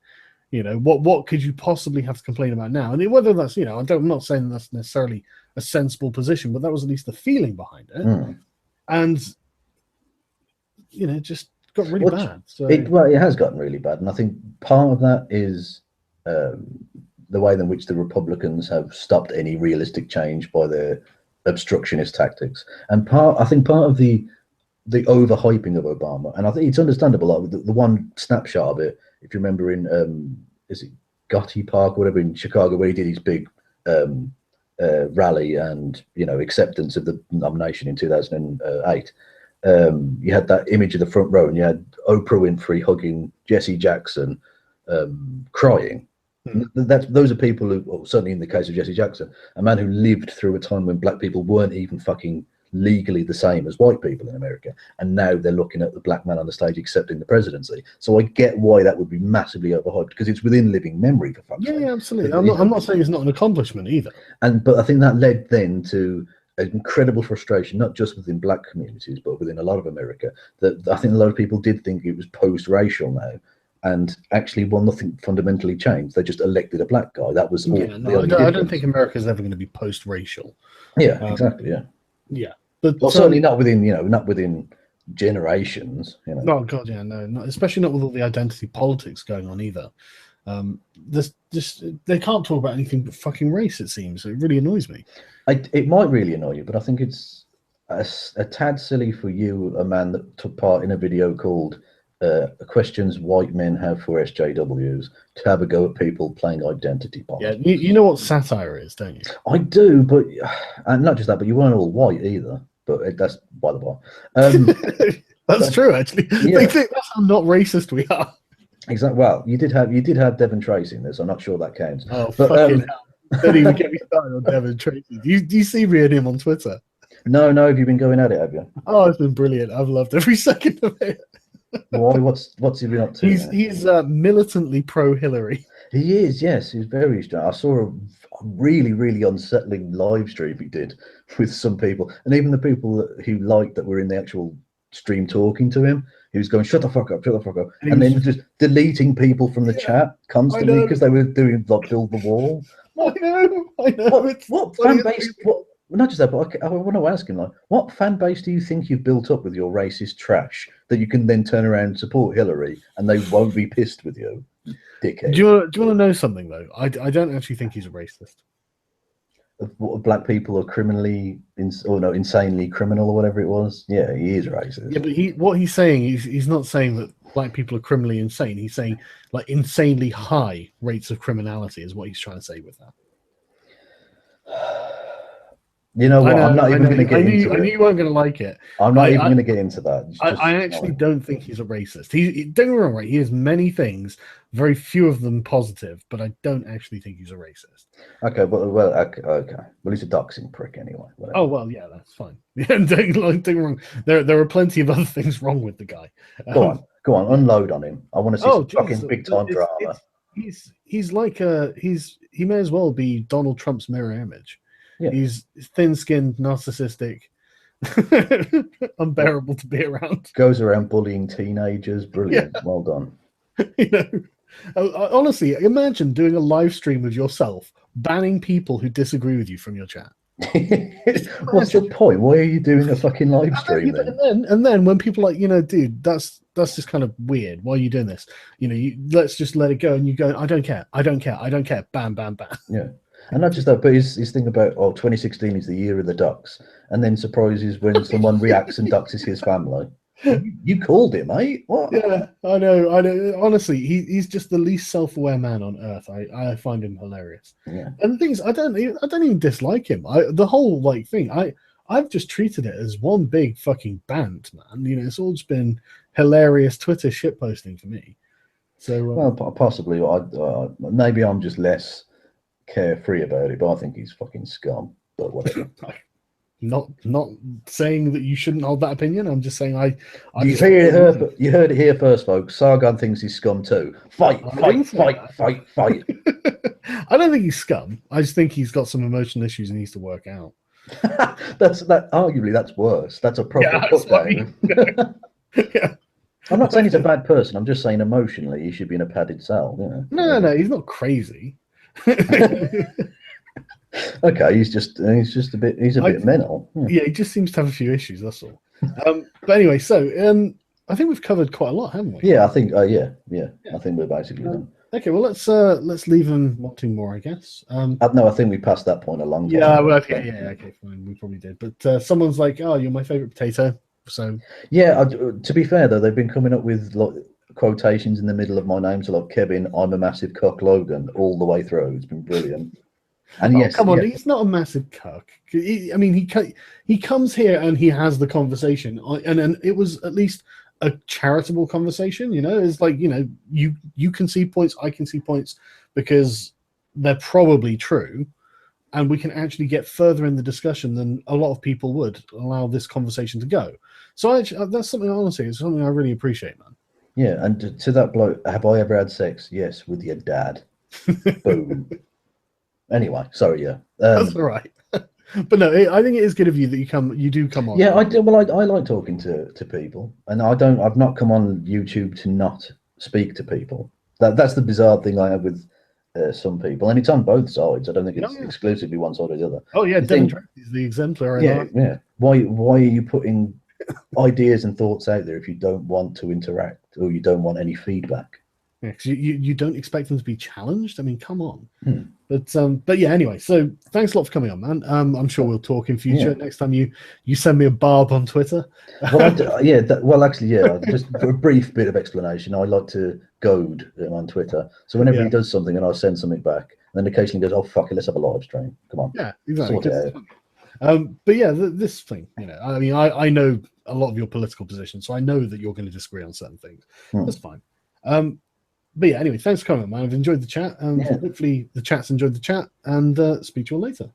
Speaker 1: What could you possibly have to complain about now? And whether that's, I'm not saying that's necessarily a sensible position, but that was at least the feeling behind it. And, just got really bad. So.
Speaker 2: It has gotten really bad. And I think part of that is the way in which the Republicans have stopped any realistic change by their obstructionist tactics. And I think part of the overhyping of Obama, and I think it's understandable, like the one snapshot of it, if you remember in, is it Gotti Park or whatever in Chicago, where he did his big rally and, acceptance of the nomination in 2008. You had that image of the front row, and you had Oprah Winfrey hugging Jesse Jackson, crying. Those are people who, well, certainly in the case of Jesse Jackson, a man who lived through a time when black people weren't even fucking legally the same as white people in America, and now they're looking at the black man on the stage accepting the presidency. So I get why that would be massively overhyped, because it's within living memory, for fuck's sake.
Speaker 1: Yeah, absolutely. I'm not saying it's not an accomplishment either.
Speaker 2: But I think that led then to an incredible frustration, not just within black communities, but within a lot of America. That I think a lot of people did think it was post-racial now. And actually, nothing fundamentally changed. They just elected a black guy. That was all.
Speaker 1: I don't think America is ever going to be post-racial.
Speaker 2: Yeah, exactly.
Speaker 1: Yeah, but
Speaker 2: certainly not within generations.
Speaker 1: Oh God, yeah, no, especially not with all the identity politics going on either. They can't talk about anything but fucking race. It seems it really annoys me.
Speaker 2: It might really annoy you, but I think it's a tad silly for you, a man that took part in a video called questions white men have for SJWs, to have a go at people playing identity politics.
Speaker 1: Yeah, you know what satire is, don't you?
Speaker 2: I do, but and not just that, but you weren't all white either. But that's by the by.
Speaker 1: That's true, actually.
Speaker 2: Yeah.
Speaker 1: They think that's how not racist we are.
Speaker 2: Exactly. Well, you did have Devon Tracy in this. I'm not sure that counts.
Speaker 1: Oh,
Speaker 2: But
Speaker 1: fucking hell. Don't even get me started on Devon Tracy. Do you see me and him on Twitter?
Speaker 2: no, have you been going at it? Have you?
Speaker 1: Oh, it's been brilliant. I've loved every second of it.
Speaker 2: Why? What's he been up to?
Speaker 1: He's militantly pro Hillary.
Speaker 2: He is, yes, he's very strong. I saw a really, really unsettling live stream he did with some people, and even the people that he liked that were in the actual stream talking to him. He was going, "Shut the fuck up, shut the fuck up," and then just deleting people from the chat constantly because they were doing like build the wall.
Speaker 1: I know.
Speaker 2: What fan base? What? Not just that, but I want to ask him, like, what fan base do you think you've built up with your racist trash that you can then turn around and support Hillary and they won't be pissed with you, dickhead?
Speaker 1: Do you want to know something though? I don't actually think he's a racist.
Speaker 2: Black people are insanely criminal or whatever it was. Yeah, he is racist.
Speaker 1: Yeah, but what he's saying is he's not saying that black people are criminally insane. He's saying like insanely high rates of criminality is what he's trying to say with that.
Speaker 2: You know what? I'm not even going to get into it.
Speaker 1: I knew you weren't going to like it.
Speaker 2: I'm not even going to get into that.
Speaker 1: I actually don't think he's a racist. Don't get me wrong, right? He has many things, very few of them positive, but I don't actually think he's a racist.
Speaker 2: Okay, well, okay. Well, he's a doxing prick anyway. Whatever.
Speaker 1: Oh well, yeah, that's fine. Don't get me wrong. There are plenty of other things wrong with the guy.
Speaker 2: Go on, unload on him. I want to see some fucking big time drama.
Speaker 1: He's like he may as well be Donald Trump's mirror image.
Speaker 2: Yeah.
Speaker 1: He's thin-skinned, narcissistic, unbearable to be around.
Speaker 2: Goes around bullying teenagers. Brilliant. Yeah. Well done.
Speaker 1: You know, honestly, imagine doing a live stream of yourself banning people who disagree with you from your chat.
Speaker 2: What's the point? Why are you doing a fucking live stream then?
Speaker 1: And then when people are like, dude, that's just kind of weird. Why are you doing this? Let's just let it go. And you go, I don't care. Bam, bam, bam.
Speaker 2: Yeah. And not just that, but his thing about 2016 is the year of the ducks, and then surprises when someone reacts and ducks his family. You called him, mate. What?
Speaker 1: Yeah, I know. Honestly, he's just the least self-aware man on earth. I find him hilarious.
Speaker 2: Yeah.
Speaker 1: And the things I don't even dislike him. The whole thing. I've just treated it as one big fucking bant, man. It's all just been hilarious Twitter shitposting for me. So
Speaker 2: well, possibly. Maybe I'm just less carefree about it, but I think he's fucking scum. But whatever.
Speaker 1: Not saying that you shouldn't hold that opinion. I'm just saying
Speaker 2: you heard it here first, folks. Sargon thinks he's scum too. Fight. I
Speaker 1: don't think he's scum. I just think he's got some emotional issues he needs to work out.
Speaker 2: Arguably that's worse. That's a proper put down.
Speaker 1: Yeah.
Speaker 2: I'm not saying he's a bad person. I'm just saying emotionally he should be in a padded cell.
Speaker 1: No, he's not crazy.
Speaker 2: Okay, he's a bit mental.
Speaker 1: Yeah, he just seems to have a few issues. That's all. But anyway, so I think we've covered quite a lot, haven't we?
Speaker 2: Yeah, I think. Yeah. I think we're basically done.
Speaker 1: Okay, well let's leave them wanting more, I guess.
Speaker 2: No, I think we passed that point a long time.
Speaker 1: Yeah, well, okay, fine. We probably did. But someone's like, "Oh, you're my favorite potato." So
Speaker 2: yeah. To be fair though, they've been coming up with quotations in the middle of my name, so like Kevin, I'm a massive cock, Logan, all the way through. It's been brilliant. And yes,
Speaker 1: come on, he's not a massive cuck. He comes here and he has the conversation, and it was at least a charitable conversation. It's like you can see points, I can see points, because they're probably true, and we can actually get further in the discussion than a lot of people would allow this conversation to go. So that's something, honestly, it's something I really appreciate, man.
Speaker 2: Yeah, and to that bloke, have I ever had sex? Yes, with your dad. Boom. Anyway, sorry, yeah.
Speaker 1: That's all right. But no, I think it is good of you that you do come on.
Speaker 2: Yeah, I do. Well, I like talking to people, and I've not come on YouTube to not speak to people. That's the bizarre thing I have with some people, and it's on both sides. I don't think it's exclusively one side or the other.
Speaker 1: Oh yeah, Devon is the exemplar.
Speaker 2: Yeah. Why are you putting ideas and thoughts out there if you don't want to interact or you don't want any feedback?
Speaker 1: Yeah, 'cause you don't expect them to be challenged. I mean, come on. But yeah, anyway, so thanks a lot for coming on, man. I'm sure we'll talk in future. Next time you send me a barb on Twitter.
Speaker 2: Well, actually, just for a brief bit of explanation, I like to goad him on Twitter. So whenever he does something and I send something back, and then occasionally goes, "Oh fuck it, let's have a live stream. Come on."
Speaker 1: Yeah, exactly.
Speaker 2: Sort it out.
Speaker 1: But yeah, this thing, I mean, I know a lot of your political position, so I know that you're going to disagree on certain things. That's fine. But yeah, anyway, thanks for coming, man. I've enjoyed the chat, and
Speaker 2: Yeah.
Speaker 1: hopefully the chat's enjoyed the chat. And speak to you all later.